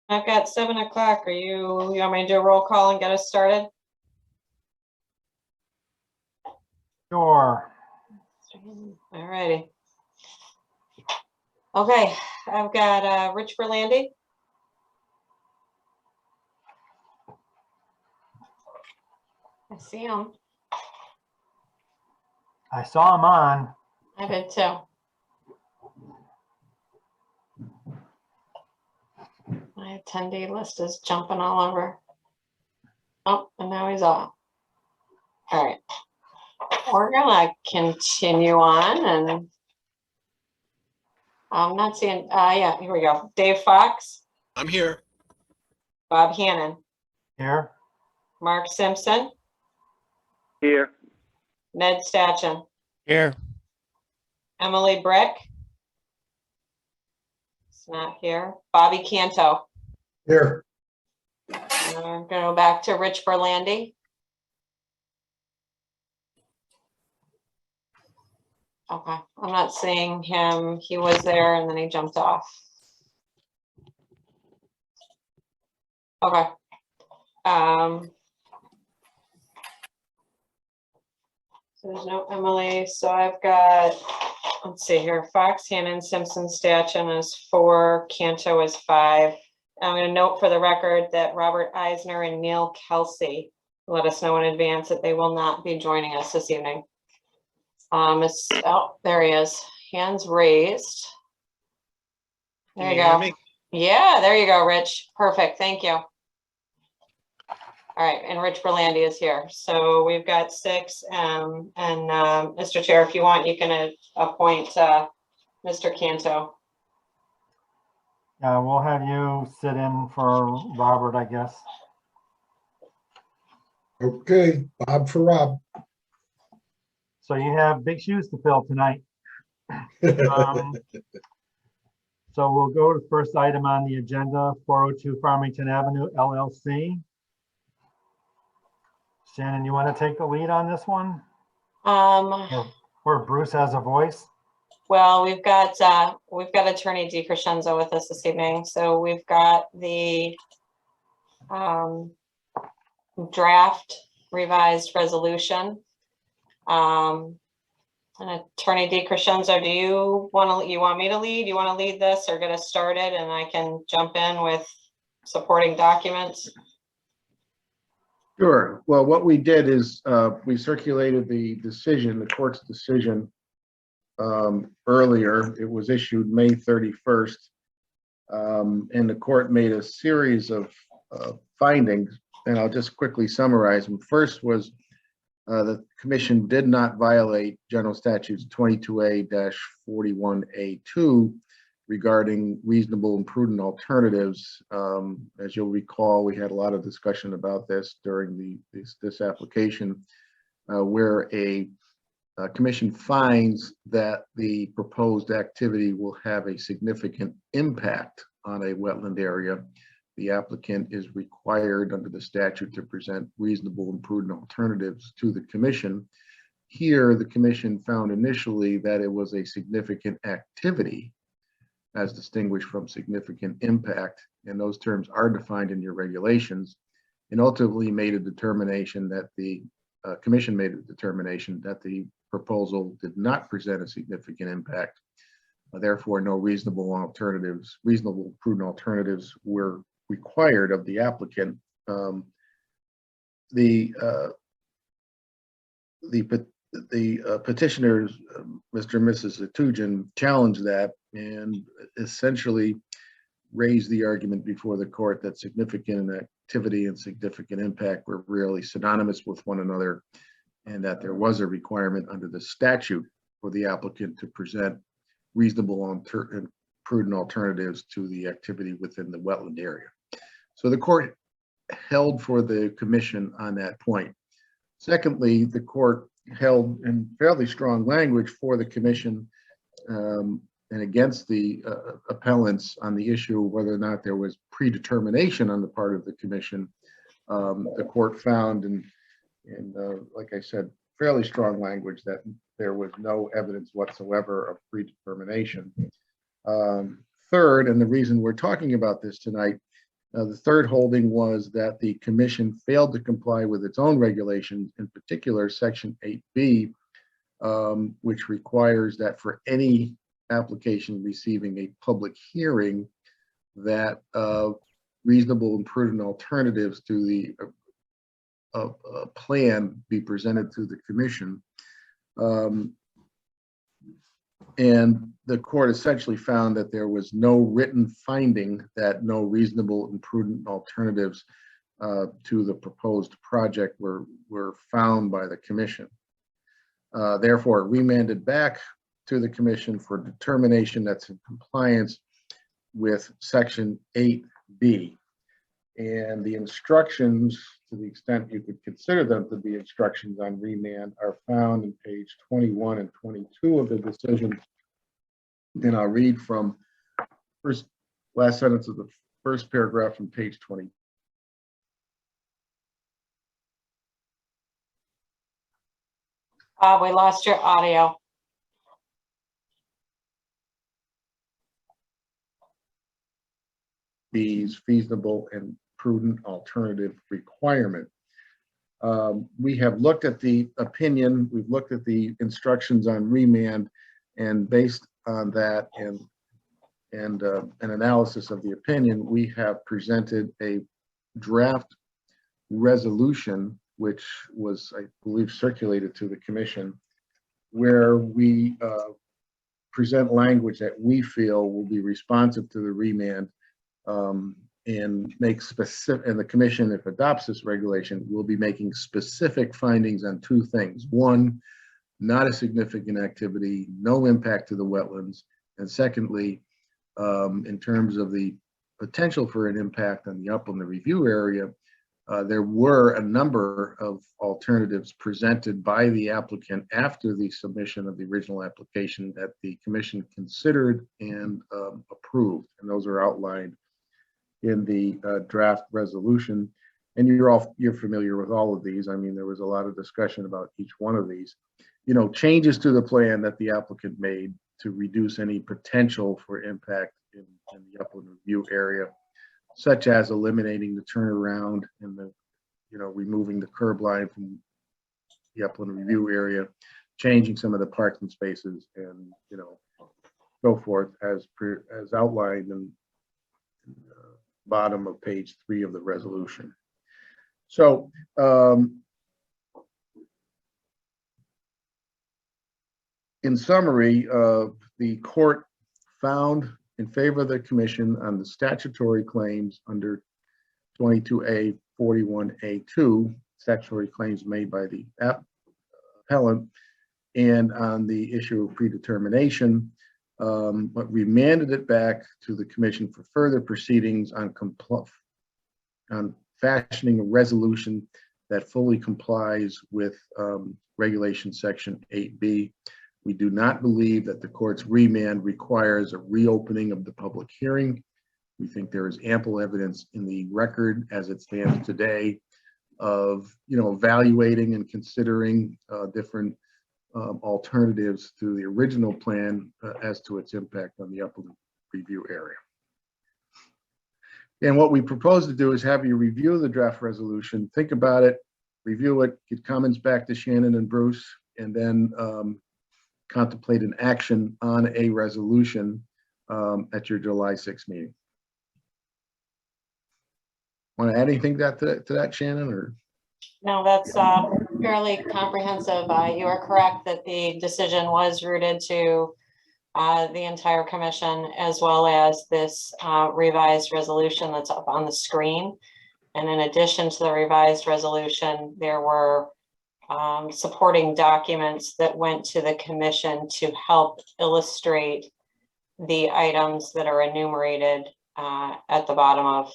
I've got 7 o'clock. You want me to do a roll call and get us started? Sure. All righty. Okay, I've got Rich Berlandy. I see him. I saw him on. I did too. My attendee list is jumping all over. Oh, and now he's off. All right. We're gonna continue on, and I'm not seeing, yeah, here we go. Dave Fox, I'm here. Bob Hannon, Here. Mark Simpson, Here. Ned Stachin, Here. Emily Brick. It's not here. Bobby Canto. Here. We're gonna go back to Rich Berlandy. Okay, I'm not seeing him. He was there and then he jumped off. Okay. So there's no Emily. So I've got, let's see here, Fox, Hannon, Simpson, Stachin is 4, Canto is 5. I'm going to note for the record that Robert Eisner and Neil Kelsey let us know in advance that they will not be joining us this evening. Oh, there he is. Hands raised. There you go. Yeah, there you go, Rich. Perfect. Thank you. All right, and Rich Berlandy is here. So we've got 6. And Mr. Chair, if you want, you can appoint Mr. Canto. Yeah, we'll have you sit in for Robert, I guess. Okay, Bob for Rob. So you have big shoes to fill tonight. So we'll go to the first item on the agenda, 402 Farmington Avenue LLC. Shannon, you want to take the lead on this one? Or Bruce has a voice? Well, we've got Attorney DiCrescenzo with us this evening. So we've got the draft revised resolution. And Attorney DiCrescenzo, do you want me to lead? You want to lead this or get us started, and I can jump in with supporting documents? Sure. Well, what we did is we circulated the decision, the court's decision earlier. It was issued May 31st. And the court made a series of findings, and I'll just quickly summarize them. First was the commission did not violate General Statutes 22A-41A2 regarding reasonable and prudent alternatives. As you'll recall, we had a lot of discussion about this during this application, where a commission finds that the proposed activity will have a significant impact on a wetland area. The applicant is required under the statute to present reasonable and prudent alternatives to the commission. Here, the commission found initially that it was a significant activity as distinguished from significant impact, and those terms are defined in your regulations, and ultimately made a determination that the commission made a determination that the proposal did not present a significant impact. Therefore, no reasonable prudent alternatives were required of the applicant. The petitioners, Mr. and Mrs. Atujan, challenged that and essentially raised the argument before the court that significant activity and significant impact were really synonymous with one another, and that there was a requirement under the statute for the applicant to present reasonable and prudent alternatives to the activity within the wetland area. So the court held for the commission on that point. Secondly, the court held in fairly strong language for the commission and against the appellants on the issue of whether or not there was predetermination on the part of the commission. The court found, and like I said, fairly strong language that there was no evidence whatsoever of predetermination. Third, and the reason we're talking about this tonight, The third holding was that the commission failed to comply with its own regulations, in particular section 8B, which requires that for any application receiving a public hearing, that reasonable and prudent alternatives to the plan be presented to the commission. And the court essentially found that there was no written finding that no reasonable and prudent alternatives to the proposed project were found by the commission. Therefore, it remanded back to the commission for determination that's in compliance with section 8B. And the instructions, to the extent you could consider them to be instructions on remand, are found in page 21 and 22 of the decision. And I'll read from last sentence of the first paragraph from page 20. We lost your audio. These feasible and prudent alternative requirement. We have looked at the opinion, we've looked at the instructions on remand, and based on that and an analysis of the opinion, we have presented a draft resolution, which was, I believe, circulated to the commission, where we present language that we feel will be responsive to the remand, and make specific, and the commission, if adopts this regulation, will be making specific findings on two things. One, not a significant activity, no impact to the wetlands. And secondly, in terms of the potential for an impact on the upland review area, there were a number of alternatives presented by the applicant after the submission of the original application that the commission considered and approved. And those are outlined in the draft resolution. And you're familiar with all of these. I mean, there was a lot of discussion about each one of these. You know, changes to the plan that the applicant made to reduce any potential for impact in the upland review area, such as eliminating the turnaround and the, removing the curb line from the upland review area, changing some of the parking spaces, and so forth, as outlined in bottom of page 3 of the resolution. So in summary, the court found in favor of the commission on the statutory claims under 22A 41A2, statutory claims made by the appellant, and on the issue of predetermination, but remanded it back to the commission for further proceedings on fashioning a resolution that fully complies with regulation section 8B. We do not believe that the court's remand requires a reopening of the public hearing. We think there is ample evidence in the record as it stands today of, evaluating and considering different alternatives to the original plan as to its impact on the upland review area. And what we propose to do is have you review the draft resolution, think about it, review it, get comments back to Shannon and Bruce, and then contemplate an action on a resolution at your July 6th meeting. Want to add anything to that, Shannon? Or No, that's fairly comprehensive. You are correct that the decision was rooted to the entire commission, as well as this revised resolution that's up on the screen. And in addition to the revised resolution, there were supporting documents that went to the commission to help illustrate the items that are enumerated at the bottom of,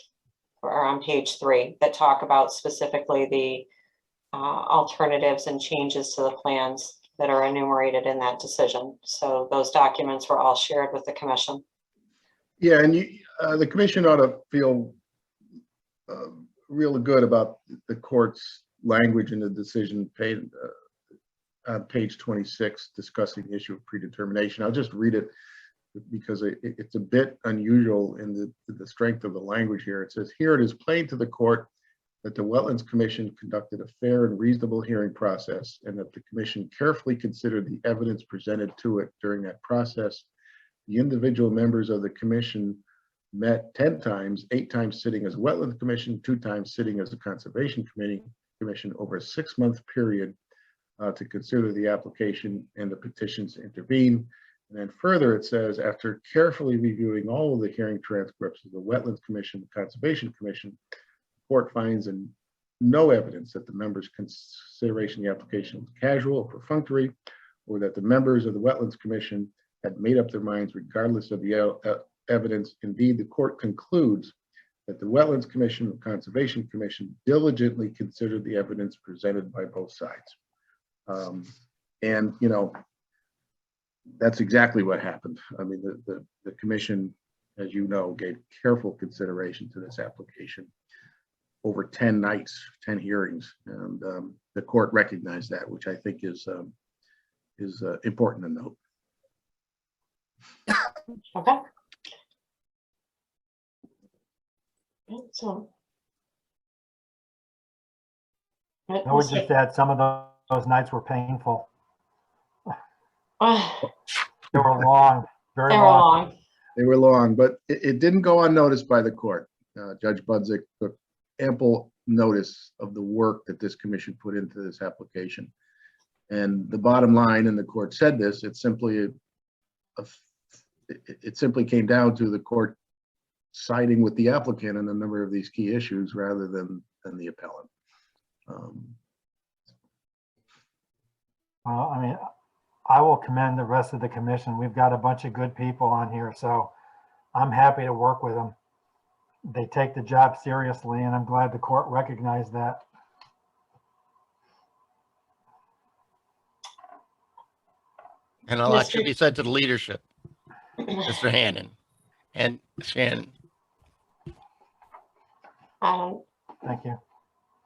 or on page 3, that talk about specifically the alternatives and changes to the plans that are enumerated in that decision. So those documents were all shared with the commission. yeah, and the commission ought to feel really good about the court's language in the decision on page 26 discussing the issue of predetermination. I'll just read it because it's a bit unusual in the strength of the language here. It says, here it is plain to the court that the Wetlands Commission conducted a fair and reasonable hearing process, and that the commission carefully considered the evidence presented to it during that process. The individual members of the commission met 10 times, 8 times sitting as a Wetlands Commission, 2 times sitting as a Conservation Commission over a 6-month period to consider the application and the petitions to intervene. And then further, it says, after carefully reviewing all of the hearing transcripts of the Wetlands Commission, the Conservation Commission, the court finds no evidence that the members' consideration of the application was casual or perfunctory, or that the members of the Wetlands Commission had made up their minds regardless of the evidence. Indeed, the court concludes that the Wetlands Commission and Conservation Commission diligently considered the evidence presented by both sides. And, you know, that's exactly what happened. I mean, the commission, as you know, gave careful consideration to this application over 10 nights, 10 hearings, and the court recognized that, which I think is important to note. Okay. So. I would just add some of those nights were painful. They were long, very long. They were long, but it didn't go unnoticed by the court. Judge Budzik took ample notice of the work that this commission put into this application. And the bottom line, and the court said this, it simply came down to the court siding with the applicant on a number of these key issues rather than the appellant. Well, I mean, I will commend the rest of the commission. We've got a bunch of good people on here, so I'm happy to work with them. They take the job seriously, and I'm glad the court recognized that. And a lot should be said to the leadership, Mr. Hannon and Shannon. Thank you.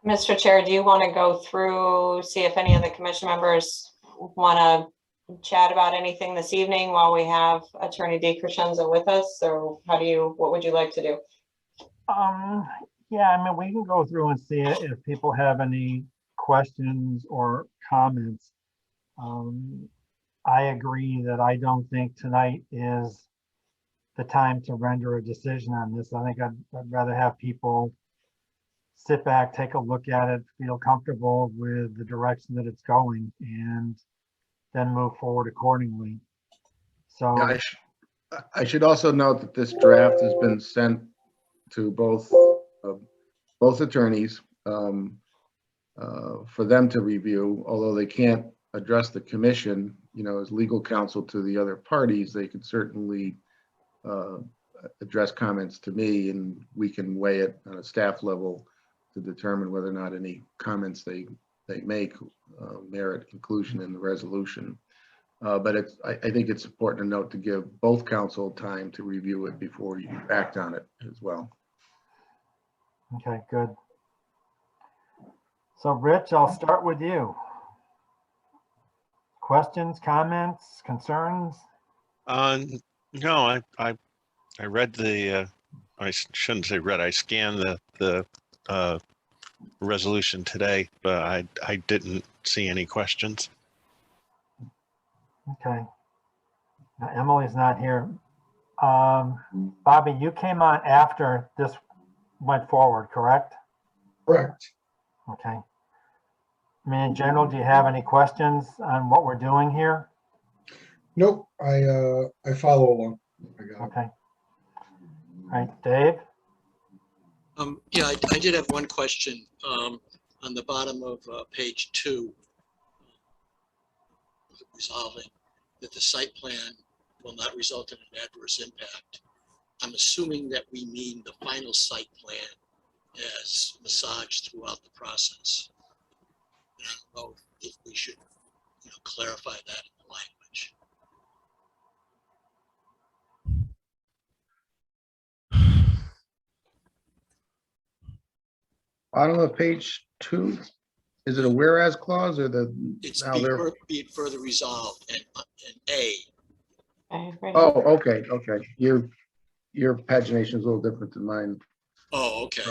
Mr. Chair, do you want to go through, see if any of the commission members want to chat about anything this evening while we have Attorney DeCrescenzo with us, or what would you like to do? Yeah, I mean, we can go through and see if people have any questions or comments. I agree that I don't think tonight is the time to render a decision on this. I think I'd rather have people sit back, take a look at it, feel comfortable with the direction that it's going, and then move forward accordingly. So yeah, I should also note that this draft has been sent to both attorneys for them to review. Although they can't address the commission, you know, as legal counsel to the other parties, they could certainly address comments to me, and we can weigh it on a staff level to determine whether or not any comments they make merit inclusion in the resolution. But I think it's important to note to give both counsel time to review it before you act on it as well. okay, good. So Rich, I'll start with you. Questions, comments, concerns? No, I read the, I shouldn't say read, I scanned the resolution today, but I didn't see any questions. Okay. Now, Emily's not here. Bobby, you came on after this went forward, correct? Correct. Okay. I mean, in general, do you have any questions on what we're doing here? Nope, I follow along. I got it. Okay. All right, Dave? Yeah, I did have one question on the bottom of page 2, resolving that the site plan will not result in an adverse impact. I'm assuming that we mean the final site plan as massaged throughout the process. And I don't know if we should, clarify that in the language. Bottom of page 2, is it a whereas clause or the? It's now they're be it further resolved and A. Right here. Oh, okay, okay. Your pagination is a little different than mine. Oh, okay.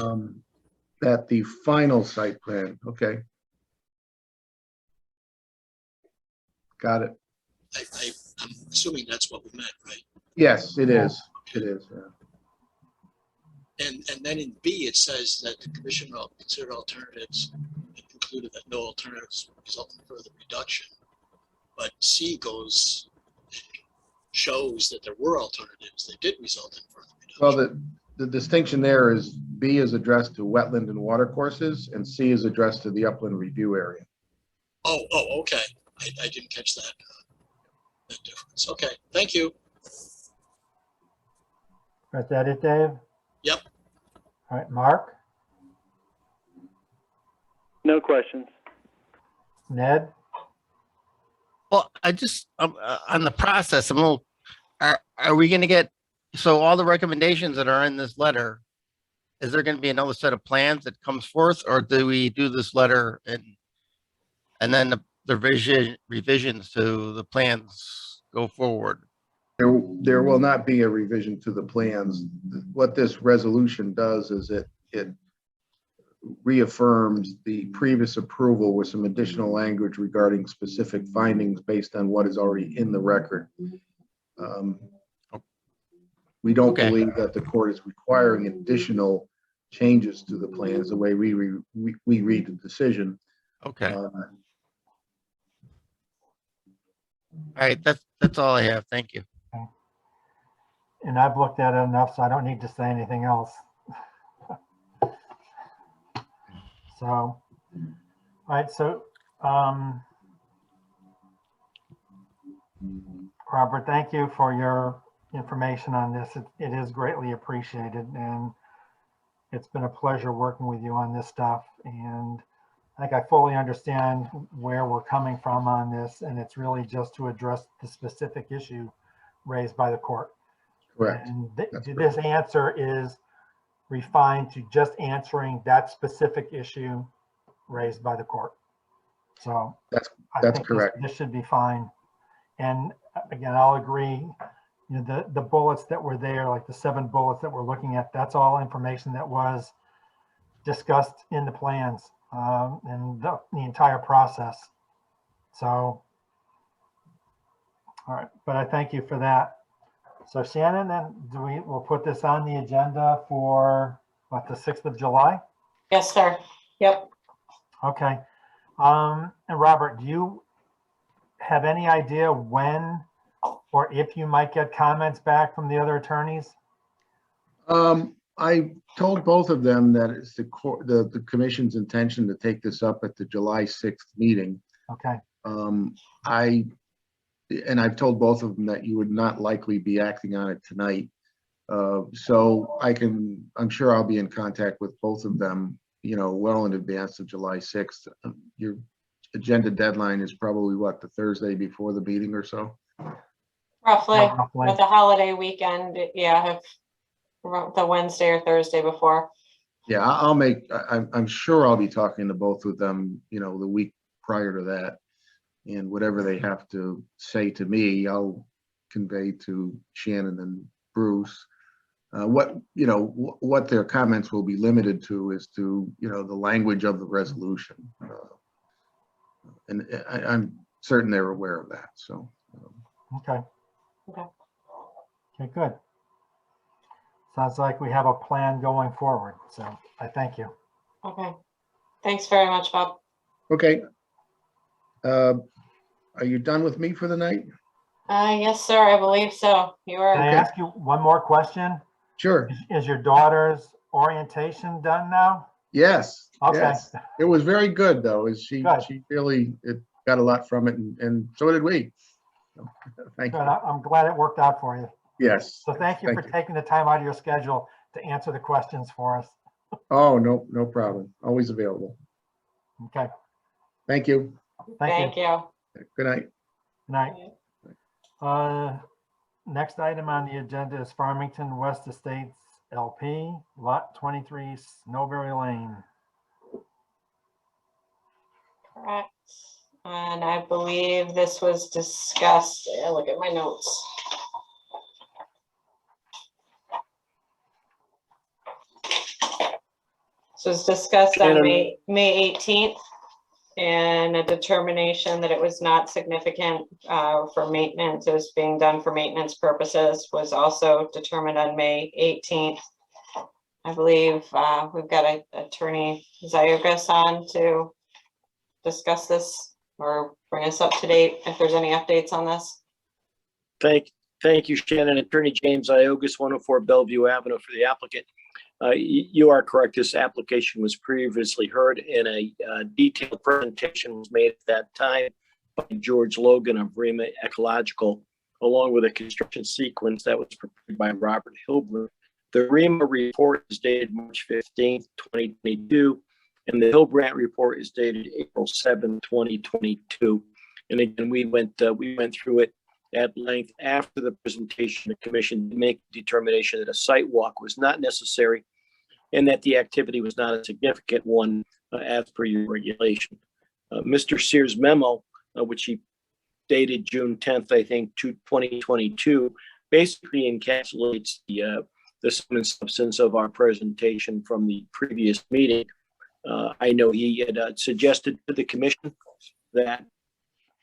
That the final site plan, okay. Got it. I'm assuming that's what we meant, right? Yes, it is. It is. Yeah. And then in B, it says that the commission will consider alternatives and concluded that no alternatives result in further reduction. But C shows that there were alternatives that did result in further Well, reduction. the distinction there is B is addressed to wetland and water courses, and C is addressed to the upland review area. Oh, okay. I didn't catch that difference. Okay, thank you. Is that it, Dave? Yep. All right, Mark, No questions. Ned, Well, I just, on the process, I'm a little, are we gonna get, so all the recommendations that are in this letter, is there gonna be another set of plans that comes forth, or do we do this letter and then the revisions to the plans go forward? There will not be a revision to the plans. What this resolution does is it reaffirms the previous approval with some additional language regarding specific findings based on what is already in the record. We don't Okay. believe that the court is requiring additional changes to the plans the way we read the decision. Okay, all right, that's all I have. Thank you. and I've looked at it enough, so I don't need to say anything else. So, all right, so, Robert, thank you for your information on this. It is greatly appreciated, and it's been a pleasure working with you on this stuff. And I think I fully understand where we're coming from on this, and it's really just to address the specific issue raised by the court. Correct. And That's this answer is refined to just answering that specific issue raised by the court. So That's I think correct. this should be fine. And again, I'll agree, you know, the bullets that were there, like the 7 bullets that we're looking at, that's all information that was discussed in the plans and the entire process. So, all right, but I thank you for that. So Shannon, then we'll put this on the agenda for what, the 6th of July? Yes, sir. Yep. Okay. And Robert, do you have any idea when or if you might get comments back from the other attorneys? I told both of them that it's the commission's intention to take this up at the July 6th meeting. Okay. I've told both of them that you would not likely be acting on it tonight. So I'm sure I'll be in contact with both of them, you know, well in advance of July 6th. Your agenda deadline is probably what, the Thursday before the meeting or so? Roughly, Yeah, roughly. with the holiday weekend, yeah, the Wednesday or Thursday before. Yeah, I'm sure I'll be talking to both of them, you know, the week prior to that. And whatever they have to say to me, I'll convey to Shannon and Bruce. What their comments will be limited to is to, you know, the language of the resolution. And I'm certain they're aware of that, so. Okay. Okay. Okay, good. Sounds like we have a plan going forward. So I thank you. Okay. Thanks very much, Bob. Okay. Are you done with me for the night? Yes, sir. I believe so. You Can I are. Okay. ask you one more question? Sure. Is your daughter's orientation done now? Yes. Okay. Yes. It was very good, though. She Good. really got a lot from it, and so did we. So, thank Good. you. I'm glad it worked out for you. Yes. So thank you for taking the time out of your schedule to answer the questions for us. Oh, no problem. Always available. Okay. Thank you. Thank you. Good night. Good night. Next item on the agenda is Farmington West Estates LP, Lot 23, Snowberry Lane. Correct. And I believe this was discussed. Look at my notes. So it's discussed on Shannon. May 18th, and a determination that it was not significant for maintenance. It was being done for maintenance purposes was also determined on May 18th. I believe we've got Attorney Ziogas on to discuss this or bring us up to date if there's any updates on this. Thank you, Shannon. Attorney James Iogas, 104 Bellevue Avenue for the applicant. You are correct. This application was previously heard, and a detailed presentation was made at that time by George Logan of Rima Ecological, along with a construction sequence that was prepared by Robert Hilbert. The Rima report is dated March 15th, 2022, and the Hilbrant report is dated April 7th, 2022. And again, we went through it at length. After the presentation, the commission did make a determination that a site walk was not necessary and that the activity was not a significant one as per your regulation. Mr. Sears' memo, which he dated June 10th, I think, 2022, basically encapsulates the sum and substance of our presentation from the previous meeting. I know he had suggested to the commission that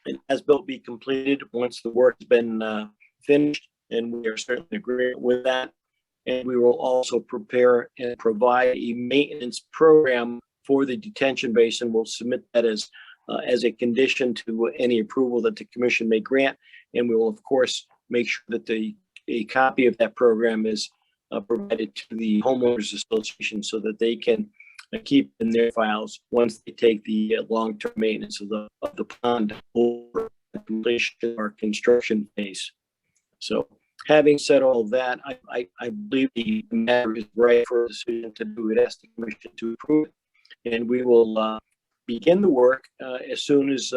an as-built be completed once the work has been finished, and we are certainly in agreement with that. And we will also prepare and provide a maintenance program for the detention basin. We'll submit that as a condition to any approval that the commission may grant. And we will, of course, make sure that a copy of that program is provided to the homeowners association so that they can keep in their files once they take the long-term maintenance of the pond over the completion of our construction phase. So, having said all that, I believe the matter is right for a decision to do it. Ask the commission to approve it, and we will begin the work as soon as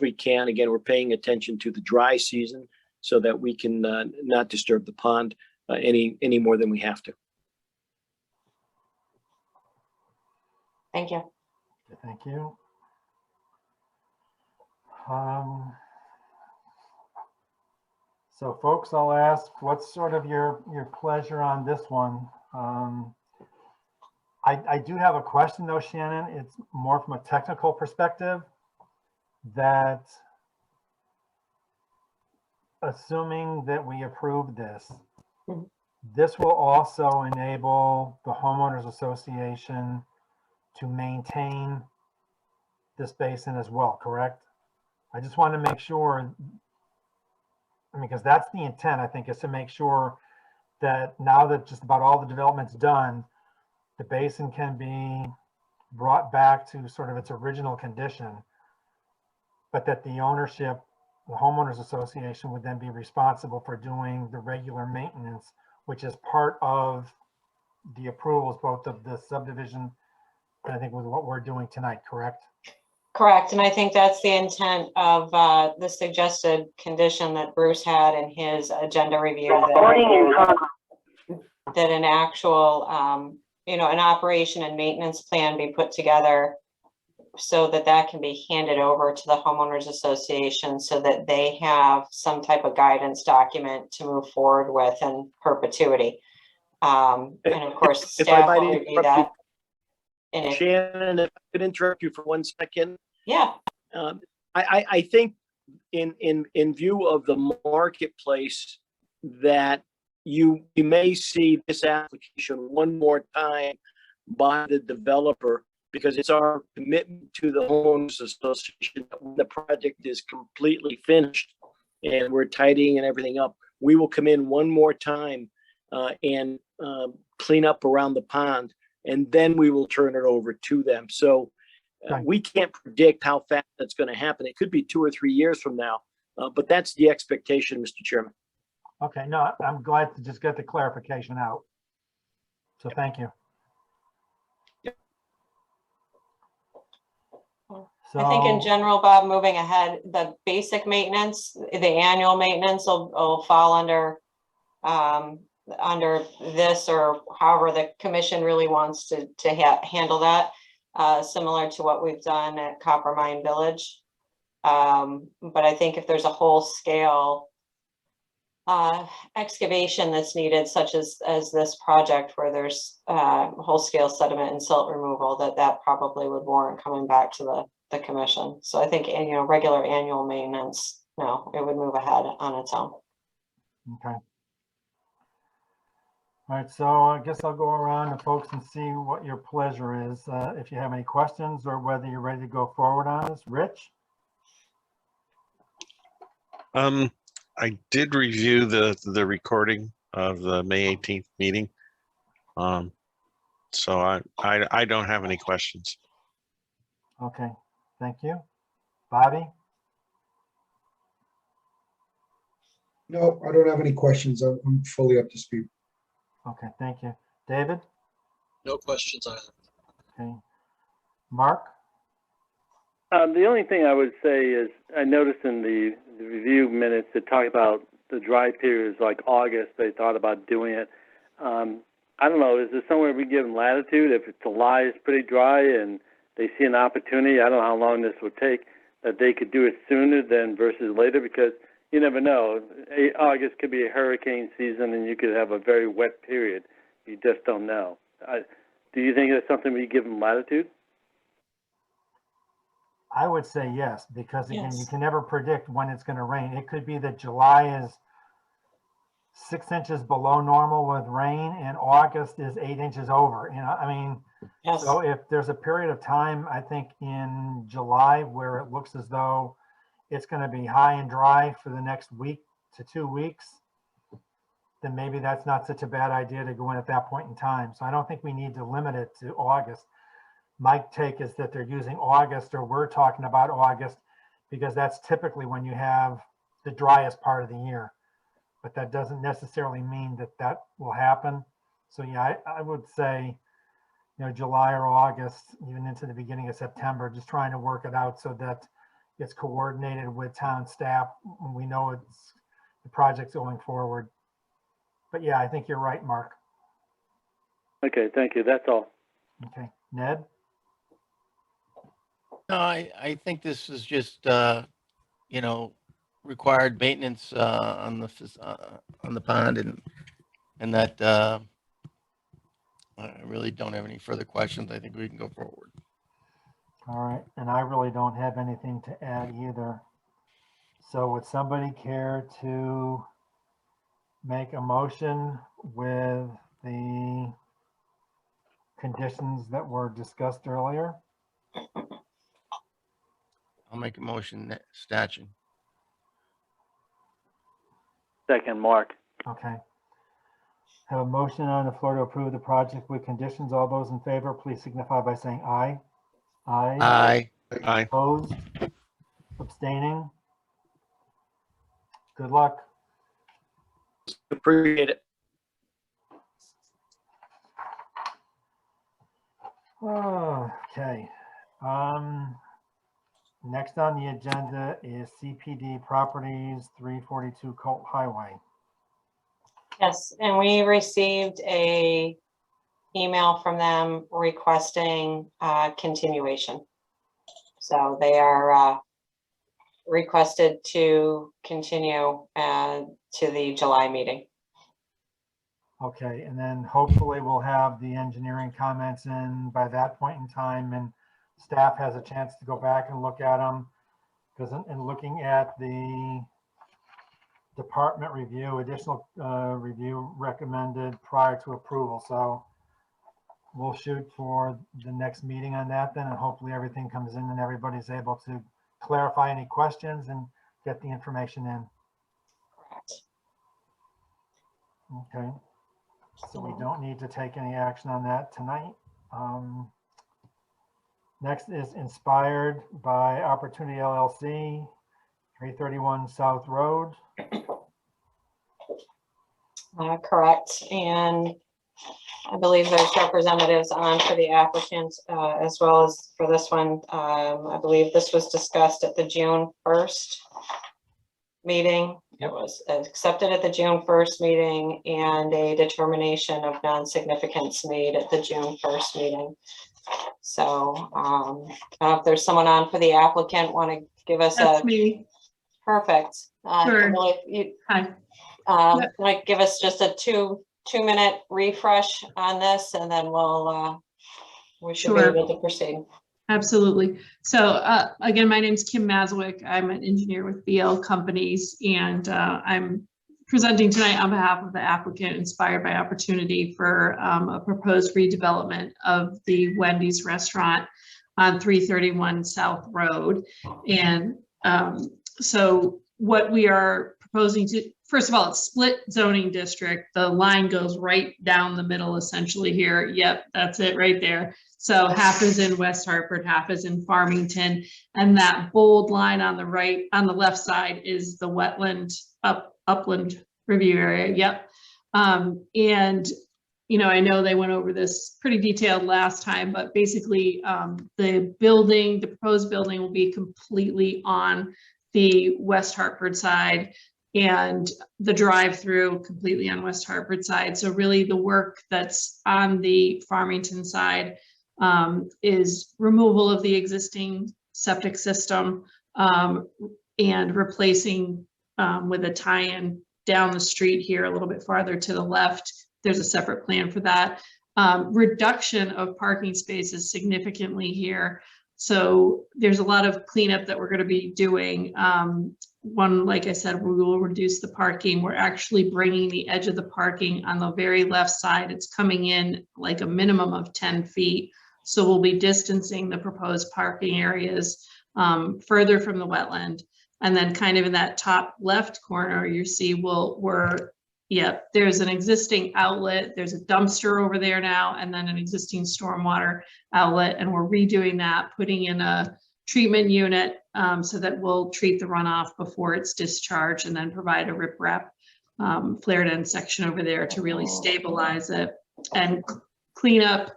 we can. Again, we're paying attention to the dry season so that we can not disturb the pond any more than we have to. Thank you. Thank you. So folks, I'll ask, what's sort of your pleasure on this one? I do have a question though, Shannon. It's more from a technical perspective, that assuming that we approve this, this will also enable the homeowners association to maintain this basin as well, correct? I just want to make sure, I mean, because that's the intent, I think, is to make sure that now that just about all the development's done, the basin can be brought back to sort of its original condition, but that the ownership, the homeowners association, would then be responsible for doing the regular maintenance, which is part of the approvals, both of the subdivision, and I think with what we're doing tonight, correct? Correct, and I think that's the intent of the suggested condition that Bruce had in his agenda review. That an actual, an operation and maintenance plan be put together so that that can be handed over to the homeowners association so that they have some type of guidance document to move forward with in perpetuity. And of course, staff will review that. Shannon, if I could interrupt you for 1 second. Yeah. I think in view of the marketplace that you may see this application one more time by the developer, because it's our commitment to the homeowners association that when the project is completely finished and we're tidying and everything up, we will come in one more time and clean up around the pond, and then we will turn it over to them. So we can't predict how fast that's going to happen. It could be 2 or 3 years from now, but that's the expectation, Mr. Chairman. Okay, no, I'm glad to just get the clarification out. So thank you. So, I think in general, Bob, moving ahead, the basic maintenance, the annual maintenance will fall under this, or however the commission really wants to handle that, similar to what we've done at Copper Mine Village. But I think if there's a whole scale excavation that's needed, such as this project where there's whole scale sediment and silt removal, that probably would warrant coming back to the commission. So I think, you know, regular annual maintenance, no, it would move ahead on its own. Okay. All right, so I guess I'll go around to folks and see what your pleasure is. If you have any questions or whether you're ready to go forward on this. Rich? I did review the recording of the May 18th meeting. So I don't have any questions. Okay, thank you. Bobby? No, I don't have any questions. I'm fully up to speed. Okay, thank you. David? No questions either. Okay. Mark? The only thing I would say is I noticed in the review minutes that talk about the dry periods like August, they thought about doing it. I don't know, is there somewhere we give them latitude? If July is pretty dry and they see an opportunity, I don't know how long this would take, that they could do it sooner than versus later, because you never know. August could be a hurricane season and you could have a very wet period. You just don't know. Do you think it's something we give them latitude? I would say yes, because again, you Yes. can never predict when it's going to rain. It could be that July is 6 inches below normal with rain and August is 8 inches over. You know, I mean, Yes. so if there's a period of time, I think in July where it looks as though it's going to be high and dry for the next week to 2 weeks, then maybe that's not such a bad idea to go in at that point in time. So I don't think we need to limit it to August. My take is that they're using August, or we're talking about August, because that's typically when you have the driest part of the year. But that doesn't necessarily mean that that will happen. So yeah, I would say, you know, July or August, even into the beginning of September, just trying to work it out so that it's coordinated with town staff when we know it's the project's going forward. But yeah, I think you're right, Mark. Okay, thank you. That's all. Okay, Ned? No, I think this is just, you know, required maintenance on the pond, and that I really don't have any further questions. I think we can go forward. All right, and I really don't have anything to add either. So would somebody care to make a motion with the conditions that were discussed earlier? I'll make a motion that statute. Second, Mark. Okay. Have a motion on the floor to approve the project with conditions. All those in favor, please signify by saying aye. Aye. Aye. Opposed? Abstaining? Good luck. Appreciate it. Okay. Next on the agenda is CPD Properties, 342 Colt Highway. Yes, and we received a email from them requesting continuation. So they are requested to continue to the July meeting. Okay, and then hopefully we'll have the engineering comments in by that point in time, and staff has a chance to go back and look at them. Because in looking at the department review, additional review recommended prior to approval. So we'll shoot for the next meeting on that then, and hopefully everything comes in and everybody's able to clarify any questions and get the information in. Correct. Okay. So we don't need to take any action on that tonight. Next is Inspired by Opportunity LLC, 331 South Road. Correct. And I believe there's representatives on for the applicant as well as for this one. I believe this was discussed at the June 1st meeting. It was accepted at the June 1st meeting and a determination of non-significance made at the June 1st meeting. So I don't know if there's someone on for the applicant want to give us That's me. Perfect. Sure. Well, if you Hi. Yep. might give us just a two-minute refresh on this, and then we should be Sure. able to proceed. Absolutely. So again, my name is Kim Maswick. I'm an engineer with BL Companies, and I'm presenting tonight on behalf of the applicant, inspired by opportunity for a proposed redevelopment of the Wendy's restaurant on 331 South Road. And so what we are proposing to, first of all, it's split zoning district. The line goes right down the middle essentially here. Yep, that's it right there. So half is in West Hartford, half is in Farmington. And that bold line on the right, on the left side is the wetland upland review area. Yep. And you know, I know they went over this pretty detailed last time, but basically the proposed building will be completely on the West Hartford side, and the drive-through completely on West Hartford side. So really the work that's on the Farmington side is removal of the existing septic system and replacing with a tie-in down the street here a little bit farther to the left. There's a separate plan for that. Reduction of parking spaces significantly here. So there's a lot of cleanup that we're going to be doing. One, like I said, we will reduce the parking. We're actually bringing the edge of the parking on the very left side. It's coming in like a minimum of 10 feet. So we'll be distancing the proposed parking areas further from the wetland. And then kind of in that top left corner, you see there's an existing outlet. There's a dumpster over there now, and then an existing stormwater outlet. And we're redoing that, putting in a treatment unit so that we'll treat the runoff before it's discharged, and then provide a riprap flared end section over there to really stabilize it and clean up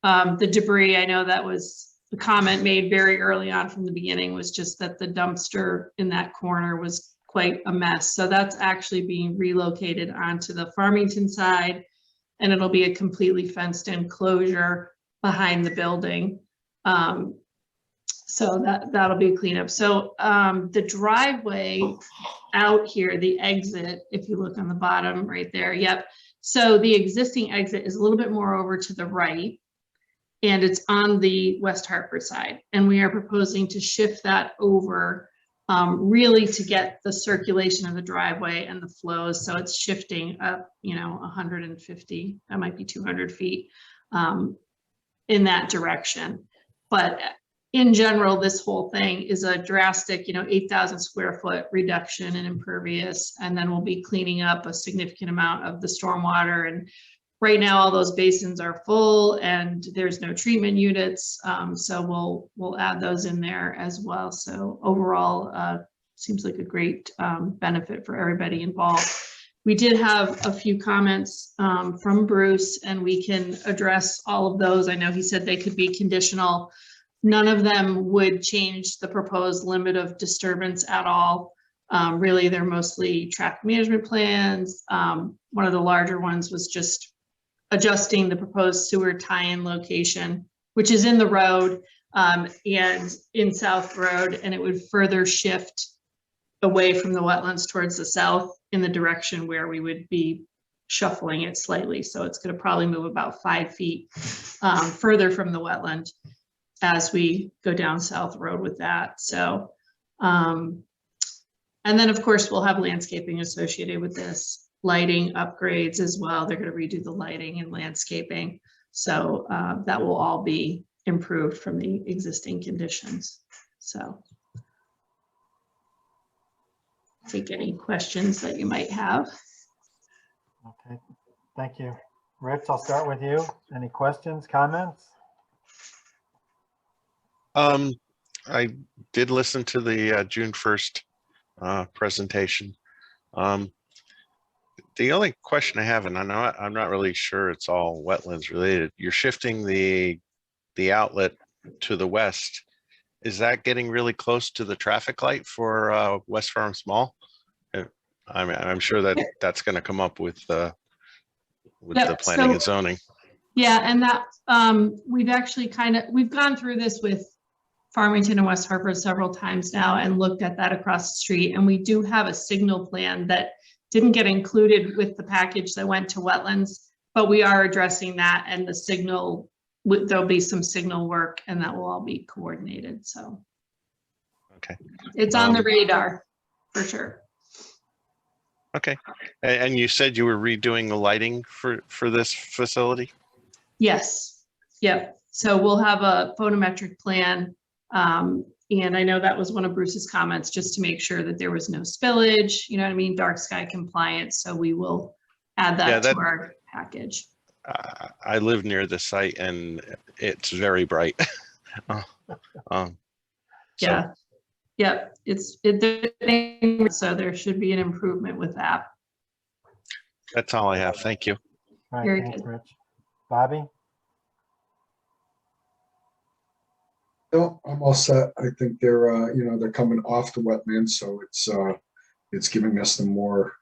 the debris. I know that was the comment made very early on from the beginning, was just that the dumpster in that corner was quite a mess. So that's actually being relocated onto the Farmington side, and it'll be a completely fenced enclosure behind the building. So that'll be a cleanup. So the driveway out here, the exit, if you look on the bottom right there, yep. So the existing exit is a little bit more over to the right, and it's on the West Hartford side. And we are proposing to shift that over really to get the circulation of the driveway and the flows. So it's shifting up, 150, that might be 200 feet in that direction. But in general, this whole thing is a drastic, 8,000 square foot reduction in impervious. And then we'll be cleaning up a significant amount of the stormwater. And right now, all those basins are full and there's no treatment units. So we'll add those in there as well. So overall, seems like a great benefit for everybody involved. We did have a few comments from Bruce, and we can address all of those. I know he said they could be conditional. None of them would change the proposed limit of disturbance at all. Really, they're mostly traffic management plans. One of the larger ones was just adjusting the proposed sewer tie-in location, which is in the road and in South Road, and it would further shift away from the wetlands towards the south in the direction where we would be shuffling it slightly. So it's going to probably move about 5 feet further from the wetland as we go down South Road with that. So, and then of course we'll have landscaping associated with this, lighting upgrades as well. They're going to redo the lighting and landscaping. So that will all be improved from the existing conditions. So take any questions that you might have. Okay, thank you. Rich, I'll start with you. Any questions, comments? I did listen to the June 1st presentation. The only question I have, and I'm not really sure it's all wetlands related. You're shifting the outlet to the west. Is that getting really close to the traffic light for West Farms Mall? I'm sure that that's going to come up with the planning and zoning. Yeah, and that we've actually we've gone through this with Farmington and West Hartford several times now and looked at that across the street. And we do have a signal plan that didn't get included with the package that went to Wetlands, but we are addressing that, and the signal, there'll be some signal work, and that will all be coordinated. So Okay. it's on the radar for sure. Okay. And you said you were redoing the lighting for this facility? Yes. Yep. So we'll have a photometric plan. And I know that was one of Bruce's comments, just to make sure that there was no spillage, you know what I mean? Dark sky compliance. So we will add that to our package. I live near the site and it's very bright. Yeah. Yep. So there should be an improvement with that. That's all I have. Thank you. All right, Very thanks, good. Rich. Bobby? No, I'm all set. I think they're, they're coming off the wetlands, so it's giving us the more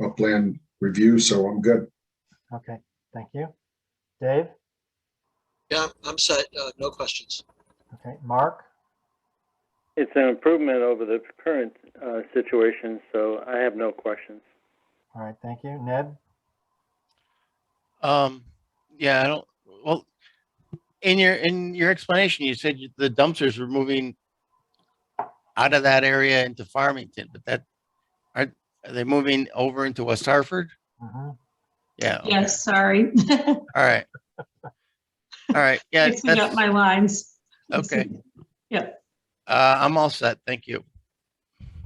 upland review, so I'm good. Okay, thank you. Dave? Yeah, I'm set. No questions. Okay, Mark? It's an improvement over the current situation, so I have no questions. All right, thank you. Ned? Yeah, I don't, well, in your explanation, you said the dumpsters were moving out of that area into Farmington, but are they moving over into West Hartford? Mhm. Yeah. Okay. Yes, sorry. All right. All right. Yeah. Mixing up my lines. Okay. Yep. I'm all set. Thank you.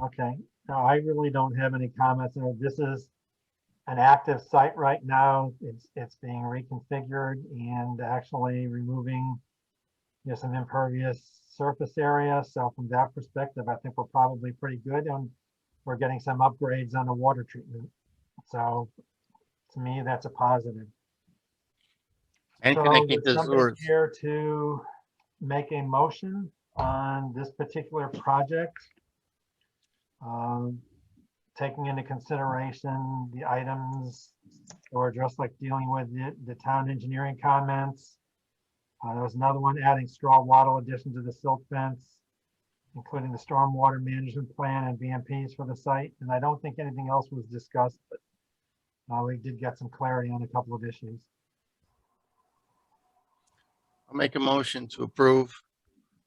Okay, no, I really don't have any comments. This is an active site right now. It's being reconfigured and actually removing, some impervious surface area. So from that perspective, I think we're probably pretty good, and we're getting some upgrades on the water treatment. So to me, that's a positive. And So connecting there's to somebody sewers. here to make a motion on this particular project. Taking into consideration the items or just like dealing with the town engineering comments. There was another one adding straw wattle addition to the silt fence, including the stormwater management plan and BMPs for the site. And I don't think anything else was discussed, but we did get some clarity on a couple of issues. I'll make a motion to approve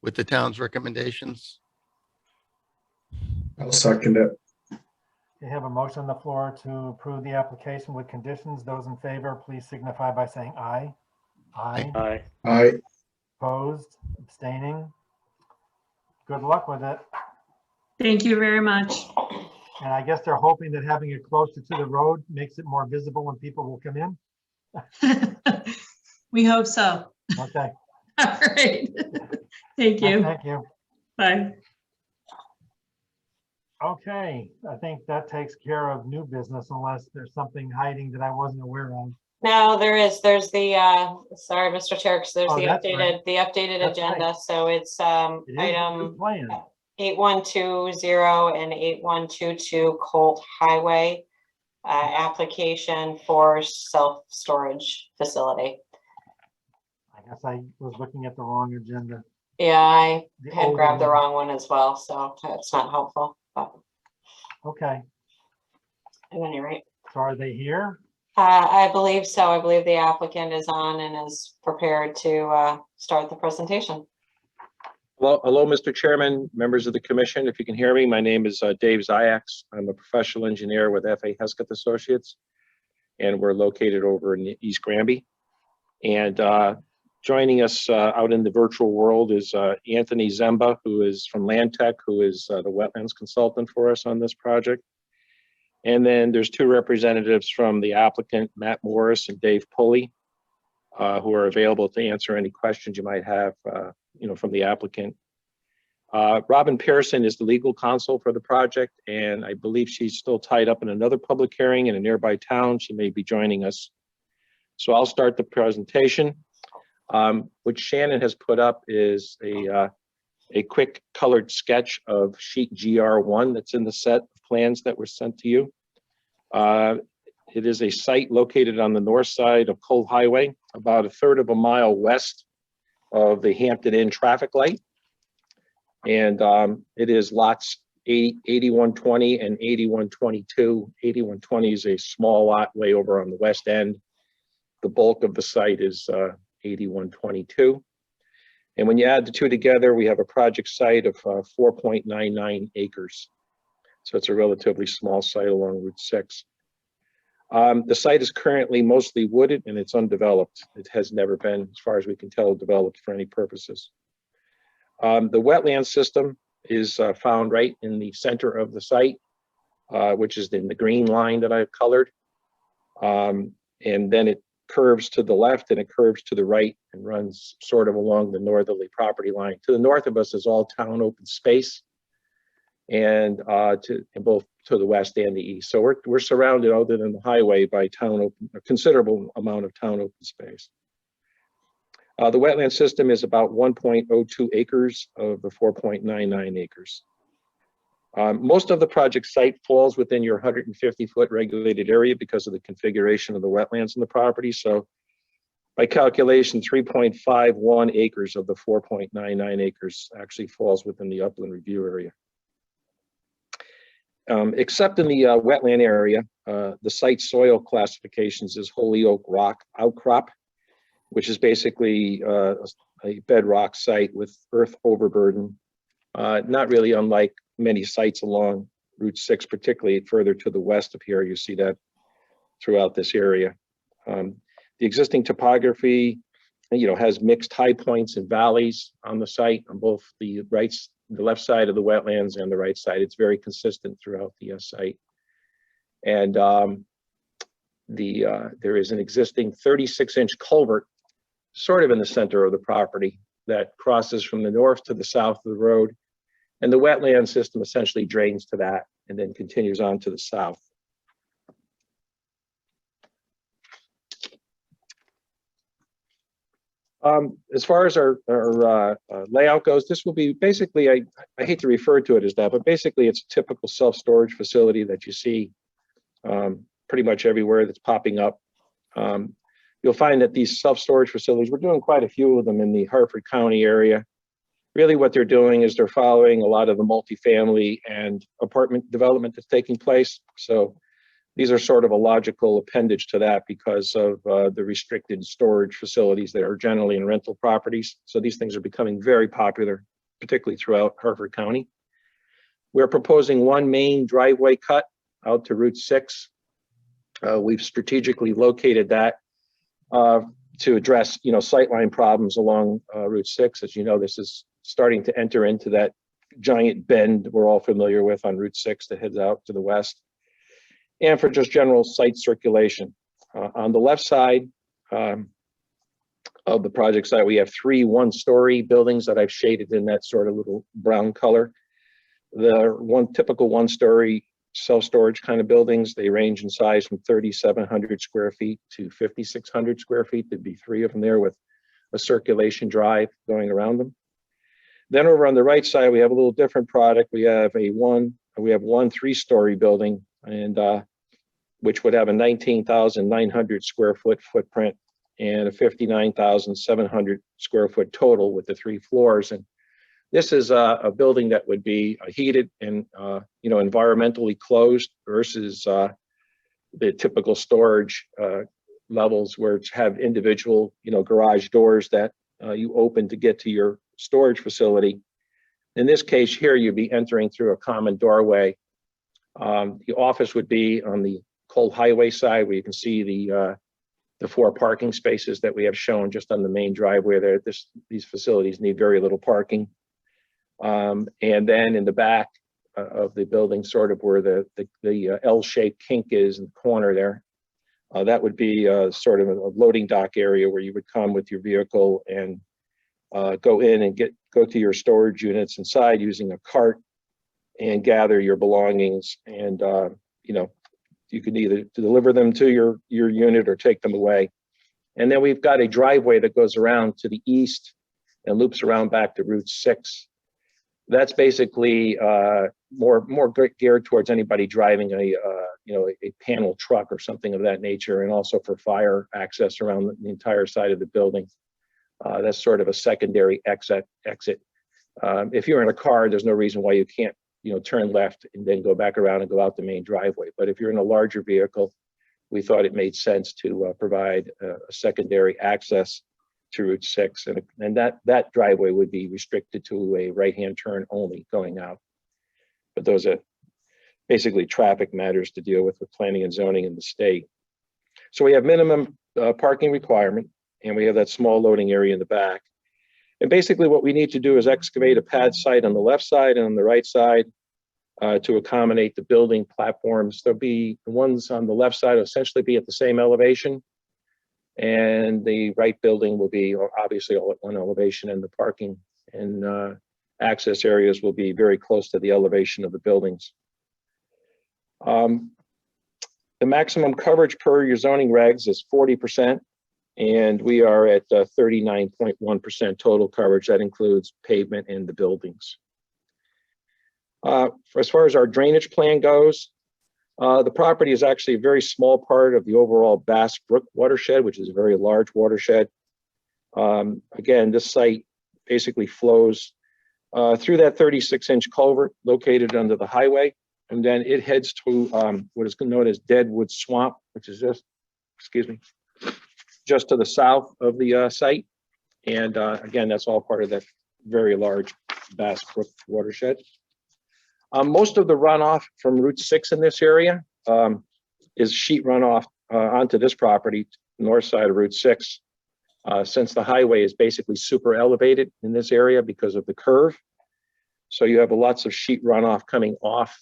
with the town's recommendations. I'll second it. You have a motion on the floor to approve the application with conditions. Those in favor, please signify by saying aye. Aye. Aye. Aye. Opposed, abstaining. Good luck with it. Thank you very much. And I guess they're hoping that having it closer to the road makes it more visible when people will come in. We hope so. Okay. All right. Thank you. Thank you. Bye. Okay, I think that takes care of new business unless there's something hiding that I wasn't aware of. No, there's the, sorry, Mr. Chair, 'cause there's Oh, the that's right. updated That's right. agenda. So it's, It is a new item plan. 8120 and 8122 Colt Highway, application for self-storage facility. I guess I was looking at the wrong agenda. Yeah, I The had old grabbed the agenda. wrong one as well, so that's not helpful, but Okay, at any rate. so are they here? I believe so. I believe the applicant is on and is prepared to start the presentation. Hello, Mr. Chairman, members of the commission. If you can hear me, my name is Dave Ziax. I'm a professional engineer with F.A. Hesketh Associates, and we're located over in East Granby. And joining us out in the virtual world is Anthony Zemba, who is from Land Tech, who is the wetlands consultant for us on this project. And then there's two representatives from the applicant, Matt Morris and Dave Pulley, who are available to answer any questions you might have, from the applicant. Robin Pearson is the legal counsel for the project, and I believe she's still tied up in another public hearing in a nearby town. She may be joining us. So I'll start the presentation. What Shannon has put up is a quick colored sketch of sheet GR1 that's in the set of plans that were sent to you. It is a site located on the north side of Cole Highway, about 1/3 of a mile west of the Hampton Inn traffic light. And it is lots 8120 and 8122. 8120 is a small lot way over on the west end. The bulk of the site is 8122. And when you add the two together, we have a project site of 4.99 acres. So it's a relatively small site along Route 6. The site is currently mostly wooded and it's undeveloped. It has never been, as far as we can tell, developed for any purposes. The wetland system is found right in the center of the site, which is in the green line that I've colored. And then it curves to the left and it curves to the right and runs sort of along the northerly property line. To the north of us is all town open space, and both to the west and the east. So we're surrounded, other than the highway, by a considerable amount of town open space. The wetland system is about 1.02 acres of the 4.99 acres. Most of the project site falls within your 150-foot regulated area because of the configuration of the wetlands in the property. So by calculation, 3.51 acres of the 4.99 acres actually falls within the upland review area. Except in the wetland area, the site soil classifications is Holyoke rock outcrop, which is basically a bedrock site with earth overburden, not really unlike many sites along Route 6, particularly further to the west of here. You see that throughout this area. The existing topography, has mixed high points and valleys on the site on both the left side of the wetlands and the right side. It's very consistent throughout the site. And there is an existing 36-inch culvert sort of in the center of the property that crosses from the north to the south of the road. And the wetland system essentially drains to that and then continues on to the south. As far as our layout goes, this will be basically, I hate to refer to it as that, but basically it's a typical self-storage facility that you see pretty much everywhere that's popping up. You'll find that these self-storage facilities, we're doing quite a few of them in the Harford County area. Really what they're doing is they're following a lot of the multifamily and apartment development that's taking place. So these are sort of a logical appendage to that because of the restricted storage facilities that are generally in rental properties. So these things are becoming very popular, particularly throughout Harford County. We're proposing one main driveway cut out to Route 6. We've strategically located that to address, sightline problems along Route 6. As you know, this is starting to enter into that giant bend we're all familiar with on Route 6 that heads out to the west, and for just general site circulation. On the left side of the project site, we have 3 one-story buildings that I've shaded in that sort of little brown color. The typical one-story self-storage kind of buildings, they range in size from 3,700 square feet to 5,600 square feet. There'd be 3 of them there with a circulation drive going around them. Then over on the right side, we have a little different product. We have one 3-story building, and which would have a 19,900 square foot footprint and a 59,700 square foot total with the 3 floors. And this is a building that would be heated and environmentally closed versus the typical storage levels where it's have individual garage doors that you open to get to your storage facility. In this case here, you'd be entering through a common doorway. The office would be on the Cold Highway side, where you can see the 4 parking spaces that we have shown just on the main driveway there. These facilities need very little parking. And then in the back of the building, sort of where the L-shaped kink is in the corner there, that would be sort of a loading dock area where you would come with your vehicle and go in and go to your storage units inside using a cart and gather your belongings. And you can either deliver them to your unit or take them away. And then we've got a driveway that goes around to the east and loops around back to Route 6. That's basically more geared towards anybody driving a panel truck or something of that nature, and also for fire access around the entire side of the building. That's sort of a secondary exit. If you're in a car, there's no reason why you can't, turn left and then go back around and go out the main driveway. But if you're in a larger vehicle, we thought it made sense to provide a secondary access to Route 6, and that driveway would be restricted to a right-hand turn only going out. But those are basically traffic matters to deal with planning and zoning in the state. So we have minimum parking requirement, and we have that small loading area in the back. And basically what we need to do is excavate a pad site on the left side and on the right side to accommodate the building platforms. There'll be the ones on the left side will essentially be at the same elevation, and the right building will be obviously all at one elevation, and the parking and access areas will be very close to the elevation of the buildings. The maximum coverage per your zoning regs is 40%, and we are at 39.1% total coverage. That includes pavement and the buildings. As far as our drainage plan goes, the property is actually a very small part of the overall Bass Brook watershed, which is a very large watershed. Again, this site basically flows through that 36-inch culvert located under the highway, and then it heads to what is known as Deadwood Swamp, which is just to the south of the site. And again, that's all part of that very large Bass Brook watershed. Most of the runoff from Route 6 in this area is sheet runoff onto this property, north side of Route 6, since the highway is basically super elevated in this area because of the curve. So you have lots of sheet runoff coming off.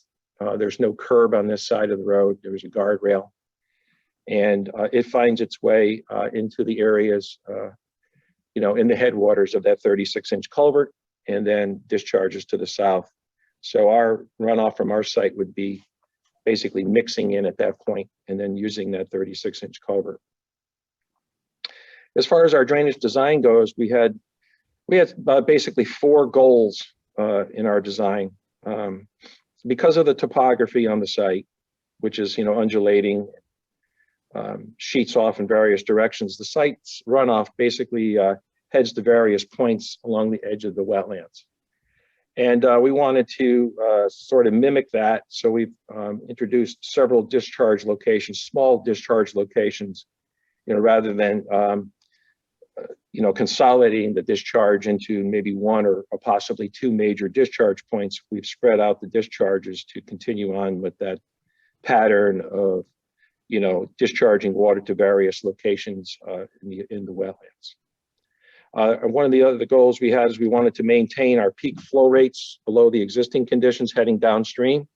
There's no curb on this side of the road. There's a guardrail. And it finds its way into the areas, in the headwaters of that 36-inch culvert, and then discharges to the south. So our runoff from our site would be basically mixing in at that point and then using that 36-inch culvert. As far as our drainage design goes, we had basically 4 goals in our design. Because of the topography on the site, which is undulating, sheets off in various directions, the site's runoff basically heads to various points along the edge of the wetlands. And we wanted to sort of mimic that. So we've introduced several discharge locations, small discharge locations, rather than, consolidating the discharge into maybe 1 or possibly 2 major discharge points. We've spread out the discharges to continue on with that pattern of, discharging water to various locations in the wetlands. One of the other goals we had is we wanted to maintain our peak flow rates below the existing conditions heading downstream.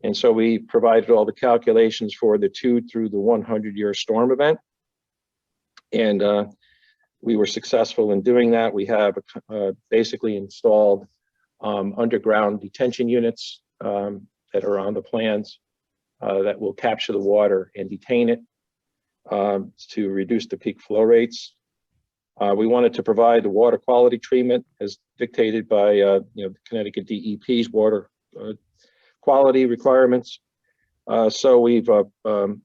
And so we provided all the calculations for the 2 through the 100-year storm event. And we were successful in doing that. We have basically installed underground detention units that are on the plans that will capture the water and detain it to reduce the peak flow rates. We wanted to provide the water quality treatment as dictated by the Connecticut DEP's water quality requirements. So we've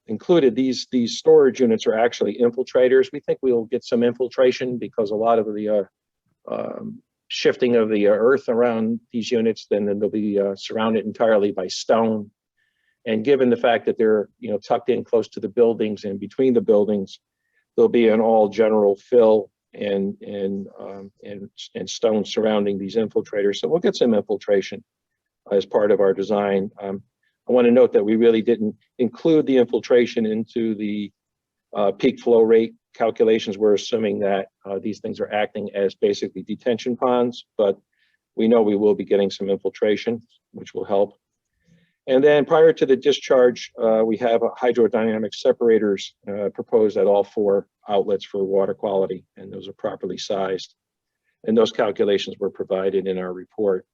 included these storage units are actually infiltrators. We think we'll get some infiltration because a lot of the shifting of the earth around these units, then they'll be surrounded entirely by stone. And given the fact that they're tucked in close to the buildings and between the buildings, there'll be an all general fill and stone surrounding these infiltrators. So we'll get some infiltration as part of our design. I want to note that we really didn't include the infiltration into the peak flow rate calculations. We're assuming that these things are acting as basically detention ponds, but we know we will be getting some infiltration, which will help. And then prior to the discharge, we have hydrodynamic separators proposed at all 4 outlets for water quality, and those are properly sized. And those calculations were provided in our report.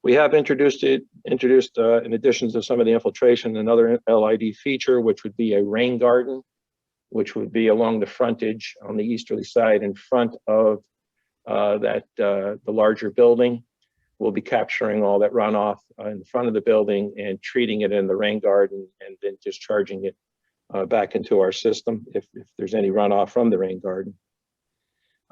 We have introduced in addition to some of the infiltration, another LID feature, which would be a rain garden, which would be along the frontage on the easterly side in front of the larger building. We'll be capturing all that runoff in the front of the building and treating it in the rain garden and then discharging it back into our system if there's any runoff from the rain garden.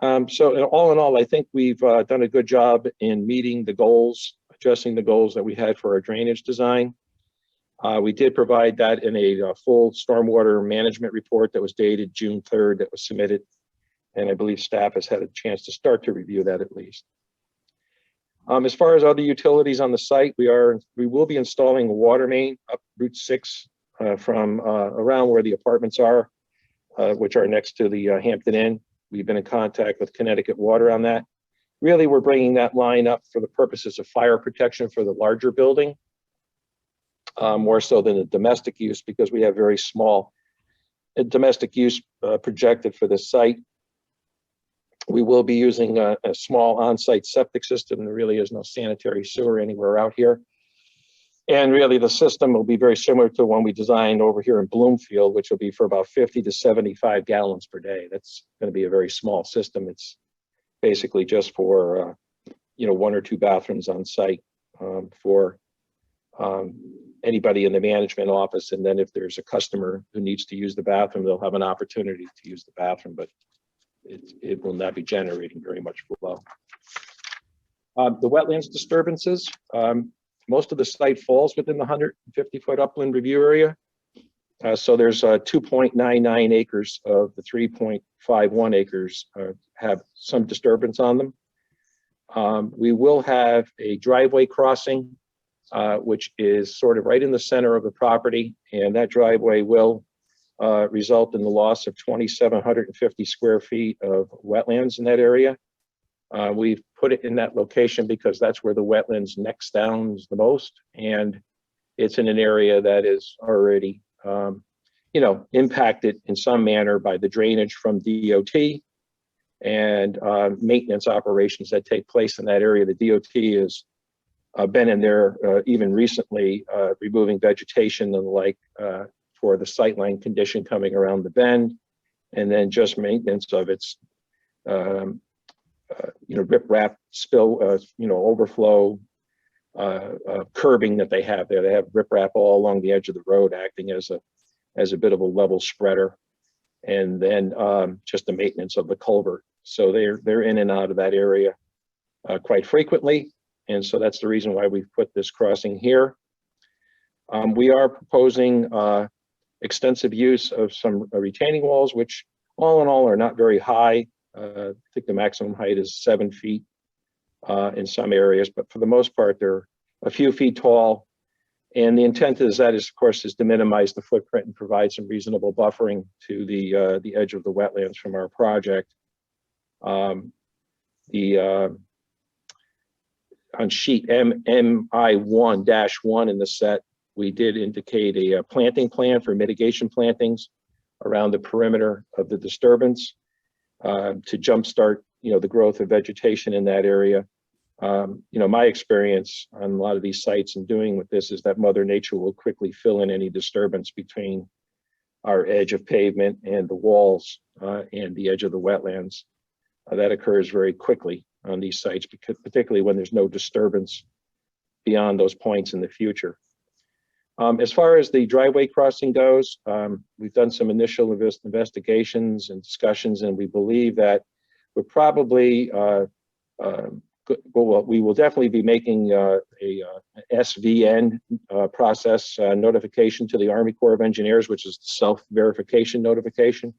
So all in all, I think we've done a good job in meeting the goals, addressing the goals that we had for our drainage design. We did provide that in a full stormwater management report that was dated June 3rd that was submitted. And I believe staff has had a chance to start to review that at least. As far as other utilities on the site, we will be installing a water main up Route 6 from around where the apartments are, which are next to the Hampton Inn. We've been in contact with Connecticut Water on that. Really, we're bringing that line up for the purposes of fire protection for the larger building, more so than the domestic use, because we have very small domestic use projected for this site. We will be using a small on-site septic system. There really is no sanitary sewer anywhere out here. And really the system will be very similar to one we designed over here in Bloomfield, which will be for about 50 to 75 gallons per day. That's going to be a very small system. It's basically just for, 1 or 2 bathrooms on site for anybody in the management office. And then if there's a customer who needs to use the bathroom, they'll have an opportunity to use the bathroom, but it will not be generating very much flow. The wetlands disturbances, most of the site falls within the 150-foot upland review area. So there's 2.99 acres of the 3.51 acres have some disturbance on them. We will have a driveway crossing, which is sort of right in the center of the property, and that driveway will result in the loss of 2,750 square feet of wetlands in that area. We've put it in that location because that's where the wetlands next down is the most, and it's in an area that is already, impacted in some manner by the drainage from DOT and maintenance operations that take place in that area. The DOT has been in there even recently, removing vegetation and the like for the sightline condition coming around the bend, and then just maintenance of its riprap spill, overflow curbing that they have there. They have riprap all along the edge of the road, acting as a bit of a level spreader, and then just the maintenance of the culvert. So they're in and out of that area quite frequently, and so that's the reason why we've put this crossing here. We are proposing extensive use of some retaining walls, which all in all are not very high. I think the maximum height is 7 feet in some areas, but for the most part, they're a few feet tall. And the intent is of course, to minimize the footprint and provide some reasonable buffering to the edge of the wetlands from our project. On sheet MI1-1 in the set, we did indicate a planting plan for mitigation plantings around the perimeter of the disturbance to jumpstart, the growth of vegetation in that area. My experience on a lot of these sites and doing with this is that Mother Nature will quickly fill in any disturbance between our edge of pavement and the walls and the edge of the wetlands. That occurs very quickly on these sites, because particularly when there's no disturbance beyond those points in the future. As far as the driveway crossing goes, we've done some initial investigations and discussions, and we believe that we're probably, we will definitely be making a SVN process notification to the Army Corps of Engineers, which is the self-verification notification.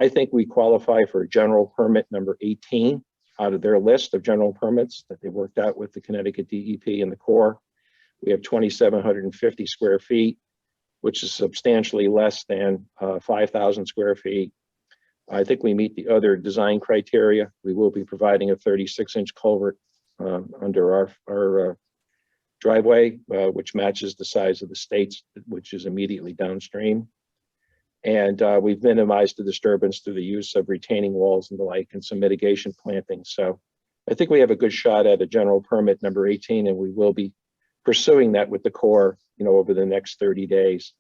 I think we qualify for general permit number 18 out of their list of general permits that they worked out with the Connecticut DEP and the Corps. We have 2,750 square feet, which is substantially less than 5,000 square feet. I think we meet the other design criteria. We will be providing a 36-inch culvert under our driveway, which matches the size of the state's, which is immediately downstream. And we've minimized the disturbance through the use of retaining walls and the like, and some mitigation plantings. So I think we have a good shot at a general permit number 18, and we will be pursuing that with the Corps, over the next 30 days.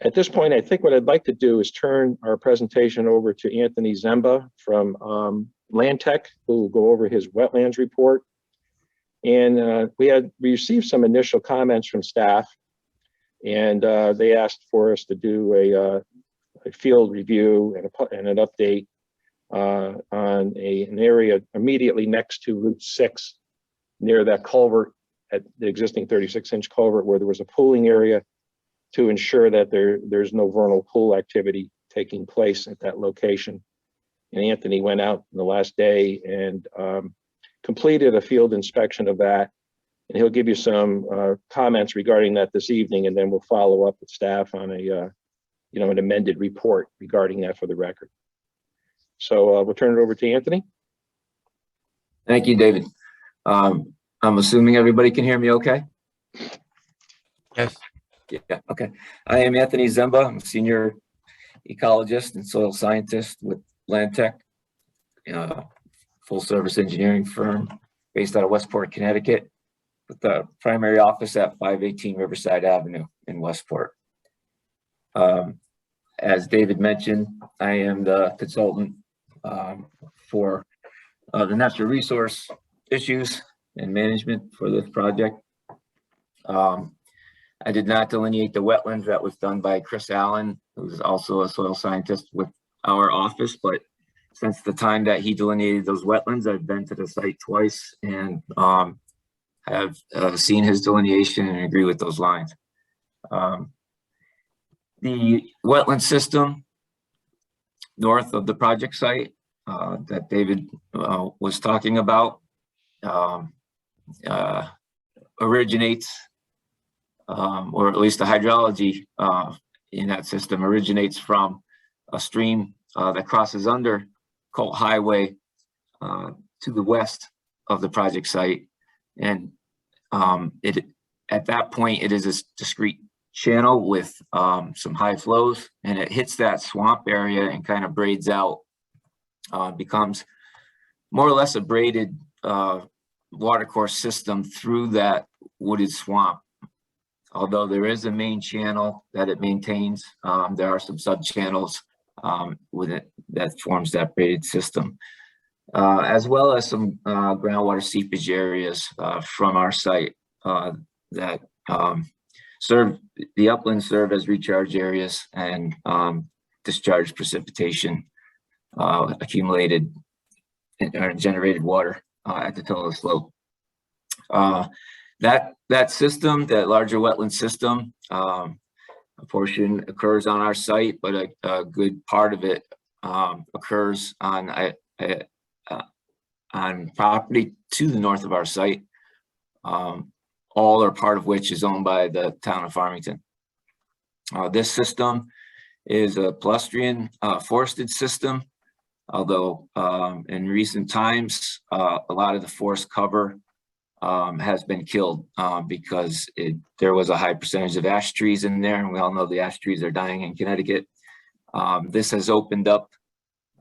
At this point, I think what I'd like to do is turn our presentation over to Anthony Zemba from Land Tech, who will go over his wetlands report. And we received some initial comments from staff, and they asked for us to do a field review and an update on an area immediately next to Route 6 near that culvert at the existing 36-inch culvert where there was a pooling area to ensure that there's no vernal pool activity taking place at that location. And Anthony went out the last day and completed a field inspection of that. And he'll give you some comments regarding that this evening, and then we'll follow up with staff on an amended report regarding that for the record. So we'll turn it over to Anthony. Thank you, David. I'm assuming everybody can hear me okay? Yes. Yeah, okay. I am Anthony Zemba. I'm a senior ecologist and soil scientist with Land Tech, full service engineering firm based out of Westport, Connecticut, with the primary office at 518 Riverside Avenue in Westport. As David mentioned, I am the consultant for the natural resource issues and management for this project. I did not delineate the wetlands. That was done by Chris Allen, who's also a soil scientist with our office. But since the time that he delineated those wetlands, I've been to the site twice and have seen his delineation and agree with those lines. The wetland system north of the project site that David was talking about originates, or at least the hydrology in that system originates from a stream that crosses under Colt Highway to the west of the project site. And at that point, it is a discrete channel with some high flows, and it hits that swamp area and kind of braids out, becomes more or less a braided watercourse system through that wooded swamp. Although there is a main channel that it maintains, there are some sub-channels with it that forms that braided system, as well as some groundwater seepage areas from our site that serve the uplands, serve as recharge areas and discharge precipitation accumulated or generated water at the toe of the slope. That system, that larger wetland system, a portion occurs on our site, but a good part of it occurs on property to the north of our site, all or part of which is owned by the town of Farmington. This system is a palustrian forested system, although in recent times, a lot of the forest cover has been killed because there was a high percentage of ash trees in there, and we all know the ash trees are dying in Connecticut. This has opened up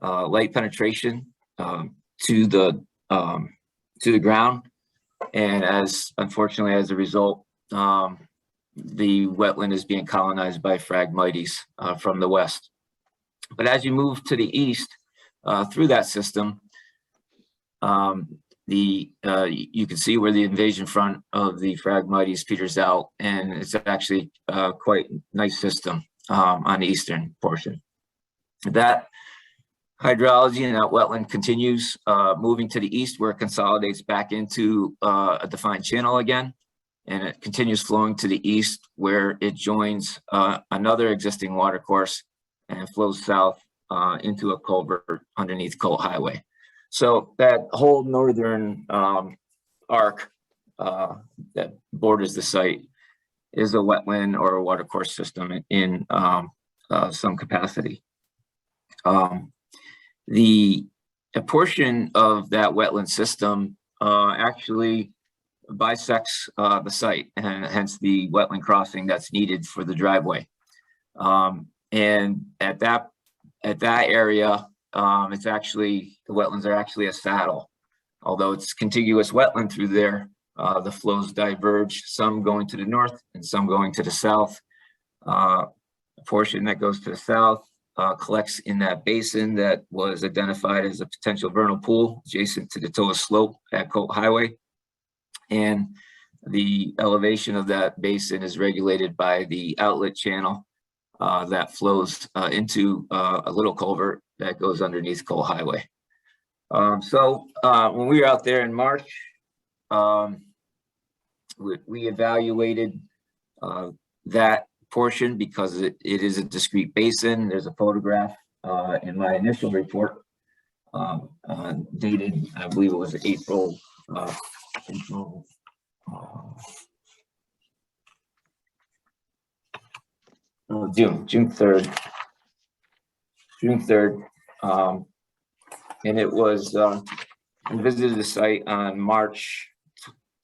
light penetration to the ground, and unfortunately as a result, the wetland is being colonized by Phragmites from the west. But as you move to the east through that system, you can see where the invasion front of the Phragmites peters out, and it's actually quite a nice system on the eastern portion. That hydrology and that wetland continues moving to the east, where it consolidates back into a defined channel again, and it continues flowing to the east, where it joins another existing watercourse and flows south into a culvert underneath Colt Highway. So that whole northern arc that borders the site is a wetland or a watercourse system in some capacity. A portion of that wetland system actually bisects the site, and hence the wetland crossing that's needed for the driveway. And at that area, it's actually, the wetlands are actually a saddle. Although it's contiguous wetland through there, the flows diverge, some going to the north and some going to the south. A portion that goes to the south collects in that basin that was identified as a potential vernal pool adjacent to the toe of slope at Colt Highway. And the elevation of that basin is regulated by the outlet channel that flows into a little culvert that goes underneath Cole Highway. So when we were out there in March, we evaluated that portion because it is a discrete basin. There's a photograph in my initial report dated, I believe it was April, June 3rd. And it was, I visited the site on March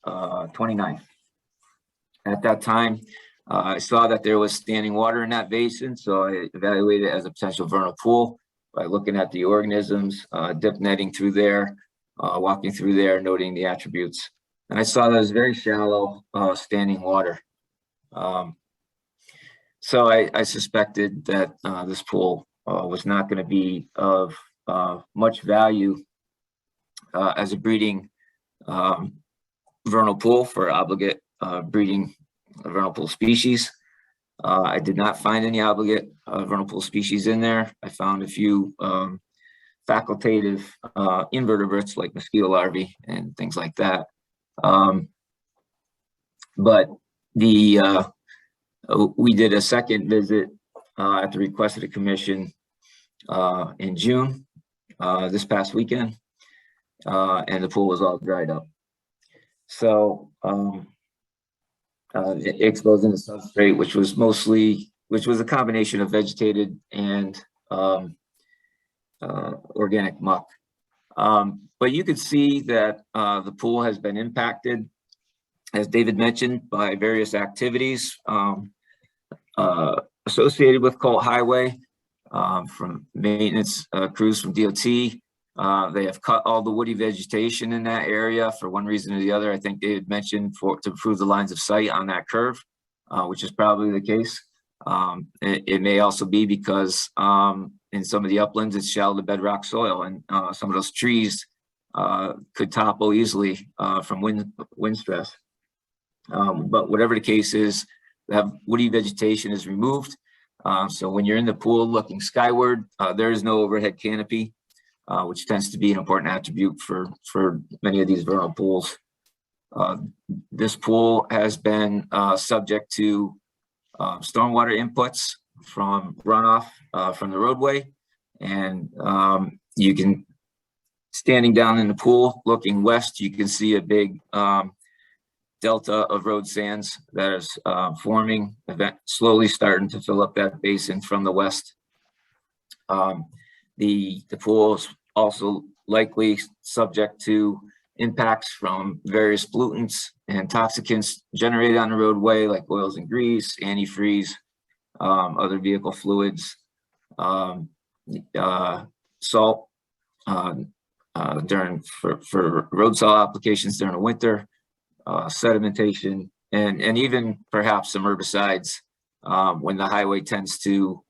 29th. At that time, I saw that there was standing water in that basin, so I evaluated it as a potential vernal pool by looking at the organisms, dip netting through there, walking through there, noting the attributes. And I saw that it was very shallow standing water. So I suspected that this pool was not going to be of much value as a breeding vernal pool for obligate breeding vernal pool species. I did not find any obligate vernal pool species in there. I found a few facultative invertebrates like mosquito larvae and things like that. But we did a second visit at the request of the commission in June, this past weekend, and the pool was all dried up. So it exposed into substrate, which was a combination of vegetated and organic muck. But you could see that the pool has been impacted, as David mentioned, by various activities associated with Colt Highway, from maintenance crews from DOT. They have cut all the woody vegetation in that area for one reason or the other. I think David mentioned to improve the lines of sight on that curve, which is probably the case. It may also be because in some of the uplands, it's shallow to bedrock soil, and some of those trees could topple easily from wind stress. But whatever the case is, that woody vegetation is removed. So when you're in the pool looking skyward, there is no overhead canopy, which tends to be an important attribute for many of these vernal pools. This pool has been subject to stormwater inputs from runoff from the roadway. And you can, standing down in the pool, looking west, you can see a big delta of road sands that is forming, slowly starting to fill up that basin from the west. The pool is also likely subject to impacts from various pollutants and toxicants generated on the roadway, like oils and grease, antifreeze, other vehicle fluids, salt for road salt applications during the winter, sedimentation, and even perhaps some herbicides when the highway tends to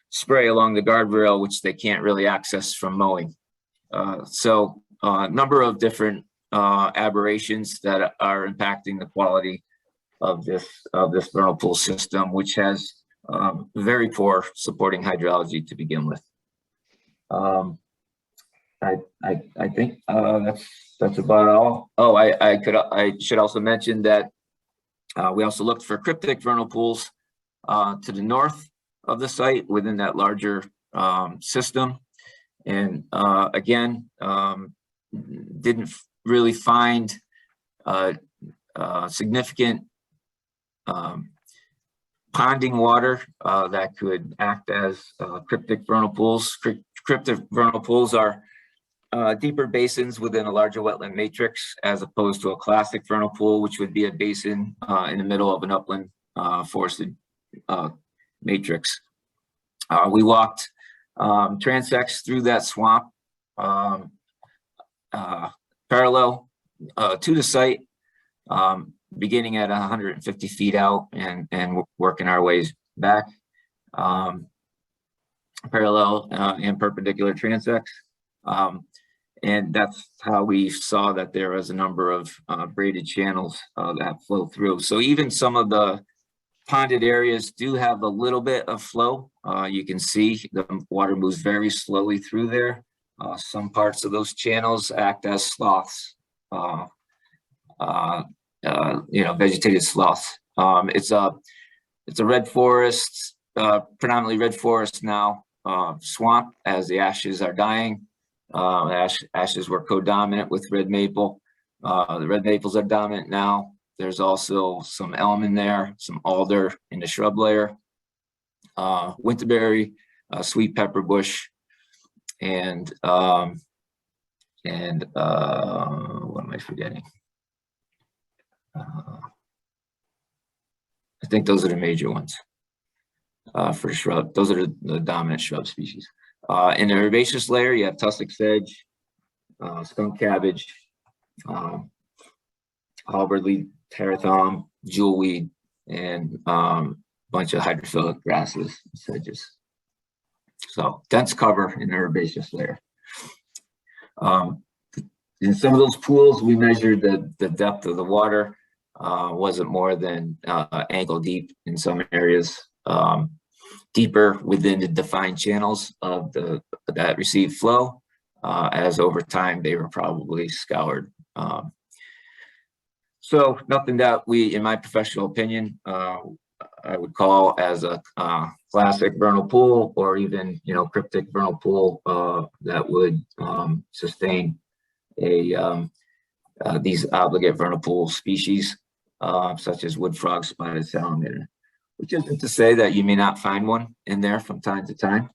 spray along the guardrail, which they can't really access from mowing. So a number of different aberrations that are impacting the quality of this vernal pool system, which has very poor supporting hydrology to begin with. I think that's about all. Oh, I should also mention that we also looked for cryptic vernal pools to the north of the site within that larger system, and again, didn't really find significant ponding water that could act as cryptic vernal pools. Cryptic vernal pools are deeper basins within a larger wetland matrix, as opposed to a classic vernal pool, which would be a basin in the middle of an upland forested matrix. We walked transects through that swamp parallel to the site, beginning at 150 feet out and working our ways back, parallel and perpendicular transects. And that's how we saw that there was a number of braided channels that flow through. So even some of the ponded areas do have a little bit of flow. You can see the water moves very slowly through there. Some parts of those channels act as sloughs, vegetated sloughs. It's a red forest, predominantly red forest now, swamp, as the ashes are dying. Ashes were co-dominant with red maple. The red maples are dominant now. There's also some elm in there, some alder in the shrub layer, winterberry, sweet pepper bush, and what am I forgetting? I think those are the major ones for shrub. Those are the dominant shrub species. In the herbaceous layer, you have tussock sedge, skunk cabbage, halberlead, terrathom, jewelweed, and bunch of hydrophilic grasses and sedges. So dense cover in the herbaceous layer. In some of those pools, we measured the depth of the water. Wasn't more than ankle deep in some areas. Deeper within the defined channels of that received flow, as over time they were probably scoured. So nothing that we, in my professional opinion, I would call as a classic vernal pool, or even cryptic vernal pool that would sustain these obligate vernal pool species, such as wood frog, spotted salamander. Which isn't to say that you may not find one in there from time to time,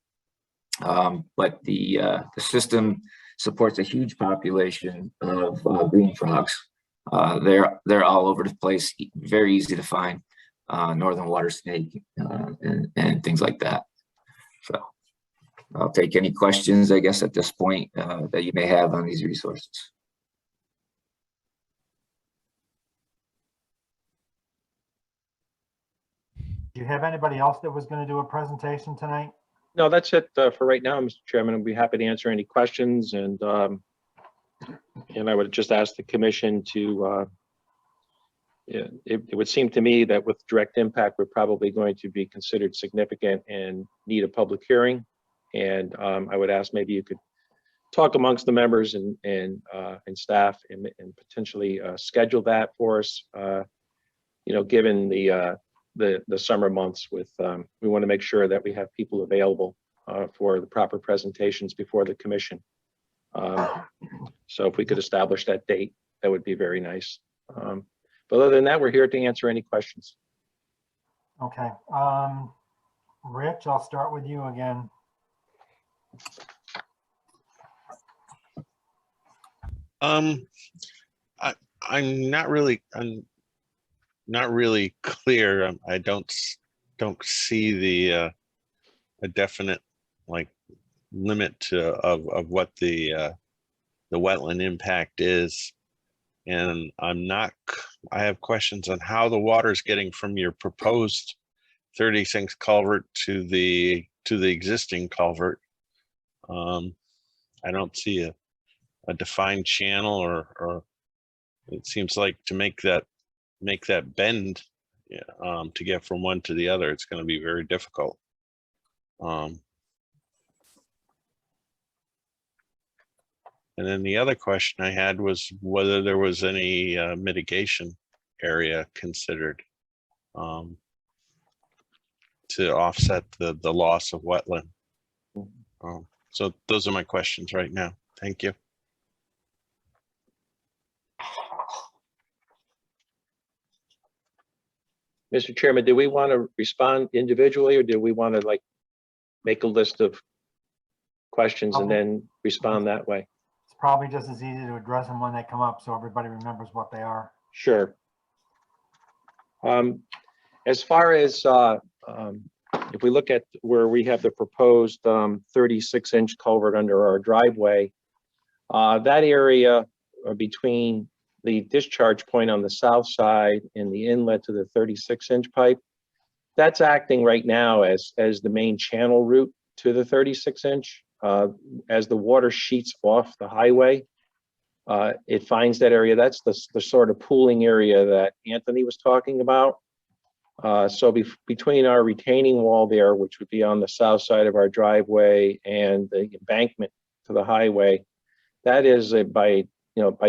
but the system supports a huge population of green frogs. They're all over the place, very easy to find, northern water snake and things like that. So I'll take any questions, I guess, at this point that you may have on these resources. Do you have anybody else that was going to do a presentation tonight? No, that's it for right now, Mr. Chairman. I'd be happy to answer any questions, and I would just ask the commission to, it would seem to me that with direct impact, we're probably going to be considered significant and need a public hearing. And I would ask maybe you could talk amongst the members and staff and potentially schedule that for us, given the summer months with, we want to make sure that we have people available for the proper presentations before the commission. So if we could establish that date, that would be very nice. But other than that, we're here to answer any questions. Okay. Rich, I'll start with you again. I'm not really clear. I don't see a definite limit of what the wetland impact is, and I have questions on how the water is getting from your proposed 36 culvert to the existing culvert. I don't see a defined channel, or it seems like to make that bend to get from one to the other, it's going to be very difficult. And then the other question I had was whether there was any mitigation area considered to offset the loss of wetland. So those are my questions right now. Thank you. Mr. Chairman, do we want to respond individually, or do we want to make a list of questions and then respond that way? It's probably just as easy to address them when they come up so everybody remembers what they are. Sure. As far as if we look at where we have the proposed 36-inch culvert under our driveway, that area between the discharge point on the south side and the inlet to the 36-inch pipe, that's acting right now as the main channel route to the 36-inch. As the water sheets off the highway, it finds that area. That's the sort of pooling area that Anthony was talking about. So between our retaining wall there, which would be on the south side of our driveway, and the embankment to the highway, that is by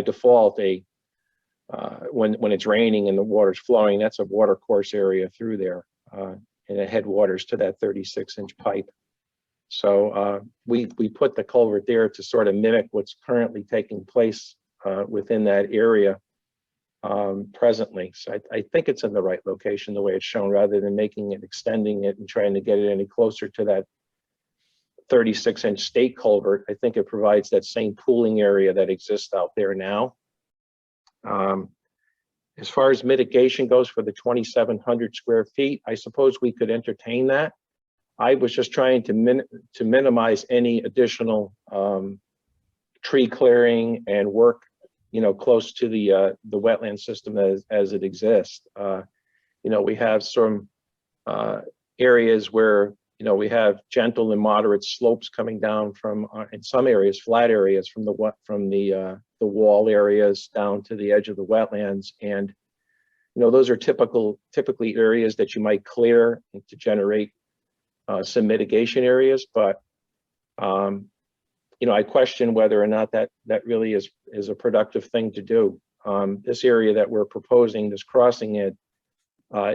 default when it's raining and the water's flowing, that's a water course area through there, and it headwaters to that 36-inch pipe. So we put the culvert there to sort of mimic what's currently taking place within that area presently. So I think it's in the right location the way it's shown, rather than making it, extending it and trying to get it any closer to that 36-inch state culvert. I think it provides that same pooling area that exists out there now. As far as mitigation goes for the 2,700 square feet, I suppose we could entertain that. I was just trying to minimize any additional tree clearing and work, close to the wetland system as it exists. We have some areas where we have gentle and moderate slopes coming down from, in some areas, flat areas from the wall areas down to the edge of the wetlands, and those are typically areas that you might clear to generate some mitigation areas, but I question whether or not that really is a productive thing to do. This area that we're proposing, this crossing it,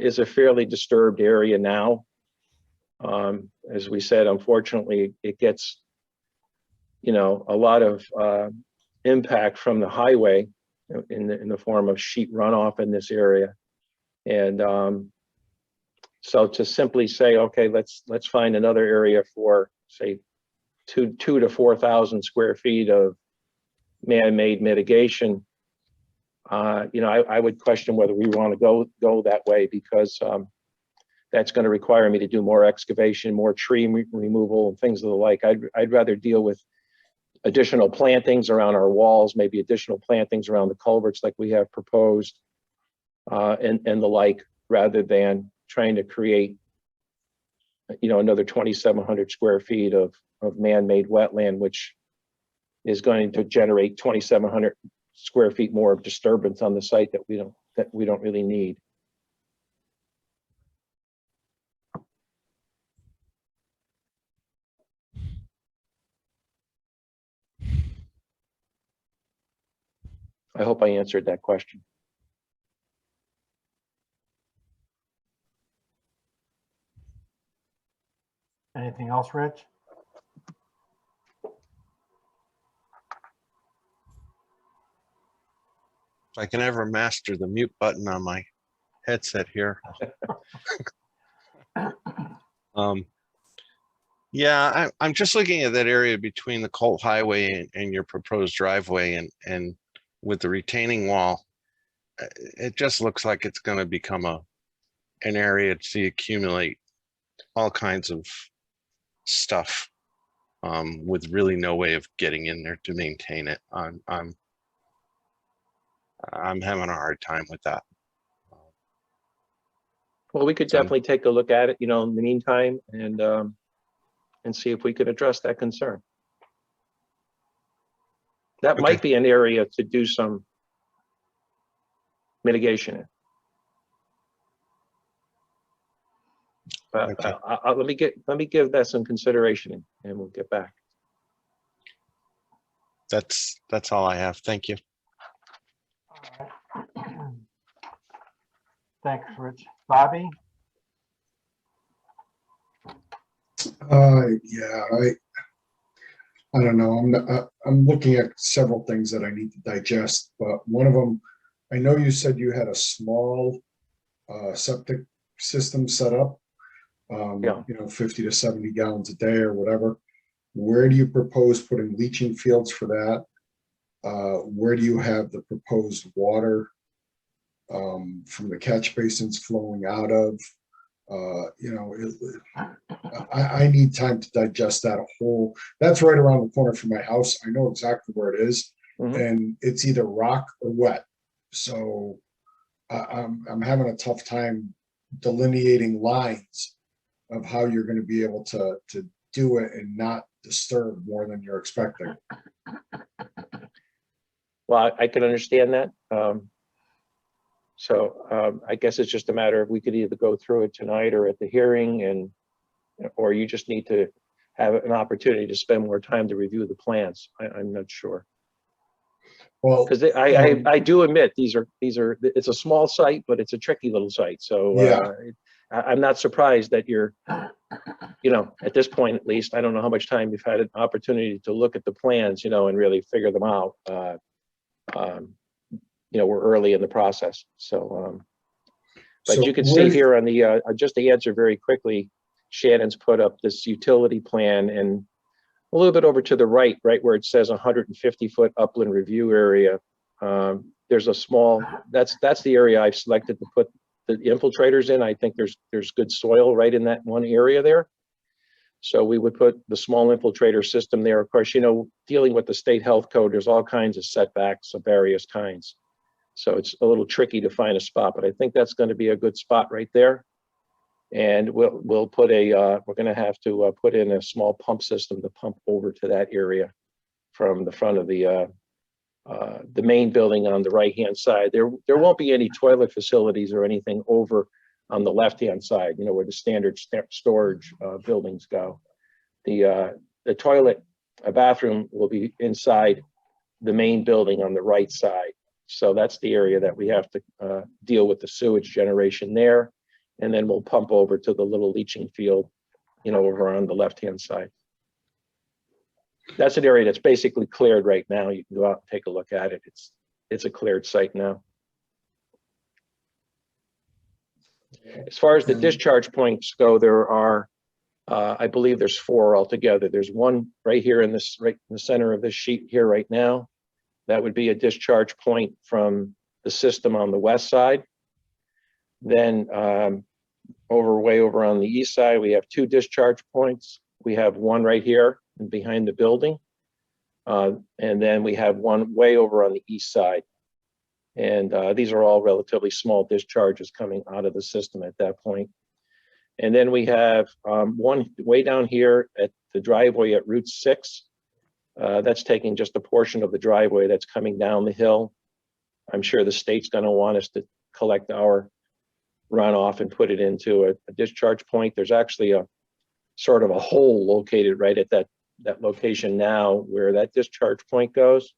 is a fairly disturbed area now. As we said, unfortunately, it gets a lot of impact from the highway in the form of sheet runoff in this area, and so to simply say, okay, let's find another area for, say, 2,000 to 4,000 square feet of man-made mitigation, I would question whether we want to go that way, because that's going to require me to do more excavation, more tree removal, and things of the like. I'd rather deal with additional plantings around our walls, maybe additional plantings around the culverts like we have proposed, and the like, rather than trying to create, another 2,700 square feet of man-made wetland, which is going to generate 2,700 square feet more of disturbance on the site that we don't really need. I hope I answered that question. Anything else, Rich? If I can ever master the mute button on my headset here. Yeah, I'm just looking at that area between the Colt Highway and your proposed driveway, and with the retaining wall, it just looks like it's going to become an area to accumulate all kinds of stuff, with really no way of getting in there to maintain it. I'm having a hard time with that. Well, we could definitely take a look at it, in the meantime, and see if we could address that concern. That might be an area to do some mitigation in. But let me give that some consideration, and we'll get back. That's all I have. Thank you. All right. Thanks, Rich. Bobby? Yeah, I don't know. I'm looking at several things that I need to digest, but one of them, I know you said you had a small septic system set up, Yeah. 50 to 70 gallons a day or whatever. Where do you propose putting leaching fields for that? Where do you have the proposed water from the catch basins flowing out of? I need time to digest that whole. That's right around the corner from my house. I know exactly where it is, and it's either rock or wet. So I'm having a tough time delineating lines of how you're going to be able to do it and not disturb more than you're expecting. Well, I can understand that. So I guess it's just a matter of we could either go through it tonight or at the hearing, or you just need to have an opportunity to spend more time to review the plans. I'm not sure. Well, Because I do admit these are it's a small site, but it's a tricky little site. So Yeah. I'm not surprised that you're, at this point at least, I don't know how much time you've had an opportunity to look at the plans, and really figure them out. We're early in the process. So, but so you can where- see here on the just to answer very quickly, Shannon's put up this utility plan, and a little bit over to the right where it says 150-foot upland review area. There's a small, that's the area I've selected to put the infiltrators in. I think there's good soil right in that one area there. So we would put the small infiltrator system there. Of course, dealing with the state health code, there's all kinds of setbacks of various kinds. So it's a little tricky to find a spot, but I think that's going to be a good spot right there. And we'll put we're going to have to put in a small pump system to pump over to that area from the front of the main building on the right-hand side. There won't be any toilet facilities or anything over on the left-hand side, where the standard storage buildings go. The toilet, bathroom will be inside the main building on the right side. So that's the area that we have to deal with the sewage generation there. And then we'll pump over to the little leaching field, over on the left-hand side. That's an area that's basically cleared right now. You can go out and take a look at it. It's a cleared site now. As far as the discharge points go, there are, I believe there's 4 altogether. There's one right here right in the center of this sheet here right now. That would be a discharge point from the system on the west side. Then way over on the east side, we have 2 discharge points. We have one right here and behind the building. And then we have one way over on the east side. And these are all relatively small discharges coming out of the system at that point. And then we have one way down here at the driveway at Route 6. That's taking just a portion of the driveway that's coming down the hill. I'm sure the state's going to want us to collect our runoff and put it into a discharge point. There's actually a sort of a hole located right at that location now where that discharge point goes.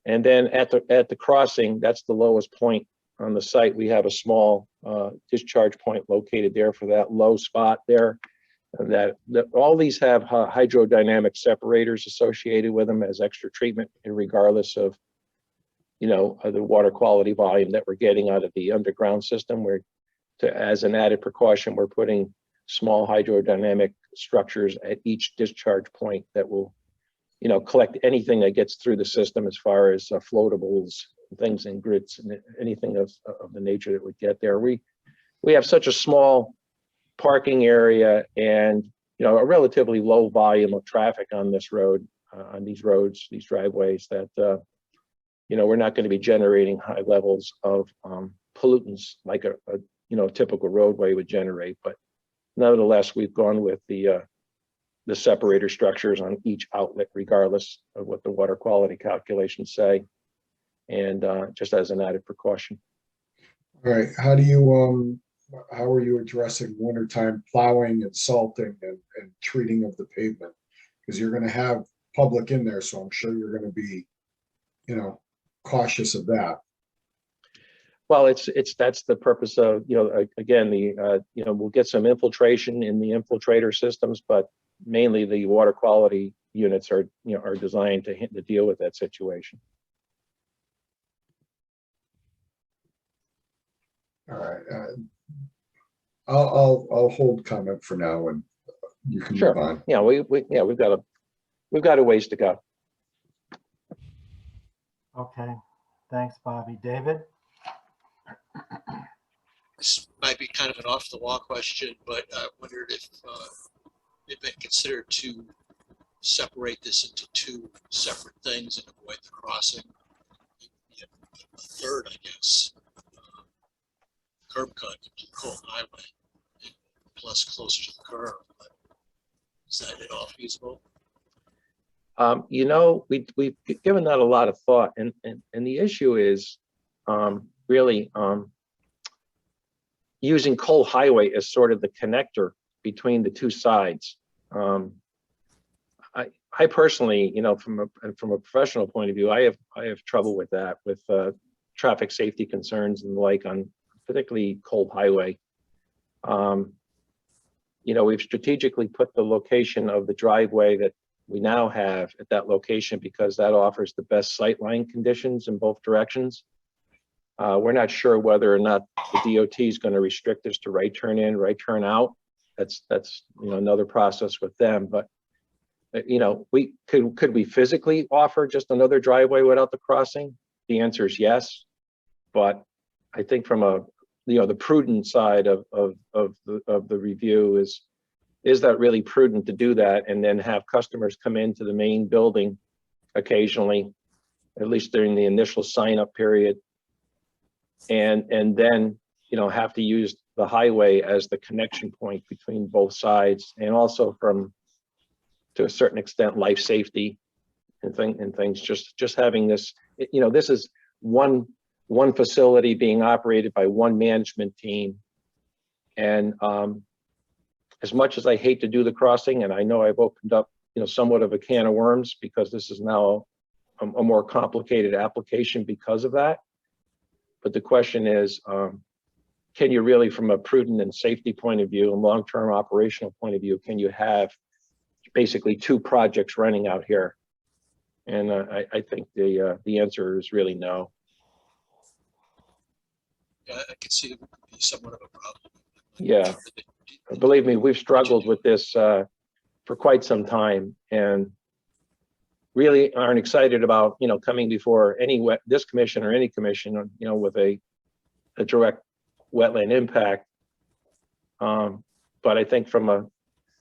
And then at the crossing, that's the lowest point on the site. We have a small discharge point located there for that low spot there. And that all these have hydrodynamic separators associated with them as extra treatment, regardless of the water quality volume that we're getting out of the underground system. As an added precaution, we're putting small hydrodynamic structures at each discharge point that will collect anything that gets through the system as far as floatables, things in grits, and anything of the nature that would get there. We have such a small parking area and a relatively low volume of traffic on this road, on these roads, these driveways, that we're not going to be generating high levels of pollutants like a typical roadway would generate. But nevertheless, we've gone with the separator structures on each outlet, regardless of what the water quality calculations say, and just as an added precaution. All right, how are you addressing wintertime plowing and salting and treating of the pavement? Because you're going to have public in there, so I'm sure you're going to be, cautious of that. Well, that's the purpose of, again, we'll get some infiltration in the infiltrator systems, but mainly the water quality units are designed to deal with that situation. All right. I'll hold comment for now, and you can move on. Yeah, we've got a ways to go. Okay, thanks, Bobby. David? This might be kind of an off the wall question, but I wondered if it been considered to separate this into 2 separate things and avoid the crossing. A third, I guess, curb cut to Colton Highway, plus closer to the curb. But is that at all feasible? We've given that a lot of thought, and the issue is really using Cole Highway as sort of the connector between the two sides. I personally, you know, from a professional point of view, I have trouble with that, with traffic safety concerns and the like on particularly Cole Highway. You know, we've strategically put the location of the driveway that we now have at that location because that offers the best sightline conditions in both directions. We're not sure whether or not the DOT is going to restrict us to right turn in, right turn out. That's you know, another process with them. But you know, we could we physically offer just another driveway without the crossing? The answer is yes. But I think from a, you know, the prudent side of the review is that really prudent to do that and then have customers come into the main building occasionally, at least during the initial sign up period, and then, you know, have to use the highway as the connection point between both sides, and also from, to a certain extent, life safety and things. Just having this, you know, this is one facility being operated by one management team, and as much as I hate to do the crossing, and I know I've opened up, you know, somewhat of a can of worms because this is now a more complicated application because of that. But the question is, can you really, from a prudent and safety point of view and long-term operational point of view, can you have basically two projects running out here? And I think the answer is really no. Yeah, I can see it would be somewhat of a problem. Yeah, believe me, we've struggled with this for quite some time, and really aren't excited about, you know, coming before this commission or any commission, you know, with a direct wetland impact. But I think from a,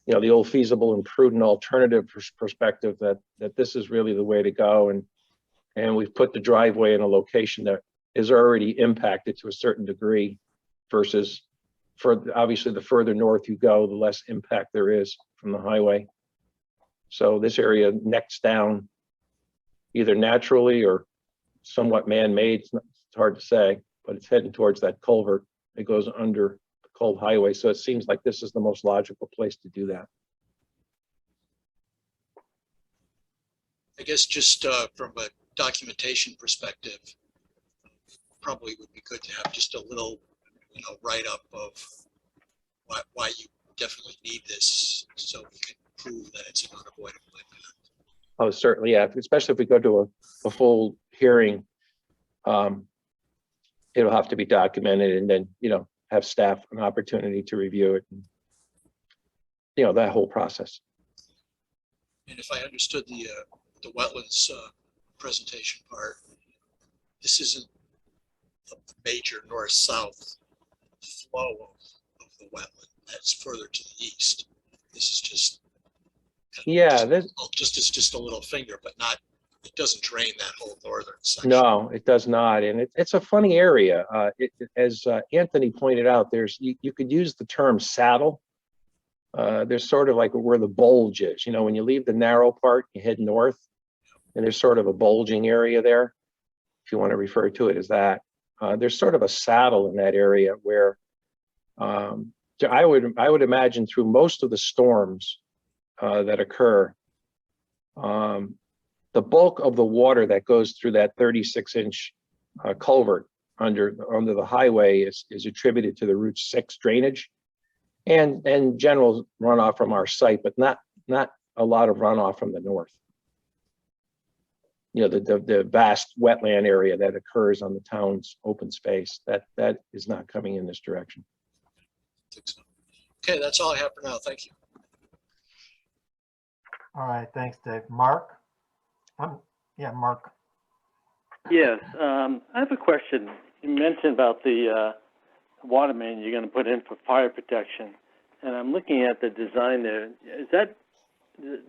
you know, the old feasible and prudent alternative perspective, that this is really the way to go, and we've put the driveway in a location that is already impacted to a certain degree, versus obviously the further north you go, the less impact there is from the highway. So this area necks down either naturally or somewhat man-made. It's hard to say, but it's heading towards that culvert. It goes under the Cole Highway. So it seems like this is the most logical place to do that. I guess just from a documentation perspective, probably would be good to have just a little, you know, write-up of why you definitely need this, so we can prove that it's an unavoidable impact. Oh, certainly, yeah. Especially if we go to a full hearing, it'll have to be documented, and then, you know, have staff an opportunity to review it, and, you know, that whole process. And if I understood the wetlands presentation part, this isn't a major north-south flow of the wetland that's further to the east. This is just just a little finger, but not, it doesn't drain that whole northern section. No, it does not, and it's a funny area. As Anthony pointed out, you could use the term saddle. There's sort of like where the bulge is. You know, when you leave the narrow part, you head north, and there's sort of a bulging area there, if you want to refer to it as that. There's sort of a saddle in that area where I would imagine through most of the storms that occur, the bulk of the water that goes through that 36-inch culvert under the highway is attributed to the Route 6 drainage and general runoff from our site, but not a lot of runoff from the north. You know, the vast wetland area that occurs on the town's open space, that is not coming in this direction. Okay, that's all I have for now. Thank you. All right, thanks, Dave. Mark? Yeah, Mark. Yes, I have a question. You mentioned about the water main you're going to put in for fire protection, and I'm looking at the design there.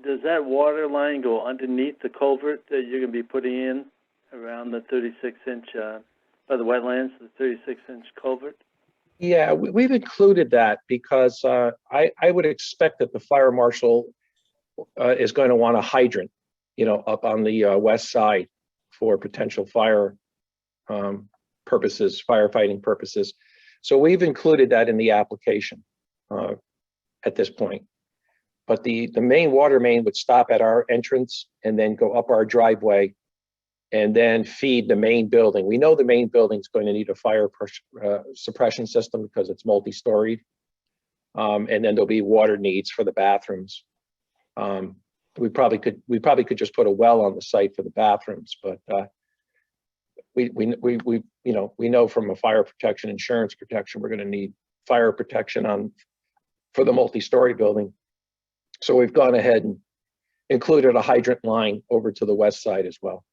Does that water line go underneath the culvert that you're going to be putting in around the 36-inch, by the wetlands, the 36-inch culvert? Yeah, we've included that because I would expect that the fire marshal is going to want a hydrant, you know, up on the west side for potential fire purposes, firefighting purposes. So we've included that in the application at this point. But the main water main would stop at our entrance and then go up our driveway and then feed the main building. We know the main building is going to need a fire suppression system because it's multi-storied. And then there'll be water needs for the bathrooms. We probably could just put a well on the site for the bathrooms, but we know from a fire protection, insurance protection, we're going to need fire protection for the multi-story building. So we've gone ahead and included a hydrant line over to the west side as well.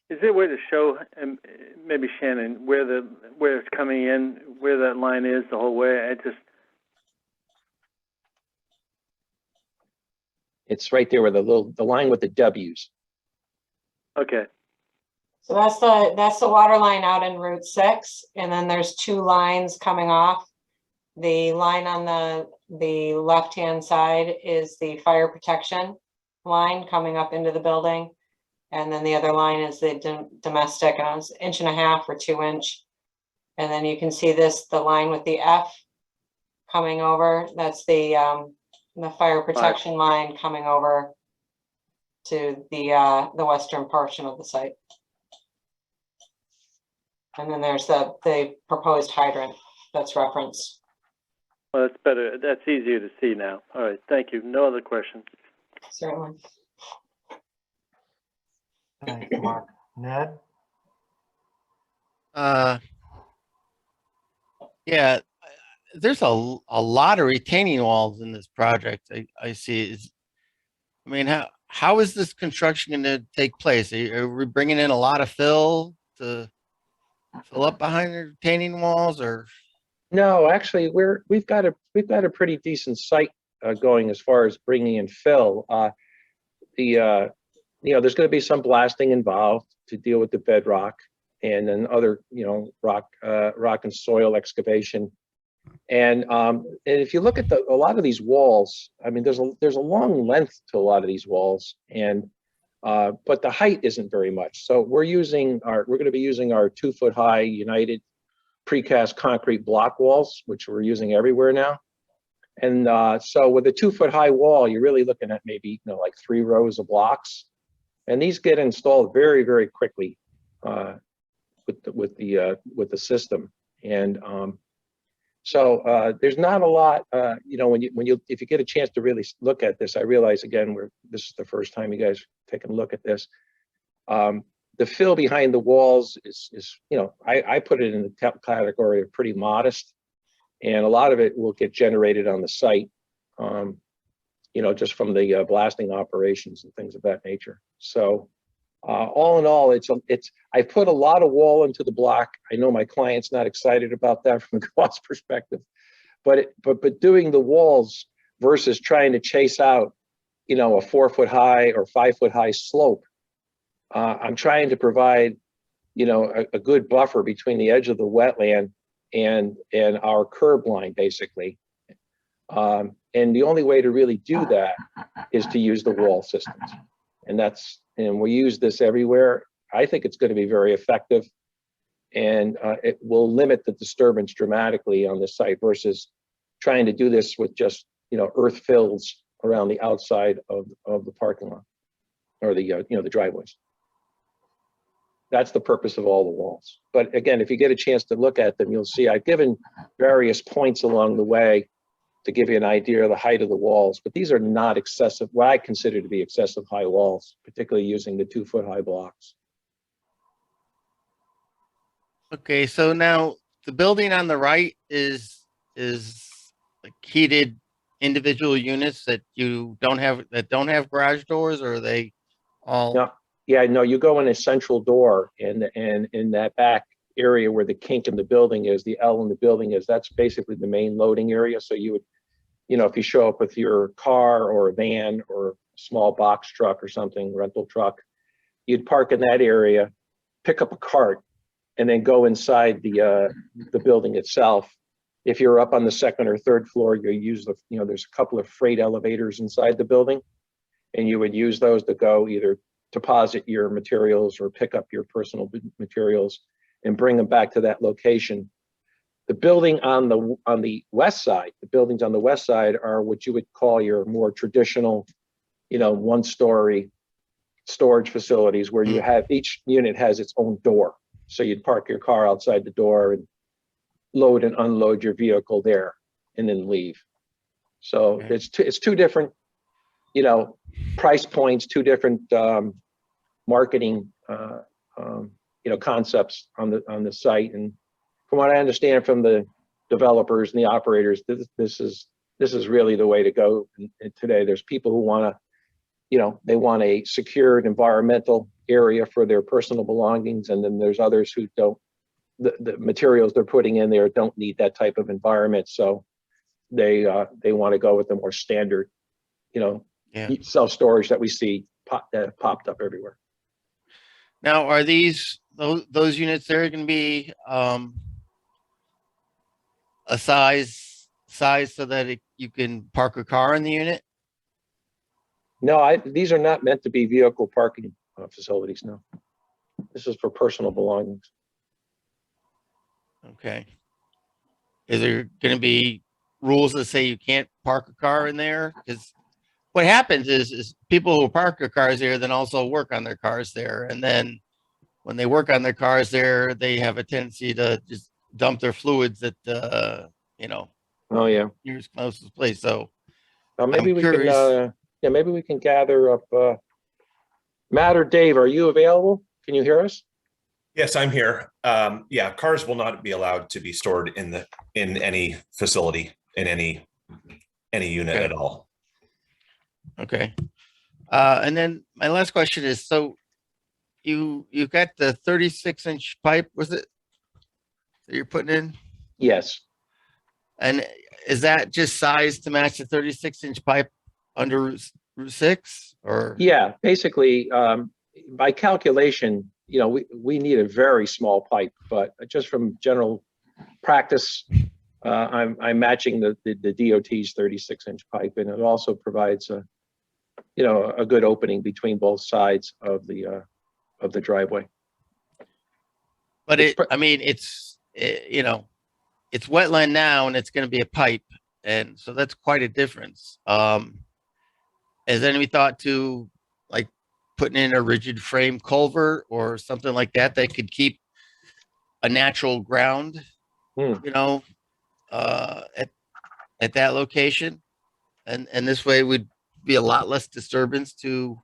Is there a way to show, and maybe Shannon, where it's coming in, where that line is the whole way? It's right there with the line with the W's. Okay. So that's the water line out in Route 6, and then there's two lines coming off. The line on the left-hand side is the fire protection line coming up into the building. And then the other line is the domestic, and it's 1.5 or 2 inch. And then you can see the line with the F coming over. That's the fire protection line coming over to the western portion of the site. And then there's the proposed hydrant that's referenced. Well, that's better. That's easier to see now. All right, thank you. No other questions. Certainly. Thanks, Mark. Ned? Yeah, there's a lot of retaining walls in this project. I see. I mean, how is this construction going to take place? Are we bringing in a lot of fill to fill up behind the retaining walls, or? No, actually, we've got a pretty decent site going as far as bringing in fill. There's going to be some blasting involved to deal with the bedrock, and then other rock and soil excavation. And if you look at a lot of these walls, I mean, there's a long length to a lot of these walls, and but the height isn't very much. So we're going to be using our 2-foot high United precast concrete block walls, which we're using everywhere now. And so with a 2-foot high wall, you're really looking at maybe like 3 rows of blocks, and these get installed very, very quickly with the system. And so there's not a lot. If you get a chance to really look at this, I realize again this is the first time you guys take a look at this. The fill behind the walls is I put it in the category of pretty modest, and a lot of it will get generated on the site, just from the blasting operations and things of that nature. So all in all, I put a lot of wall into the block. I know my client's not excited about that from a cost perspective, but doing the walls versus trying to chase out, a 4-foot high or 5-foot high slope. I'm trying to provide, a good buffer between the edge of the wetland and our curb line, basically. And the only way to really do that is to use the wall systems. And we use this everywhere. I think it's going to be very effective, and it will limit the disturbance dramatically on this site versus trying to do this with just, earth fills around the outside of the parking lot or the driveways. That's the purpose of all the walls. But again, if you get a chance to look at them, you'll see I've given various points along the way to give you an idea of the height of the walls, but these are not excessive, what I consider to be excessive high walls, particularly using the 2-foot high blocks. Okay, so now the building on the right is like heated individual units that don't have garage doors, or are they all? No. Yeah, no, you go in a central door, and in that back area where the kink in the building is, the L in the building is, that's basically the main loading area. So you would, if you show up with your car or a van or a small box truck or something, rental truck, you'd park in that area, pick up a cart, and then go inside the building itself. If you're up on the 2nd or 3rd floor, you use there's a couple of freight elevators inside the building, and you would use those to go either deposit your materials or pick up your personal materials and bring them back to that location. The building on the west side, the buildings on the west side are what you would call your more traditional, you know, one-story storage facilities where you have, each unit has its own door. So you'd park your car outside the door and load and unload your vehicle there and then leave. So it's two different, you know, price points, two different marketing, you know, concepts on the site. And from what I understand from the developers and the operators, this is really the way to go. And today, there's people who want to, you know, they want a secured environmental area for their personal belongings, and then there's others who don't. The materials they're putting in there don't need that type of environment, so they want to go with the more standard, you know, self-storage that we see that popped up everywhere. Now, are those units there going to be a size so that you can park a car in the unit? No, these are not meant to be vehicle parking facilities. No, this is for personal belongings. Okay. Is there going to be rules that say you can't park a car in there? Because what happens is people who park their cars there then also work on their cars there, and then when they work on their cars there, they have a tendency to just dump their fluids at you know. Oh yeah. Nearest closest place. So maybe I'm we curious. can. Yeah, maybe we can gather up. Matt or Dave, are you available? Can you hear us? Yes, I'm here. Yeah, cars will not be allowed to be stored in any facility, in any unit at all. Okay. And then my last question is, so you got the 36-inch pipe, was it, that you're putting in? Yes. And is that just sized to match the 36-inch pipe under Route 6, or? Yeah, basically, by calculation, you know, we need a very small pipe, but just from general practice, I'm matching the DOT's 36-inch pipe, and it also provides a good opening between both sides of the driveway. But it's it's wetland now, and it's going to be a pipe, and so that's quite a difference. Has any thought to like putting in a rigid frame culvert or something like that could keep a natural ground, you know, at that location, and this way would be a lot less disturbance to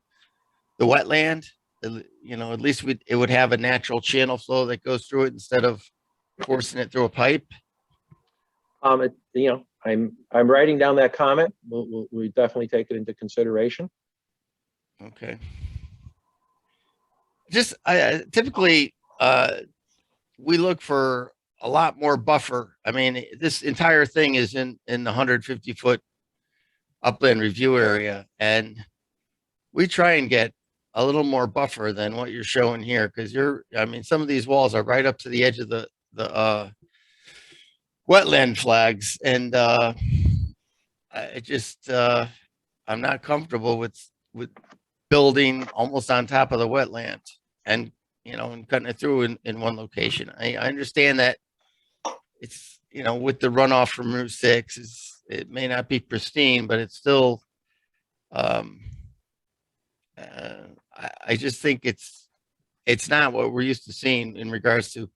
the wetland. You know, at least it would have a natural channel flow that goes through it instead of forcing it through a pipe. You know, I'm writing down that comment. We definitely take it into consideration. Okay. Just typically we look for a lot more buffer. I mean, this entire thing is in the 150-foot upland review area, and we try and get a little more buffer than what you're showing here, because I mean, some of these walls are right up to the edge of the wetland flags, and I'm not comfortable with building almost on top of the wetland and, you know, and cutting it through in one location. I understand that it's, you know, with the runoff from Route 6, it may not be pristine, but it's still, I just think it's not what we're used to seeing in regards to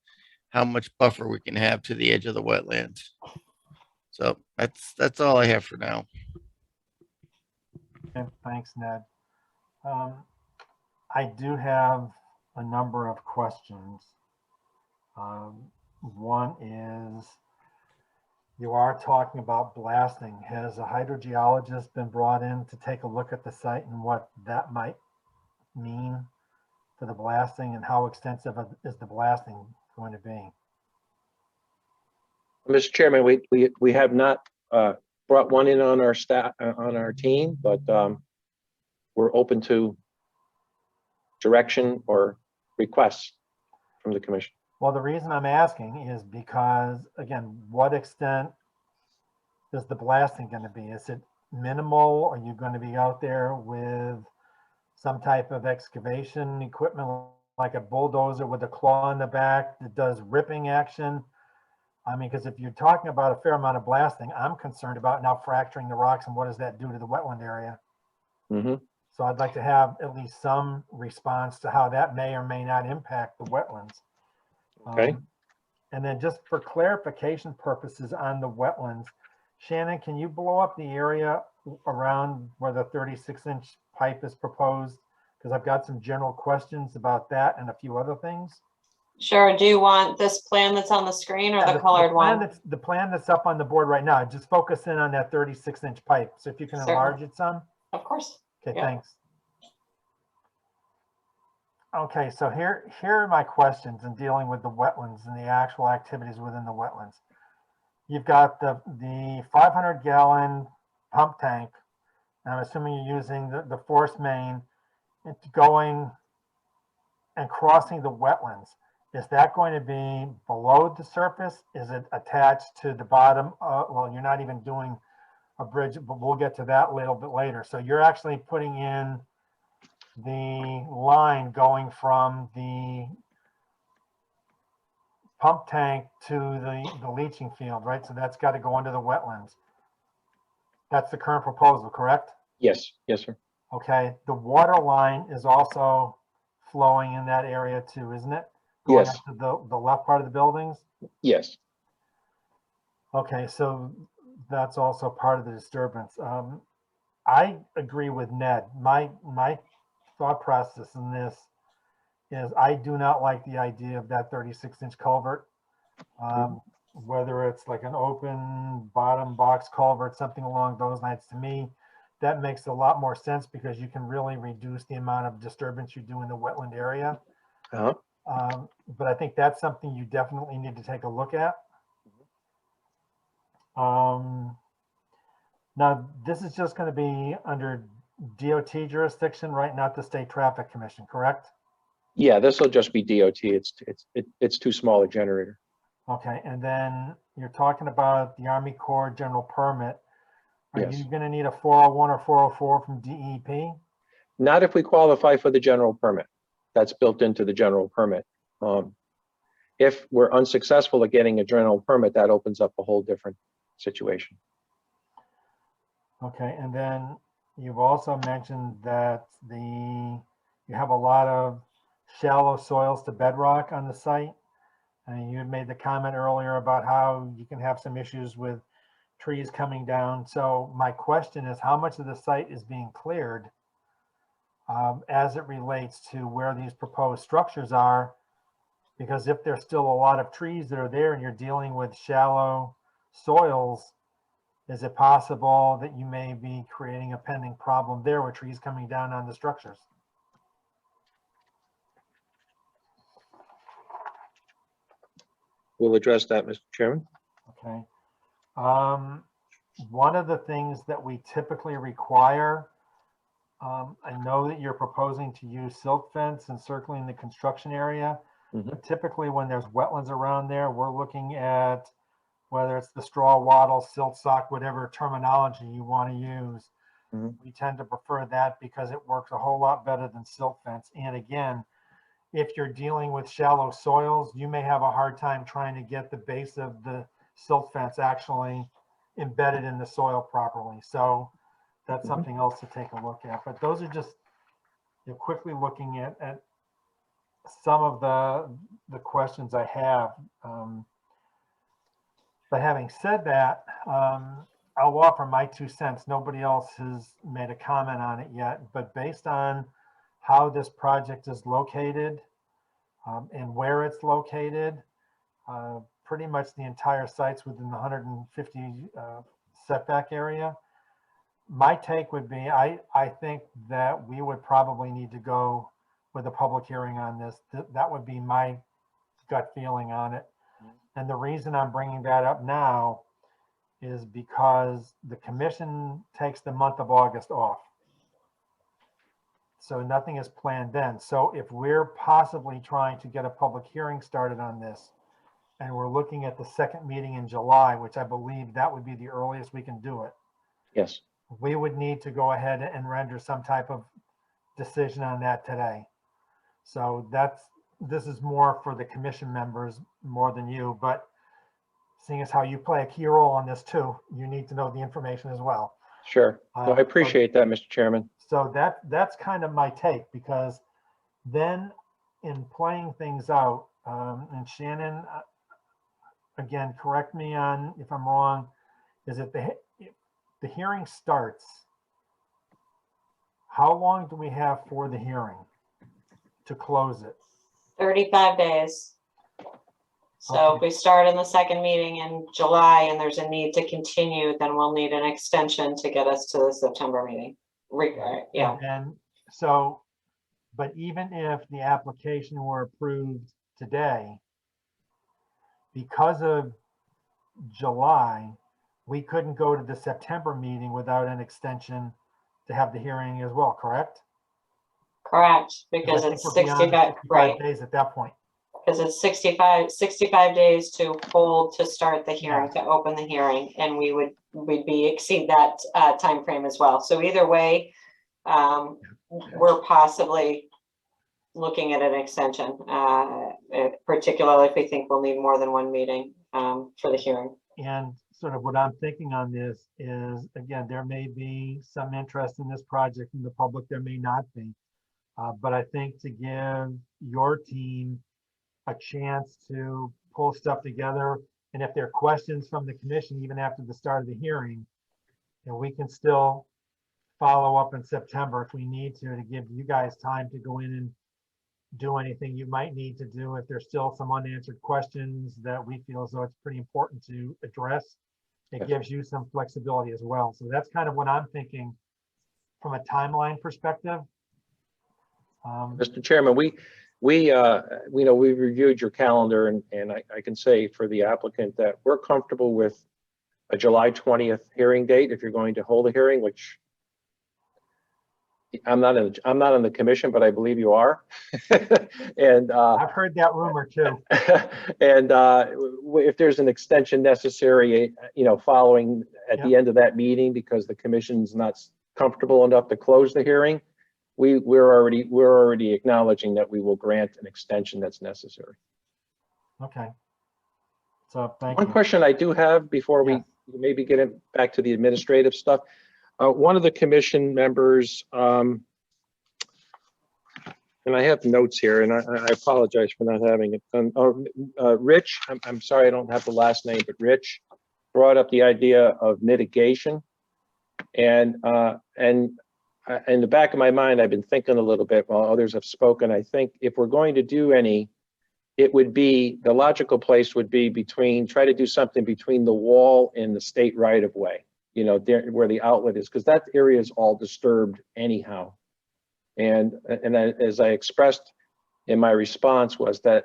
how much buffer we can have to the edge of the wetland. So that's all I have for now. Okay, thanks, Ned. I do have a number of questions. One is, you are talking about blasting. Has a hydrogeologist been brought in to take a look at the site and what that might mean for the blasting, and how extensive is the blasting going to be? Mr. Chairman, we have not brought one in on our staff, on our team, but we're open to direction or requests from the commission. Well, the reason I'm asking is because, again, what extent is the blasting going to be? Is it minimal? Are you going to be out there with some type of excavation equipment, like a bulldozer with a claw in the back that does ripping action. I mean, because if you're talking about a fair amount of blasting, I'm concerned about now fracturing the rocks and what does that do to the wetland area? Mm-hmm. So I'd like to have at least some response to how that may or may not impact the wetlands. Okay. And then just for clarification purposes on the wetlands, Shannon, can you blow up the area around where the 36-inch pipe is proposed? Because I've got some general questions about that and a few other things. Sure. Do you want this plan that's on the screen or the colored one? The plan that's up on the board right now, just focus in on that 36-inch pipe. So if you can Certainly. enlarge it some. Of course. Okay, Yeah. thanks. Okay, so here are my questions in dealing with the wetlands and the actual activities within the wetlands. You've got the 500-gallon pump tank. I'm assuming you're using the force main. It's going and crossing the wetlands. Is that going to be below the surface? Is it attached to the bottom? Well, you're not even doing a bridge, but we'll get to that a little bit later. So you're actually putting in the line going from the pump tank to the leaching field, right? So that's got to go under the wetlands. That's the current proposal, correct? Yes, yes, sir. Okay, the water line is also flowing in that area too, isn't it? Going Yes. up to the left part of the buildings? Yes. Okay, so that's also part of the disturbance. I agree with Ned. My thought process in this is I do not like the idea of that 36-inch culvert. Whether it's like an open bottom box culvert, something along those lines, to me, that makes a lot more sense because you can really reduce the amount of disturbance you do in the wetland area. Uh-huh. But I think that's something you definitely need to take a look at. Now, this is just going to be under DOT jurisdiction, right? Not the State Traffic Commission, correct? Yeah, this will just be DOT. It's too small a generator. Okay, and then you're talking about the Army Corps general permit. Are Yes. you going to need a 401 or 404 from DEP? Not if we qualify for the general permit. That's built into the general permit. If we're unsuccessful at getting a general permit, that opens up a whole different situation. Okay, and then you've also mentioned that you have a lot of shallow soils to bedrock on the site. And you had made the comment earlier about how you can have some issues with trees coming down. So my question is, how much of the site is being cleared as it relates to where these proposed structures are? Because if there's still a lot of trees that are there and you're dealing with shallow soils, is it possible that you may be creating a pending problem there with trees coming down on the structures? We'll address that, Mr. Chairman. Okay. One of the things that we typically require, I know that you're proposing to use silt fence encircling the construction area. But typically when there's wetlands around there, we're looking at whether it's the straw wattle, silt sock, whatever terminology you want to use. We tend to prefer that because it works a whole lot better than silt fence. And again, if you're dealing with shallow soils, you may have a hard time trying to get the base of the silt fence actually embedded in the soil properly. So that's something else to take a look at. But those are just, you're quickly looking at some of the questions I have. But having said that, I'll offer my 2 cents. Nobody else has made a comment on it yet, but based on how this project is located and where it's located, pretty much the entire site's within the 150 setback area. My take would be, I think that we would probably need to go with a public hearing on this. That would be my gut feeling on it. And the reason I'm bringing that up now is because the commission takes the month of August off. So nothing is planned then. So if we're possibly trying to get a public hearing started on this, and we're looking at the second meeting in July, which I believe that would be the earliest we can do it. Yes. We would need to go ahead and render some type of decision on that today. So this is more for the commission members more than you, but seeing as how you play a key role on this too, you need to know the information as well. Sure. Well, I appreciate that, Mr. Chairman. So that's kind of my take, because then in playing things out, and Shannon, again, correct me on if I'm wrong, is it the hearing starts, how long do we have for the hearing to close it? 35 days. So if we start in the second meeting in July and there's a need to continue, then we'll need an extension to get us to the September meeting. Yeah. And so, but even if the application were approved today, because of July, we couldn't go to the September meeting without an extension to have the hearing as well, correct? Correct, because I think it's we're beyond 65, right? days at that point. Because it's 65 days to hold to start the hearing, to open the hearing, and we'd be exceed that time frame as well. So either way, we're possibly looking at an extension, particularly if we think we'll need more than one meeting for the hearing. And sort of what I'm thinking on this is, again, there may be some interest in this project from the public, there may not be. But I think to give your team a chance to pull stuff together, and if there are questions from the commission, even after the start of the hearing, and we can still follow up in September if we need to give you guys time to go in and do anything you might need to do. If there's still some unanswered questions that we feel as though it's pretty important to address, it gives you some flexibility as well. So that's kind of what I'm thinking from a timeline perspective. Mr. Chairman, we reviewed your calendar, and I can say for the applicant that we're comfortable with a July 20th hearing date if you're going to hold a hearing, which I'm not on the commission, but I believe you are. And I've heard that rumor too. And if there's an extension necessary, following at the end of that meeting because the commission's not comfortable enough to close the hearing, we're already acknowledging that we will grant an extension that's necessary. Okay. So thank One you. question I do have before we maybe get back to the administrative stuff. One of the commission members, and I have notes here, and I apologize for not having it. Rich, I'm sorry I don't have the last name, but Rich brought up the idea of mitigation, and in the back of my mind, I've been thinking a little bit while others have spoken. I think if we're going to do any, it would be, the logical place would be try to do something between the wall and the state right of way, there where the outlet is, because that area is all disturbed anyhow. And as I expressed in my response was that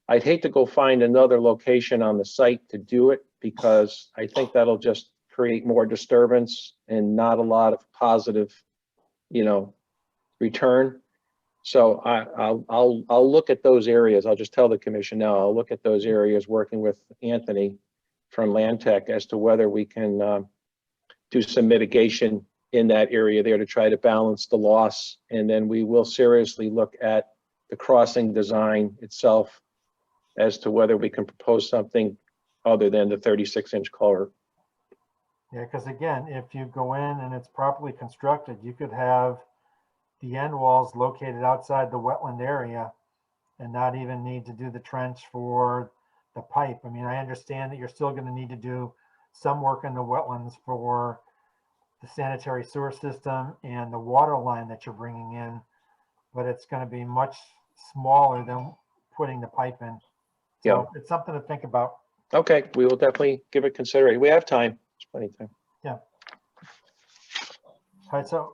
I'd hate to go find another location on the site to do it, because I think that'll just create more disturbance and not a lot of positive return. So I'll look at those areas. I'll just tell the commission now, I'll look at those areas working with Anthony from Land Tech as to whether we can do some mitigation in that area there to try to balance the loss. And then we will seriously look at the crossing design itself as to whether we can propose something other than the 36-inch culvert. Yeah, because again, if you go in and it's properly constructed, you could have the end walls located outside the wetland area and not even need to do the trench for the pipe. I mean, I understand that you're still going to need to do some work in the wetlands for the sanitary sewer system and the water line that you're bringing in, but it's going to be much smaller than putting the pipe in. So it's something to think about. Okay, we will definitely give it consideration. We have time. There's plenty of time. Yeah. All right, so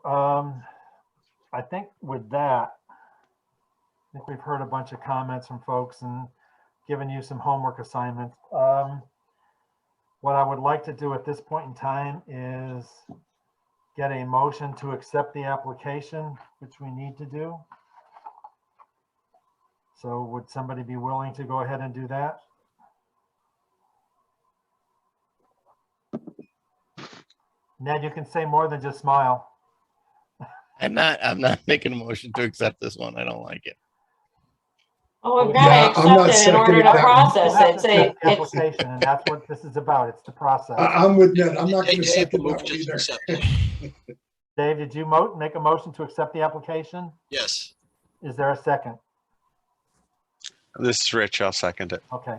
I think with that, I think we've heard a bunch of comments from folks and given you some homework assignments. What I would like to do at this point in time is get a motion to accept the application, which we need to do. So would somebody be willing to go ahead and do that? Ned, you can say more than just smile. I'm not making a motion to accept this one. I don't like it. Oh, we've Yeah, got to I'm not accept it in order seconding to that one. process We'll have it. to Say, accept the it's, application, and that's what this is about. It's the process. I'm with Ned. I'm not Hey, gonna Dave, second move that one to either. accept it. Dave, did you make a motion to accept the application? Yes. Is there a second? This is Rich. I'll second it. Okay.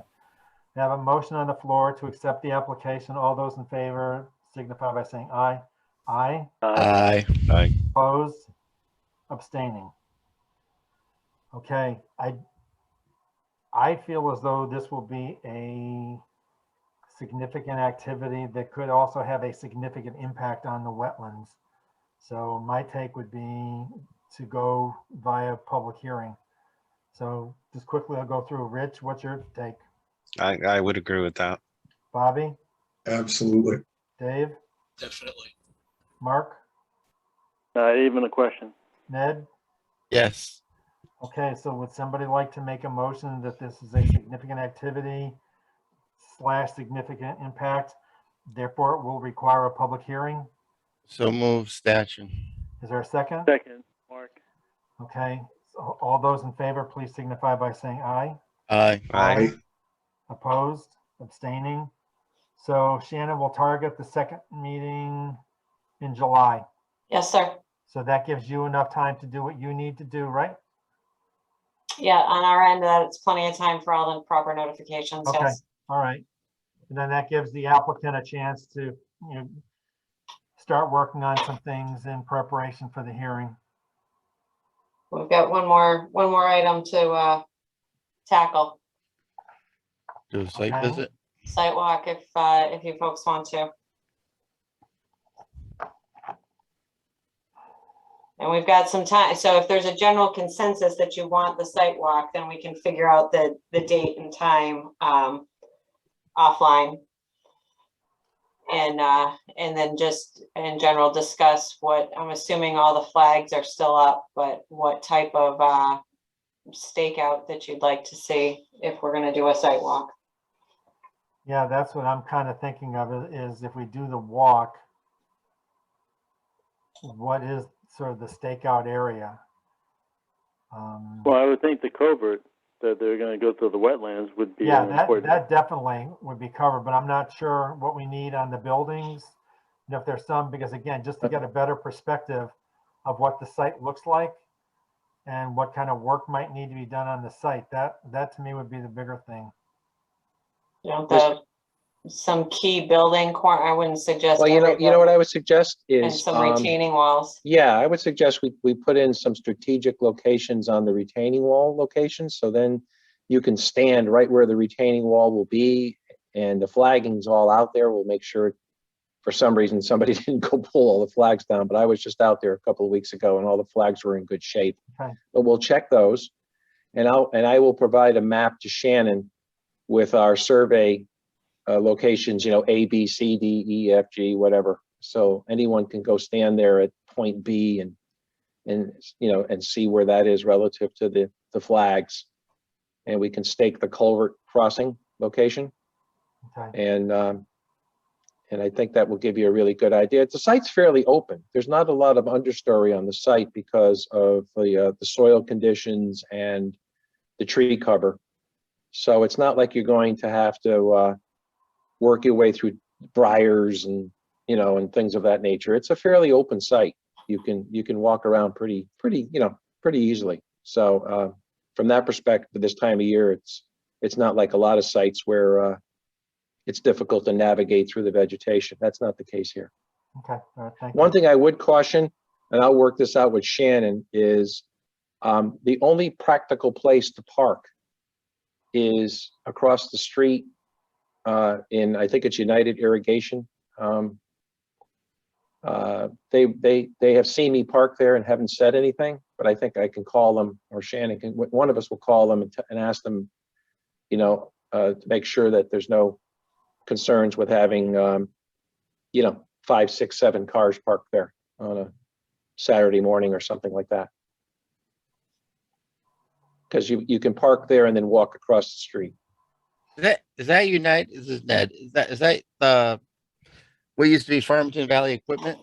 We have a motion on the floor to accept the application. All those in favor signify by saying aye. Aye. Aye. Aye. Opposed? Abstaining. Okay, I feel as though this will be a significant activity that could also have a significant impact on the wetlands. So my take would be to go via public hearing. So just quickly, I'll go through. Rich, what's your take? I would agree with that. Bobby? Absolutely. Dave? Definitely. Mark? Even a question. Ned? Yes. Okay, so would somebody like to make a motion that this is a significant activity / significant impact, therefore it will require a public hearing? So move statute. Is there a second? Second, Mark. Okay, so all those in favor, please signify by saying aye. Aye. Aye. Opposed, abstaining. So Shannon will target the second meeting in July. yes, sir. So that gives you enough time to do what you need to do, right? Yeah, on our end, it's plenty of time for all the proper notifications. Okay. Yes. All right. And then that gives the applicant a chance to, start working on some things in preparation for the hearing. We've got one more item to tackle. Do a site Okay. visit. Site walk if you folks want to. And we've got some time. So if there's a general consensus that you want the site walk, then we can figure out the date and time offline. And then just in general discuss what, I'm assuming all the flags are still up, but what type of stakeout that you'd like to see if we're going to do a site walk. Yeah, that's what I'm kind of thinking of is if we do the walk, what is sort of the stakeout area? Well, I would think the covert that they're going to go through the wetlands would be Yeah, an important. that definitely would be covered, but I'm not sure what we need on the buildings. And if there's some, because again, just to get a better perspective of what the site looks like and what kind of work might need to be done on the site, that to me would be the bigger thing. You know, some key building corner. I wouldn't suggest. Well, you know what I would suggest and is, some retaining walls. yeah, I would suggest we put in some strategic locations on the retaining wall locations. So then you can stand right where the retaining wall will be and the flagging's all out there. We'll make sure for some reason somebody didn't go pull all the flags down, but I was just out there a couple of weeks ago and all the flags were in good shape. Okay. But we'll check those and I will provide a map to Shannon with our survey locations, A, B, C, D, E, F, G, whatever. So anyone can go stand there at point B and see where that is relative to the flags. And we can stake the culvert crossing location. Okay. And I think that will give you a really good idea. The site's fairly open. There's not a lot of understory on the site because of the soil conditions and the tree cover. So it's not like you're going to have to work your way through briars and things of that nature. It's a fairly open site. You can walk around pretty easily. So from that perspective, this time of year, it's not like a lot of sites where it's difficult to navigate through the vegetation. That's not the case here. Okay. All right, thank One you. thing I would caution, and I'll work this out with Shannon, is the only practical place to park is across the street in, I think it's United Irrigation. They have seen me park there and haven't said anything, but I think I can call them, or Shannon can, one of us will call them and ask them, to make sure that there's no concerns with having, 5, 6, 7 cars parked there on a Saturday morning or something like that. Because you can park there and then walk across the street. Is that Unite? Is this Ned? Is that what used to be Farmington Valley Equipment?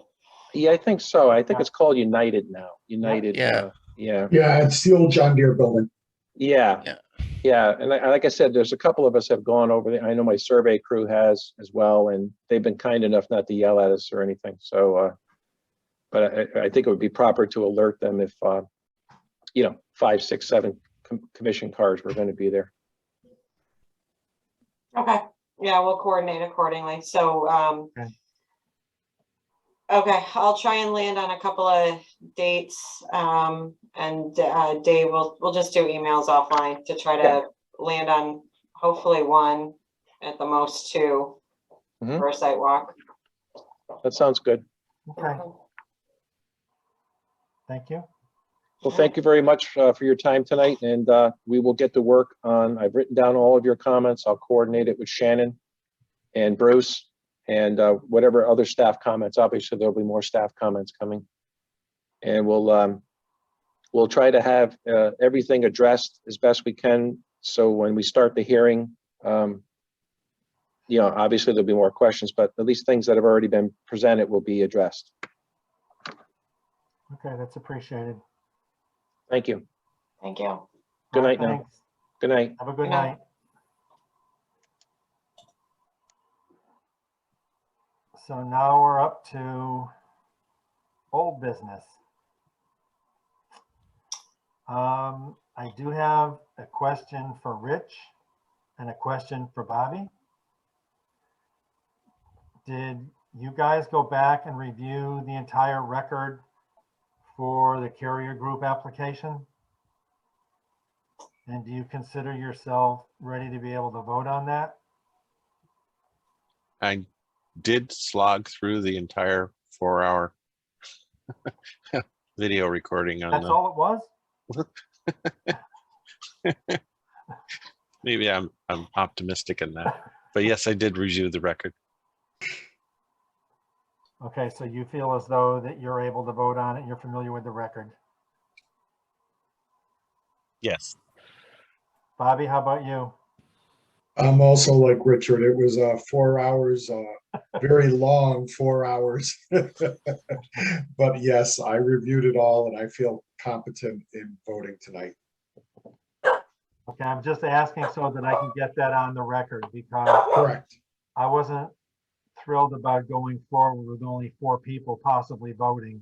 Yeah, I think so. I think it's called United now. United. Yeah. Yeah. Yeah, it's the old John Deere building. Yeah. Yeah. Yeah. And like I said, there's a couple of us have gone over there. I know my survey crew has as well, and they've been kind enough not to yell at us or anything. So, but I think it would be proper to alert them if, 5, 6, 7 commission cars were going to be there. Okay, yeah, we'll coordinate accordingly. So, Okay. okay, I'll try and land on a couple of dates. And Dave, we'll just do emails offline to try to Yeah. land on hopefully one, at the most two, Mhm. for a site walk. That sounds good. Okay, thank you. Well, thank you very much for your time tonight, and we will get to work on, I've written down all of your comments. I'll coordinate it with Shannon and Bruce and whatever other staff comments. Obviously, there'll be more staff comments coming. And we'll try to have everything addressed as best we can. So when we start the hearing, obviously there'll be more questions, but at least things that have already been presented will be addressed. Okay, that's appreciated. Thank you. Thank you. Good night now. Thanks. Good night. Have a good Good night. night. So now we're up to old business. I do have a question for Rich and a question for Bobby. Did you guys go back and review the entire record for the Carrier Group application? And do you consider yourself ready to be able to vote on that? I did slog through the entire 4-hour video recording on That's all it was? maybe I'm optimistic in that, but yes, I did review the record. Okay, so you feel as though that you're able to vote on it, you're familiar with the record. Yes. Bobby, how about you? I'm also like Richard. It was 4 hours, very long 4 hours. But yes, I reviewed it all and I feel competent in voting tonight. Okay, I'm just asking so that I can get that on the record because Correct. I wasn't thrilled about going forward with only 4 people possibly voting.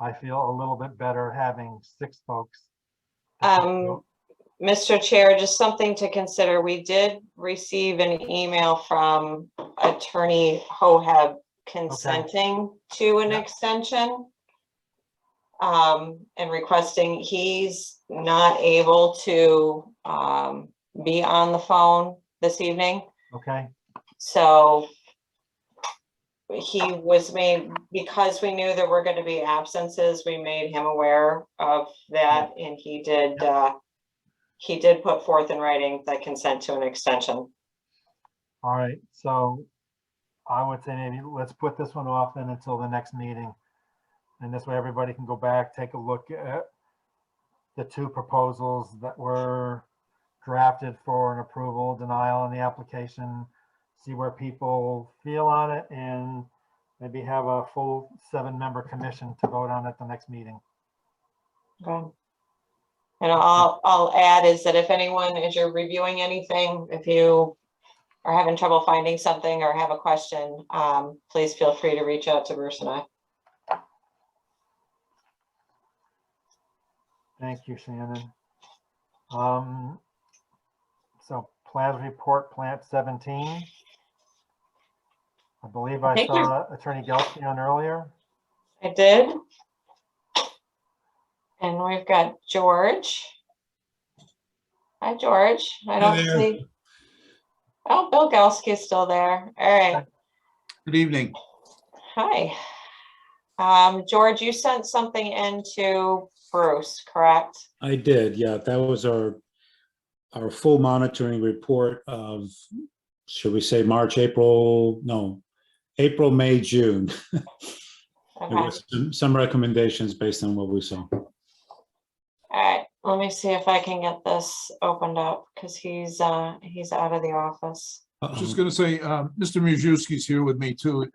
I feel a little bit better having 6 folks. Mr. Chair, just something to consider. We did receive an email from Attorney Hoheb consenting to an extension. And requesting, he's not able to be on the phone this evening. Okay. So he was made, because we knew there were going to be absences, we made him aware of that, and he did put forth in writing the consent to an extension. All right, so I would say maybe let's put this one off then until the next meeting. And this way everybody can go back, take a look at the 2 proposals that were drafted for an approval, denial on the application, see where people feel on it, and maybe have a full 7-member commission to vote on at the next meeting. Okay. And I'll add is that if anyone, as you're reviewing anything, if you are having trouble finding something or have a question, please feel free to reach out to Bruce and I. Thank you, Shannon. So plans report, plant 17. I believe I Thank you. saw Attorney Gelsky on earlier. I did. And we've got George. Hi, George. I don't see. Oh, Bill Gelsky is still there. All right. Good evening. Hi. George, you sent something in to Bruce, correct? I did, yeah. That was our full monitoring report of, should we say March, April, May, June. There Okay. was some recommendations based on what we saw. All right. Let me see if I can get this opened up because he's out of the office. I was just going to say, Mr. Majewski's here with me too.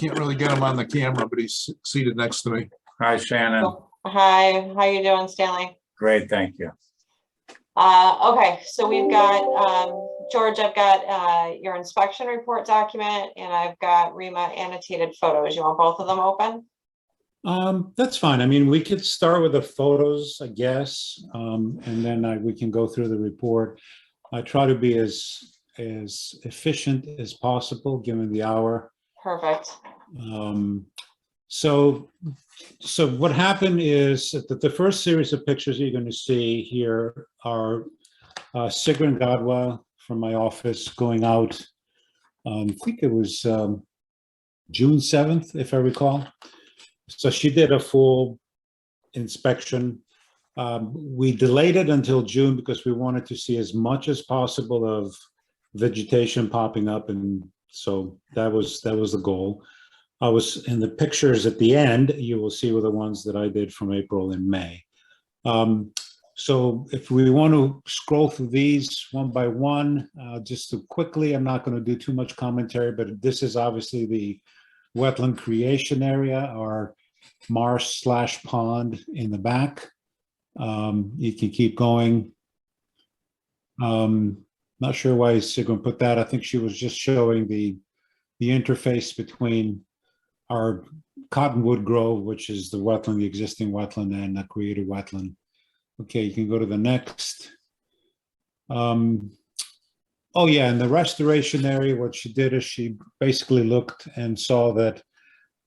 can't really get him on the camera, but he's seated next to me. Hi, Shannon. Hi, how you doing, Stanley? Great, thank you. Okay, so we've got, George, I've got your inspection report document and I've got REMA annotated photos. You want both of them open? That's fine. I mean, we could start with the photos, I guess, and then we can go through the report. I try to be as efficient as possible, given the hour. Perfect. So what happened is that the first series of pictures you're going to see here are Sigrun Godwa from my office going out. I think it was June 7th, if I recall. So she did a full inspection. We delayed it until June because we wanted to see as much as possible of vegetation popping up, and so that was the goal. I was in the pictures at the end, you will see were the ones that I did from April and May. So if we want to scroll through these one by one, just to quickly, I'm not going to do too much commentary, but this is obviously the wetland creation area, or marsh/pond in the back. You can keep going. Not sure why Sigrun put that. I think she was just showing the interface between our Cottonwood Grove, which is the wetland, the existing wetland, and the created wetland. Okay, you can go to the next. Oh yeah, in the restoration area, what she did is she basically looked and saw that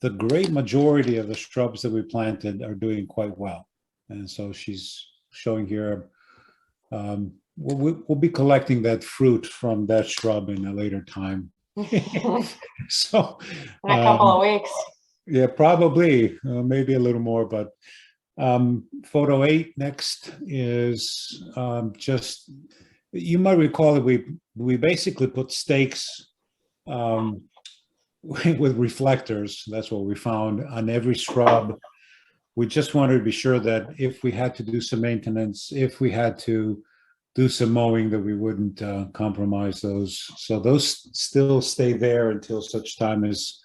the great majority of the shrubs that we planted are doing quite well. And so she's showing here, we'll be collecting that fruit from that shrub in a later time. So in a couple of weeks. Yeah, probably, maybe a little more, but photo 8 next is just, you might recall that we basically put stakes with reflectors. That's what we found on every shrub. We just wanted to be sure that if we had to do some maintenance, if we had to do some mowing, that we wouldn't compromise those. So those still stay there until such time as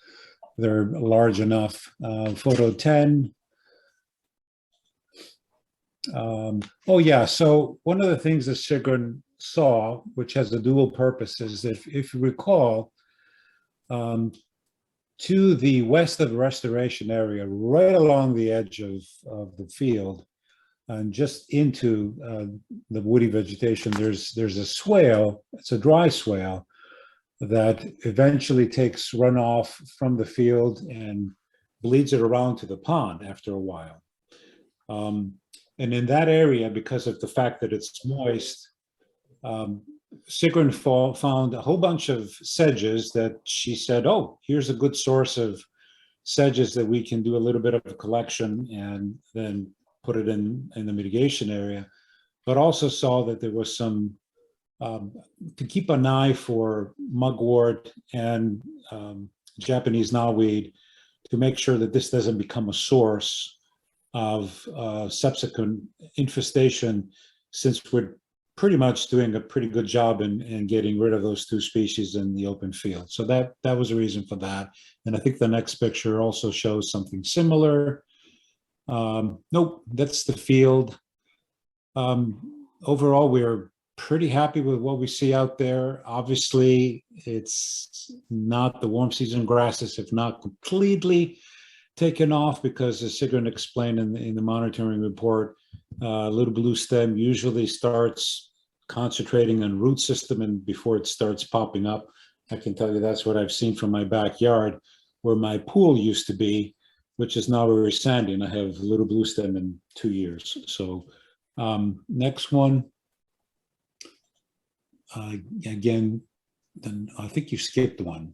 they're large enough. Photo 10. Oh yeah, so one of the things that Sigrun saw, which has a dual purpose, is if you recall, to the west of the restoration area, right along the edge of the field, and just into the woody vegetation, there's a swale. It's a dry swale that eventually takes runoff from the field and bleeds it around to the pond after a while. And in that area, because of the fact that it's moist, Sigrun found a whole bunch of sedges that she said, oh, here's a good source of sedges that we can do a little bit of a collection and then put it in the mitigation area, but also saw that there was some, to keep an eye for mugwort and Japanese knotweed, to make sure that this doesn't become a source of subsequent infestation, since we're pretty much doing a pretty good job in getting rid of those two species in the open field. So that was the reason for that. And I think the next picture also shows something similar. Nope, that's the field. Overall, we're pretty happy with what we see out there. Obviously, it's not the warm season grasses, if not completely taken off, because as Sigrun explained in the monitoring report, little blue stem usually starts concentrating on root system and before it starts popping up. I can tell you that's what I've seen from my backyard, where my pool used to be, which is now very sandy, and I have little blue stem in 2 years. So next one. Again, then I think you skipped one.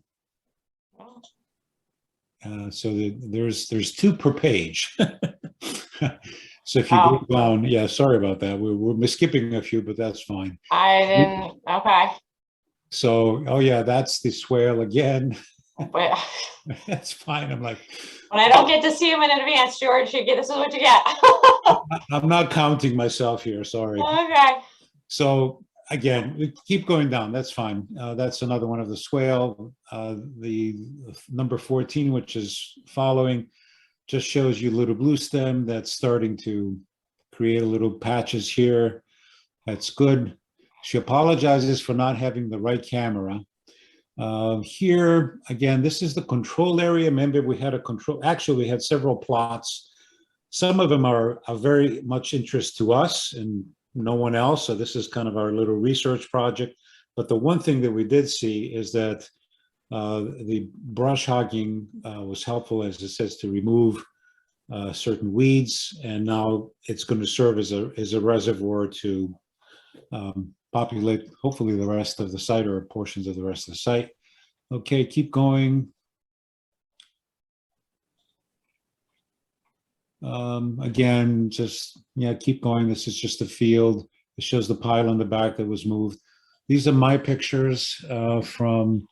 So there's 2 per page. So if you go down, yeah, sorry about that. We're skipping a few, but that's fine. I didn't, okay. So, oh yeah, that's the swale again. Wait. That's fine. I'm like, when I don't get to see them in advance, George, this is what you get. I'm not counting myself here, sorry. Okay. So again, we keep going down, that's fine. That's another one of the swale. The number 14, which is following, just shows you little blue stem that's starting to create a little patches here. That's good. She apologizes for not having the right camera. Here, again, this is the control area. Remember, we had a control, actually, we had several plots. Some of them are very much interest to us and no one else. So this is kind of our little research project. But the one thing that we did see is that the brush hogging was helpful, as it says, to remove certain weeds. And now it's going to serve as a reservoir to populate, hopefully, the rest of the site or portions of the rest of the site. Okay, keep going. Again, just, yeah, keep going. This is just a field. It shows the pile in the back that was moved. These are my pictures from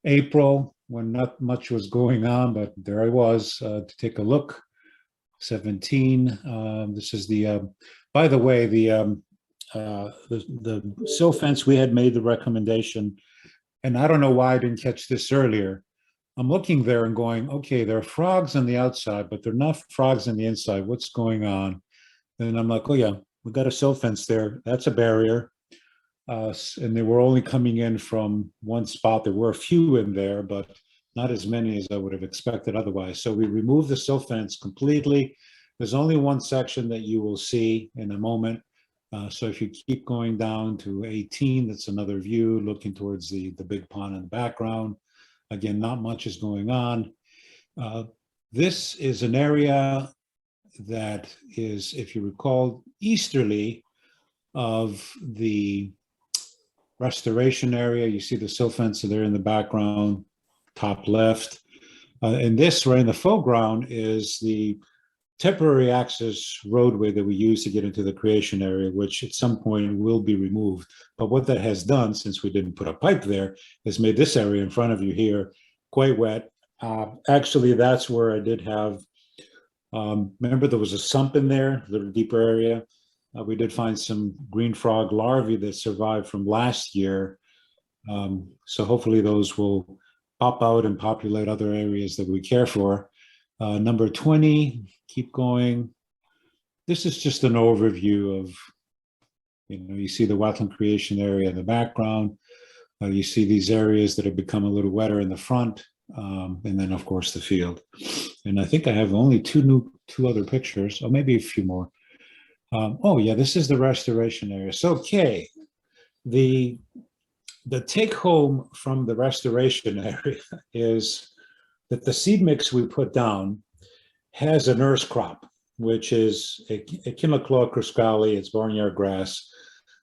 April when not much was going on, but there I was to take a look. 17. This is the, by the way, the sill fence, we had made the recommendation, and I don't know why I didn't catch this earlier. I'm looking there and going, okay, there are frogs on the outside, but there are not frogs on the inside. What's going on? And I'm like, oh yeah, we got a sill fence there. That's a barrier. And they were only coming in from one spot. There were a few in there, but not as many as I would have expected otherwise. So we removed the sill fence completely. There's only one section that you will see in a moment. So if you keep going down to 18, that's another view looking towards the big pond in the background. Again, not much is going on. This is an area that is, if you recall, easterly of the restoration area. You see the sill fence there in the background, top left. And this right in the foreground is the temporary access roadway that we use to get into the creation area, which at some point will be removed. But what that has done, since we didn't put a pipe there, has made this area in front of you here quite wet. Actually, that's where I did have, remember there was a sump in there, a little deeper area. We did find some green frog larvae that survived from last year. So hopefully those will pop out and populate other areas that we care for. Number 20, keep going. This is just an overview of, you see the wetland creation area in the background. You see these areas that have become a little wetter in the front, and then of course the field. And I think I have only two other pictures, or maybe a few more. Oh yeah, this is the restoration area. So, okay, the take home from the restoration area is that the seed mix we put down has a nurse crop, which is Echinoclea criscali, it's barnyard grass,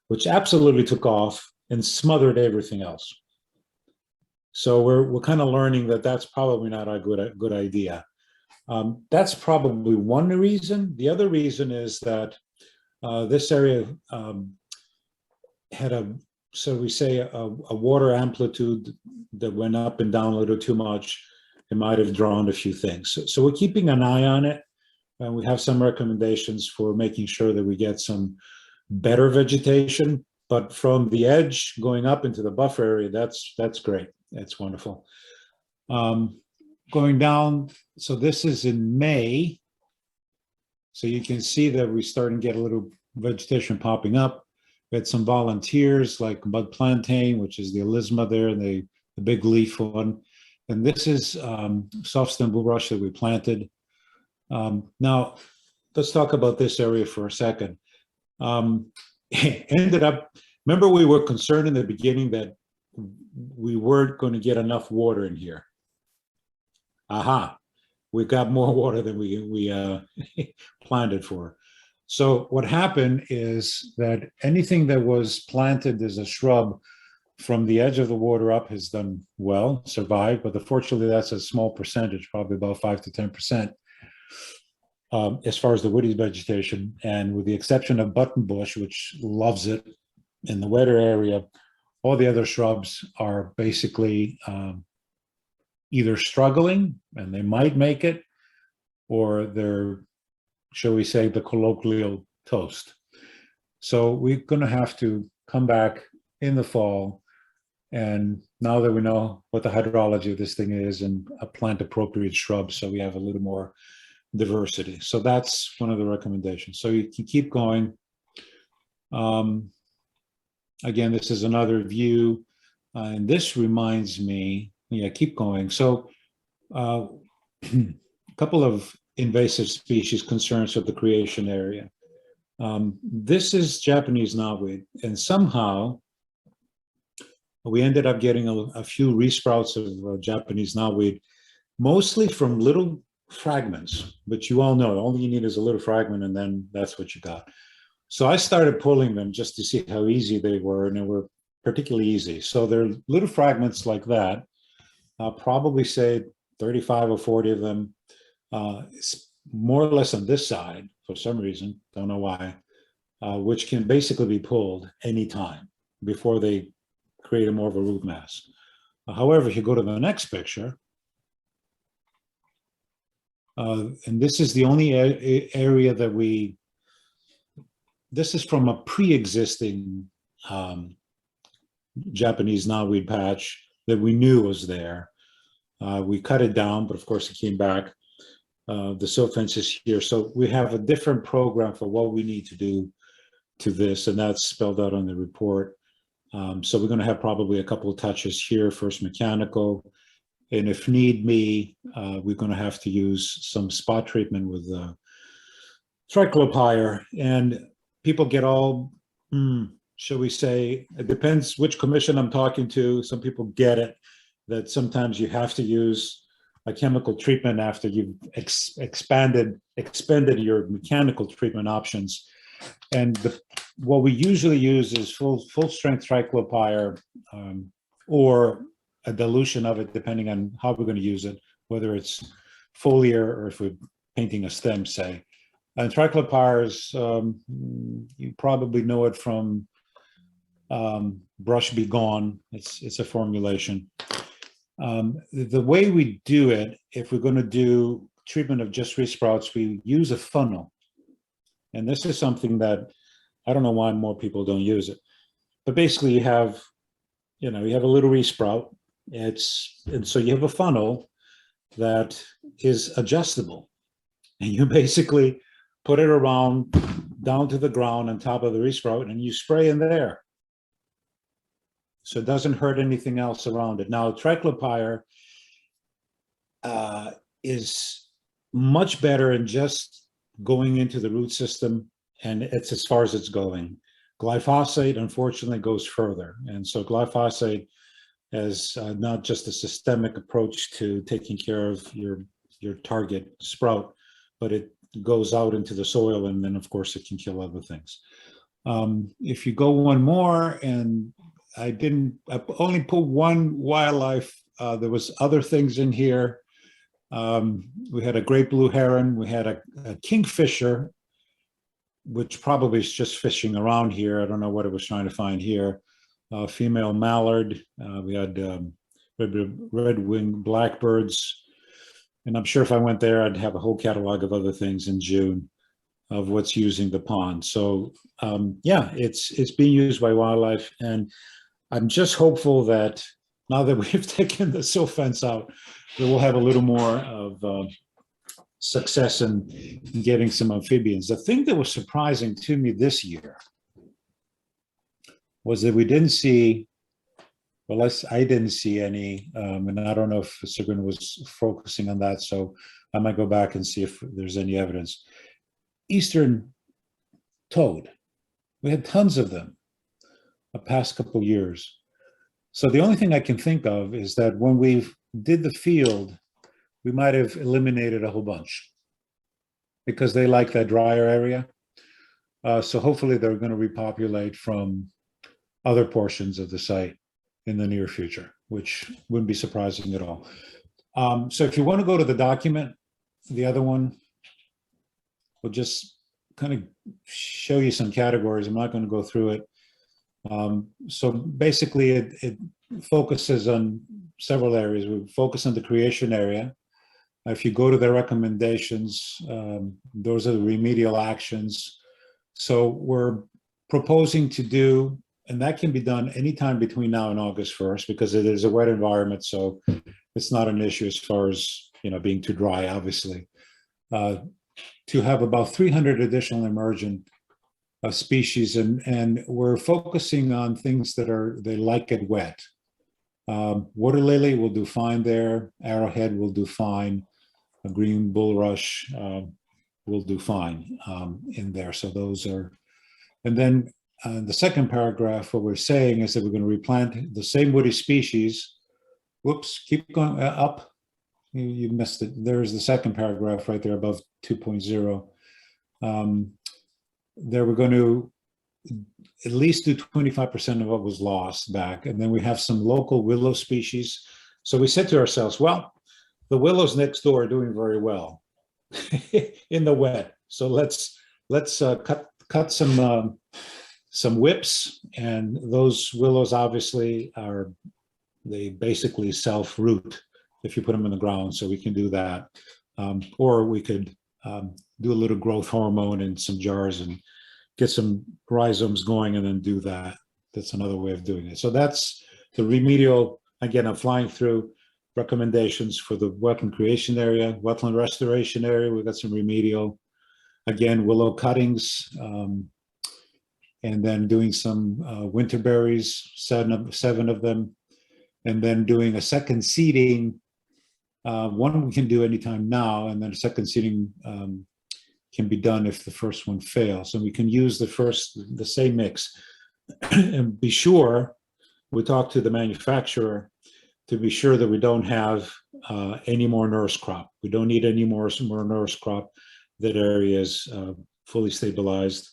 which absolutely took off and smothered everything else. So we're kind of learning that that's probably not a good idea. That's probably one reason. The other reason is that this area had so we say a water amplitude that went up and down a little too much. It might have drawn a few things. So we're keeping an eye on it. And we have some recommendations for making sure that we get some better vegetation. But from the edge going up into the buffer area, that's great. That's wonderful. Going down, so this is in May. So you can see that we're starting to get a little vegetation popping up. We had some volunteers like bud plantain, which is the alisma there, the big leaf one. And this is soft stem bulrush that we planted. Now, let's talk about this area for a second. Ended up, remember we were concerned in the beginning that we weren't going to get enough water in here. Aha, we got more water than we planned it for. So what happened is that anything that was planted as a shrub from the edge of the water up has done well, survived, but unfortunately that's a small percentage, probably about 5 to 10%. As far as the woody vegetation, and with the exception of buttonbush, which loves it in the wetter area, all the other shrubs are basically either struggling, and they might make it, or they're, shall we say, the colloquial toast. So we're going to have to come back in the fall. And now that we know what the hydrology of this thing is, and plant appropriate shrubs, so we have a little more diversity. So that's one of the recommendations. So you can keep going. Again, this is another view, and this reminds me, yeah, keep going. So a couple of invasive species concerns of the creation area. This is Japanese knotweed, and somehow we ended up getting a few resprouts of Japanese knotweed, mostly from little fragments, but you all know all you need is a little fragment, and then that's what you got. So I started pulling them just to see how easy they were, and they were particularly easy. So they're little fragments like that. I'll probably say 35 or 40 of them. It's more or less on this side for some reason, don't know why, which can basically be pulled anytime before they create a more of a root mass. However, if you go to the next picture, and this is the only area that this is from a pre-existing Japanese knotweed patch that we knew was there. We cut it down, but of course it came back. The silt fence is here. So we have a different program for what we need to do to this, and that's spelled out on the report. So we're going to have probably a couple of touches here, first mechanical, and if need be, we're going to have to use some spot treatment with triclopyr. And people get all, shall we say, it depends which commission I'm talking to. Some people get it, that sometimes you have to use a chemical treatment after you've expended your mechanical treatment options. And what we usually use is full strength triclopyr, or a dilution of it, depending on how we're going to use it, whether it's foliar or if we're painting a stem, say. And triclopyr is, you probably know it from Brush Be Gone. It's a formulation. The way we do it, if we're going to do treatment of just resprouts, we use a funnel. And this is something that I don't know why more people don't use it. But basically you have a little resprout. And so you have a funnel that is adjustable. And you basically put it around down to the ground on top of the resprout, and you spray in there. So it doesn't hurt anything else around it. Now, triclopyr is much better in just going into the root system, and it's as far as it's going. Glyphosate, unfortunately, goes further. And so glyphosate as not just a systemic approach to taking care of your target sprout, but it goes out into the soil, and then of course it can kill other things. If you go one more, and I only put one wildlife, there was other things in here. We had a great blue heron, we had a kingfisher, which probably is just fishing around here. I don't know what it was trying to find here. Female mallard, we had red-winged blackbirds, and I'm sure if I went there, I'd have a whole catalog of other things in June of what's using the pond. So yeah, it's being used by wildlife, and I'm just hopeful that now that we've taken the silt fence out, that we'll have a little more of success in getting some amphibians. The thing that was surprising to me this year was that we didn't see, well, I didn't see any, and I don't know if Sabrina was focusing on that, so I might go back and see if there's any evidence. Eastern toad, we had tons of them the past couple years. So the only thing I can think of is that when we did the field, we might have eliminated a whole bunch because they like that drier area. So hopefully they're going to repopulate from other portions of the site in the near future, which wouldn't be surprising at all. So if you want to go to the document, the other one, we'll just kind of show you some categories. I'm not going to go through it. So basically it focuses on several areas. We focus on the creation area. If you go to the recommendations, those are the remedial actions. So we're proposing to do and that can be done anytime between now and August 1st, because it is a wet environment, so it's not an issue as far as, you know, being too dry, obviously. To have about 300 additional emergent species, and we're focusing on things that they like it wet. Water lily will do fine there. Arrowhead will do fine. A green bulrush will do fine in there. So those are, and then the second paragraph, what we're saying is that we're going to replant the same woody species. Whoops, keep going up. You missed it. There's the second paragraph right there above 2.0. There we're going to at least do 25% of what was lost back. And then we have some local willow species. So we said to ourselves, well, the willows next door are doing very well in the wet. So let's cut some whips, and those willows obviously they basically self-root if you put them in the ground, so we can do that. Or we could do a little growth hormone in some jars and get some rhizomes going and then do that. That's another way of doing it. So that's the remedial. Again, I'm flying through recommendations for the wetland creation area, wetland restoration area. We've got some remedial, again, willow cuttings, and then doing some winter berries, seven of them, and then doing a second seeding. One we can do anytime now, and then a second seeding can be done if the first one fails. And we can use the same mix. And be sure, we talk to the manufacturer to be sure that we don't have any more nurse crop. We don't need any more nurse crop. That area is fully stabilized.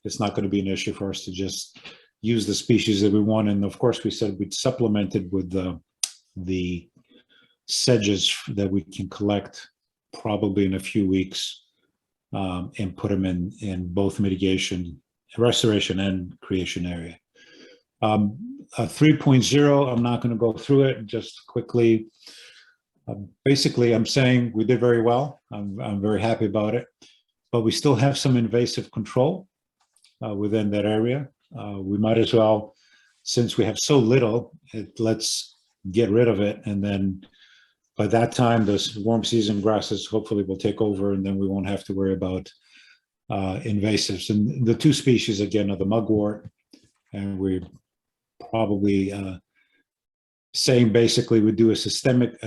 It's not going to be an issue for us to just use the species that we want. And of course, we said we'd supplement it with the sedges that we can collect probably in a few weeks, and put them in both mitigation, restoration, and creation area. 3.0, I'm not going to go through it, just quickly. Basically, I'm saying we did very well. I'm very happy about it, but we still have some invasive control within that area. We might as well, since we have so little, let's get rid of it, and then by that time, the warm season grasses hopefully will take over, and then we won't have to worry about invasives. And the two species, again, are the mugwort, and we're probably saying basically we do a systematic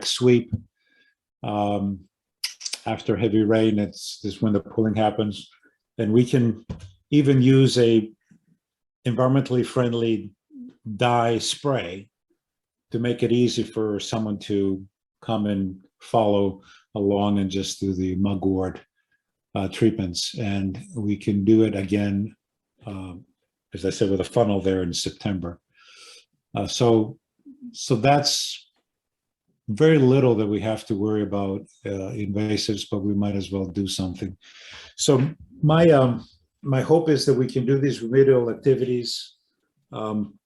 sweep after heavy rain. It's when the pulling happens, and we can even use a environmentally friendly dye spray to make it easy for someone to come and follow along and just do the mugwort treatments. And we can do it again, as I said, with a funnel there in September. So that's very little that we have to worry about invasives, but we might as well do something. So my hope is that we can do these remedial activities.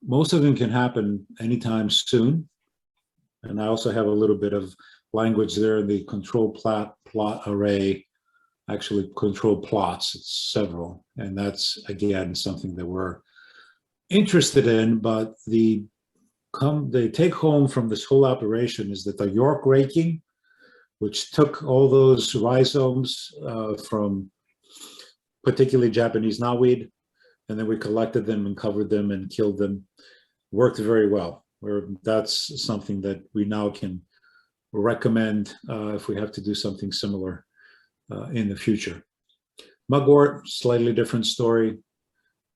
Most of them can happen anytime soon. And I also have a little bit of language there in the control plot array, actually control plots, it's several. And that's, again, something that we're interested in, but the take home from this whole operation is that the York raking, which took all those rhizomes from particularly Japanese knotweed, and then we collected them and covered them and killed them, worked very well. That's something that we now can recommend if we have to do something similar in the future. Mugwort, slightly different story,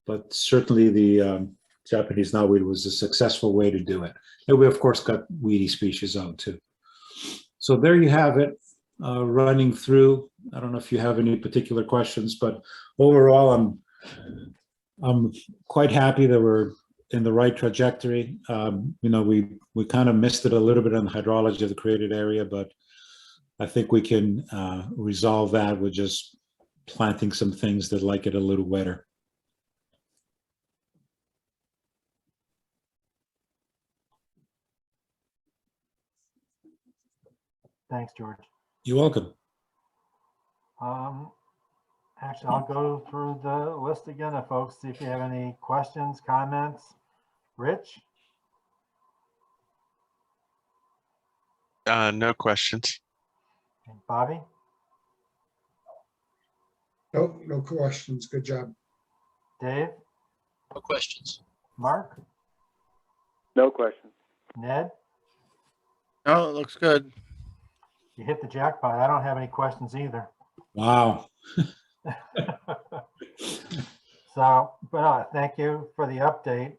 but certainly the Japanese knotweed was a successful way to do it. And we, of course, got weedy species out too. So there you have it, running through. I don't know if you have any particular questions, but overall, I'm quite happy that we're in the right trajectory. We kind of missed it a little bit on the hydrology of the created area, but I think we can resolve that with just planting some things that like it a little wetter. Thanks, George. You're welcome. Actually, I'll go through the list again of folks, see if you have any questions, comments. Rich, No questions. Bobby, Nope, no questions. Good job. Dave, No questions. Mark, No questions. Ned, Oh, it looks good. you hit the jackpot. I don't have any questions either. Wow. So, but thank you for the update.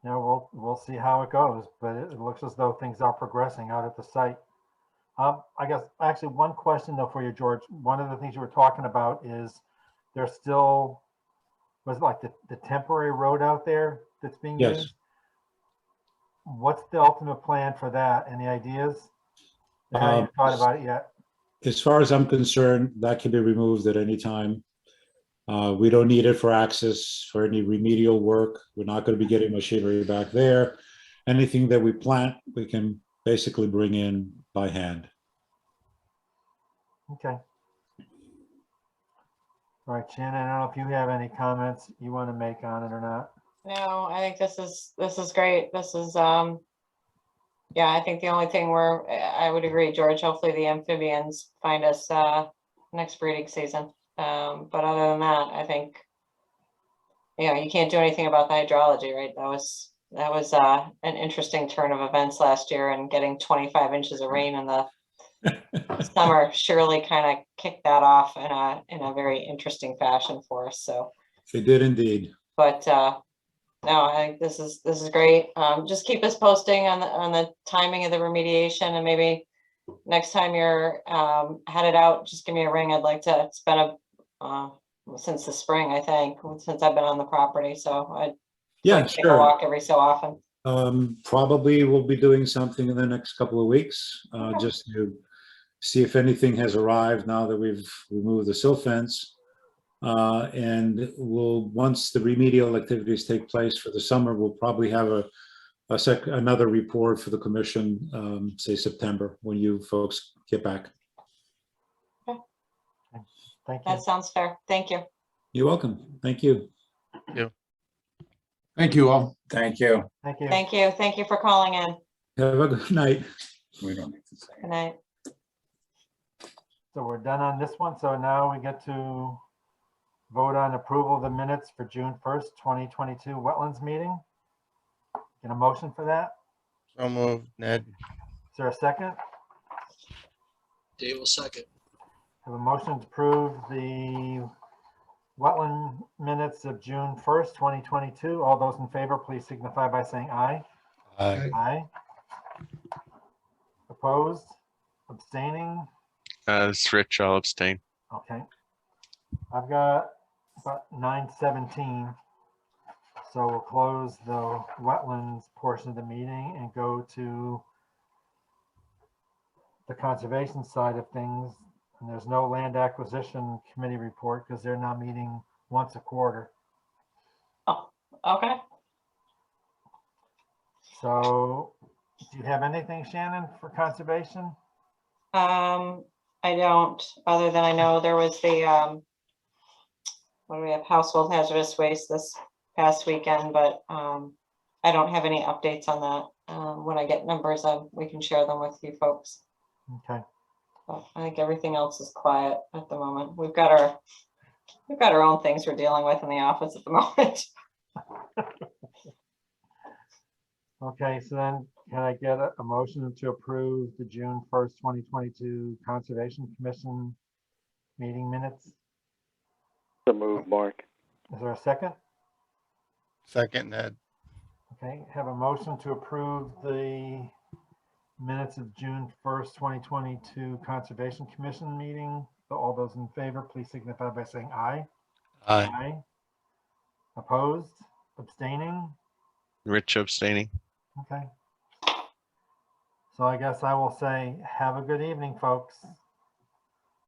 You know, we'll see how it goes, but it looks as though things are progressing out at the site. I guess actually one question though for you, George. One of the things you were talking about is there's still was like the temporary road out there that's being Yes. used. What's the ultimate plan for that? Any ideas? I haven't even thought about it yet. As far as I'm concerned, that can be removed at any time. We don't need it for access for any remedial work. We're not going to be getting machinery back there. Anything that we plant, we can basically bring in by hand. Okay. All right, Shannon, I don't know if you have any comments you want to make on it or not. No, I think this is great. This is yeah, I think the only thing I would agree, George, hopefully the amphibians find us next breeding season. But other than that, I think, you know, you can't do anything about the hydrology, right? That was an interesting turn of events last year, and getting 25 inches of rain in the summer surely kind of kicked that off in a very interesting fashion for us. So It did indeed. but no, I think this is great. Just keep us posting on the timing of the remediation, and maybe next time you're headed out, just give me a ring. I'd like to spend since the spring, I think, since I've been on the property. So I'd like to take a walk every so often. Probably we'll be doing something in the next couple of weeks, just to see if anything has arrived now that we've removed the silt fence. And once the remedial activities take place for the summer, we'll probably have another report for the commission, say September, when you folks get back. Okay. Thank you. That sounds fair. Thank you. You're welcome. Thank you. Thank you all. Thank you. Thank you. Thank you. Thank you for calling in. Have a good night. We don't need to say. Good night. So we're done on this one. So now we get to vote on approval of the minutes for June 1st, 2022 wetlands meeting. Get a motion for that? So moved, Ned. Is there a second? Dave will second. Have a motion to approve the wetland minutes of June 1st, 2022. All those in favor, please signify by saying aye. Aye. Aye. Opposed? Abstaining? It's Rich, I'll abstain. Okay. I've got about 9:17. So we'll close the wetlands portion of the meeting and go to the conservation side of things. And there's no land acquisition committee report because they're now meeting once a quarter. Oh, okay. So do you have anything, Shannon, for conservation? I don't, other than I know there was the what do we have, household hazardous waste this past weekend, but I don't have any updates on that. When I get numbers, we can share them with you folks. Okay. But I think everything else is quiet at the moment. We've got our own things we're dealing with in the office at the moment. Okay, so then can I get a motion to approve the June 1st, 2022 Conservation Commission meeting minutes? So move, Mark. Is there a second? Second, Ned. Okay, have a motion to approve the minutes of June 1st, 2022 Conservation Commission meeting. So all those in favor, please signify by saying aye. Aye. Aye. Opposed? Abstaining? Rich abstaining. Okay. So I guess I will say, have a good evening, folks.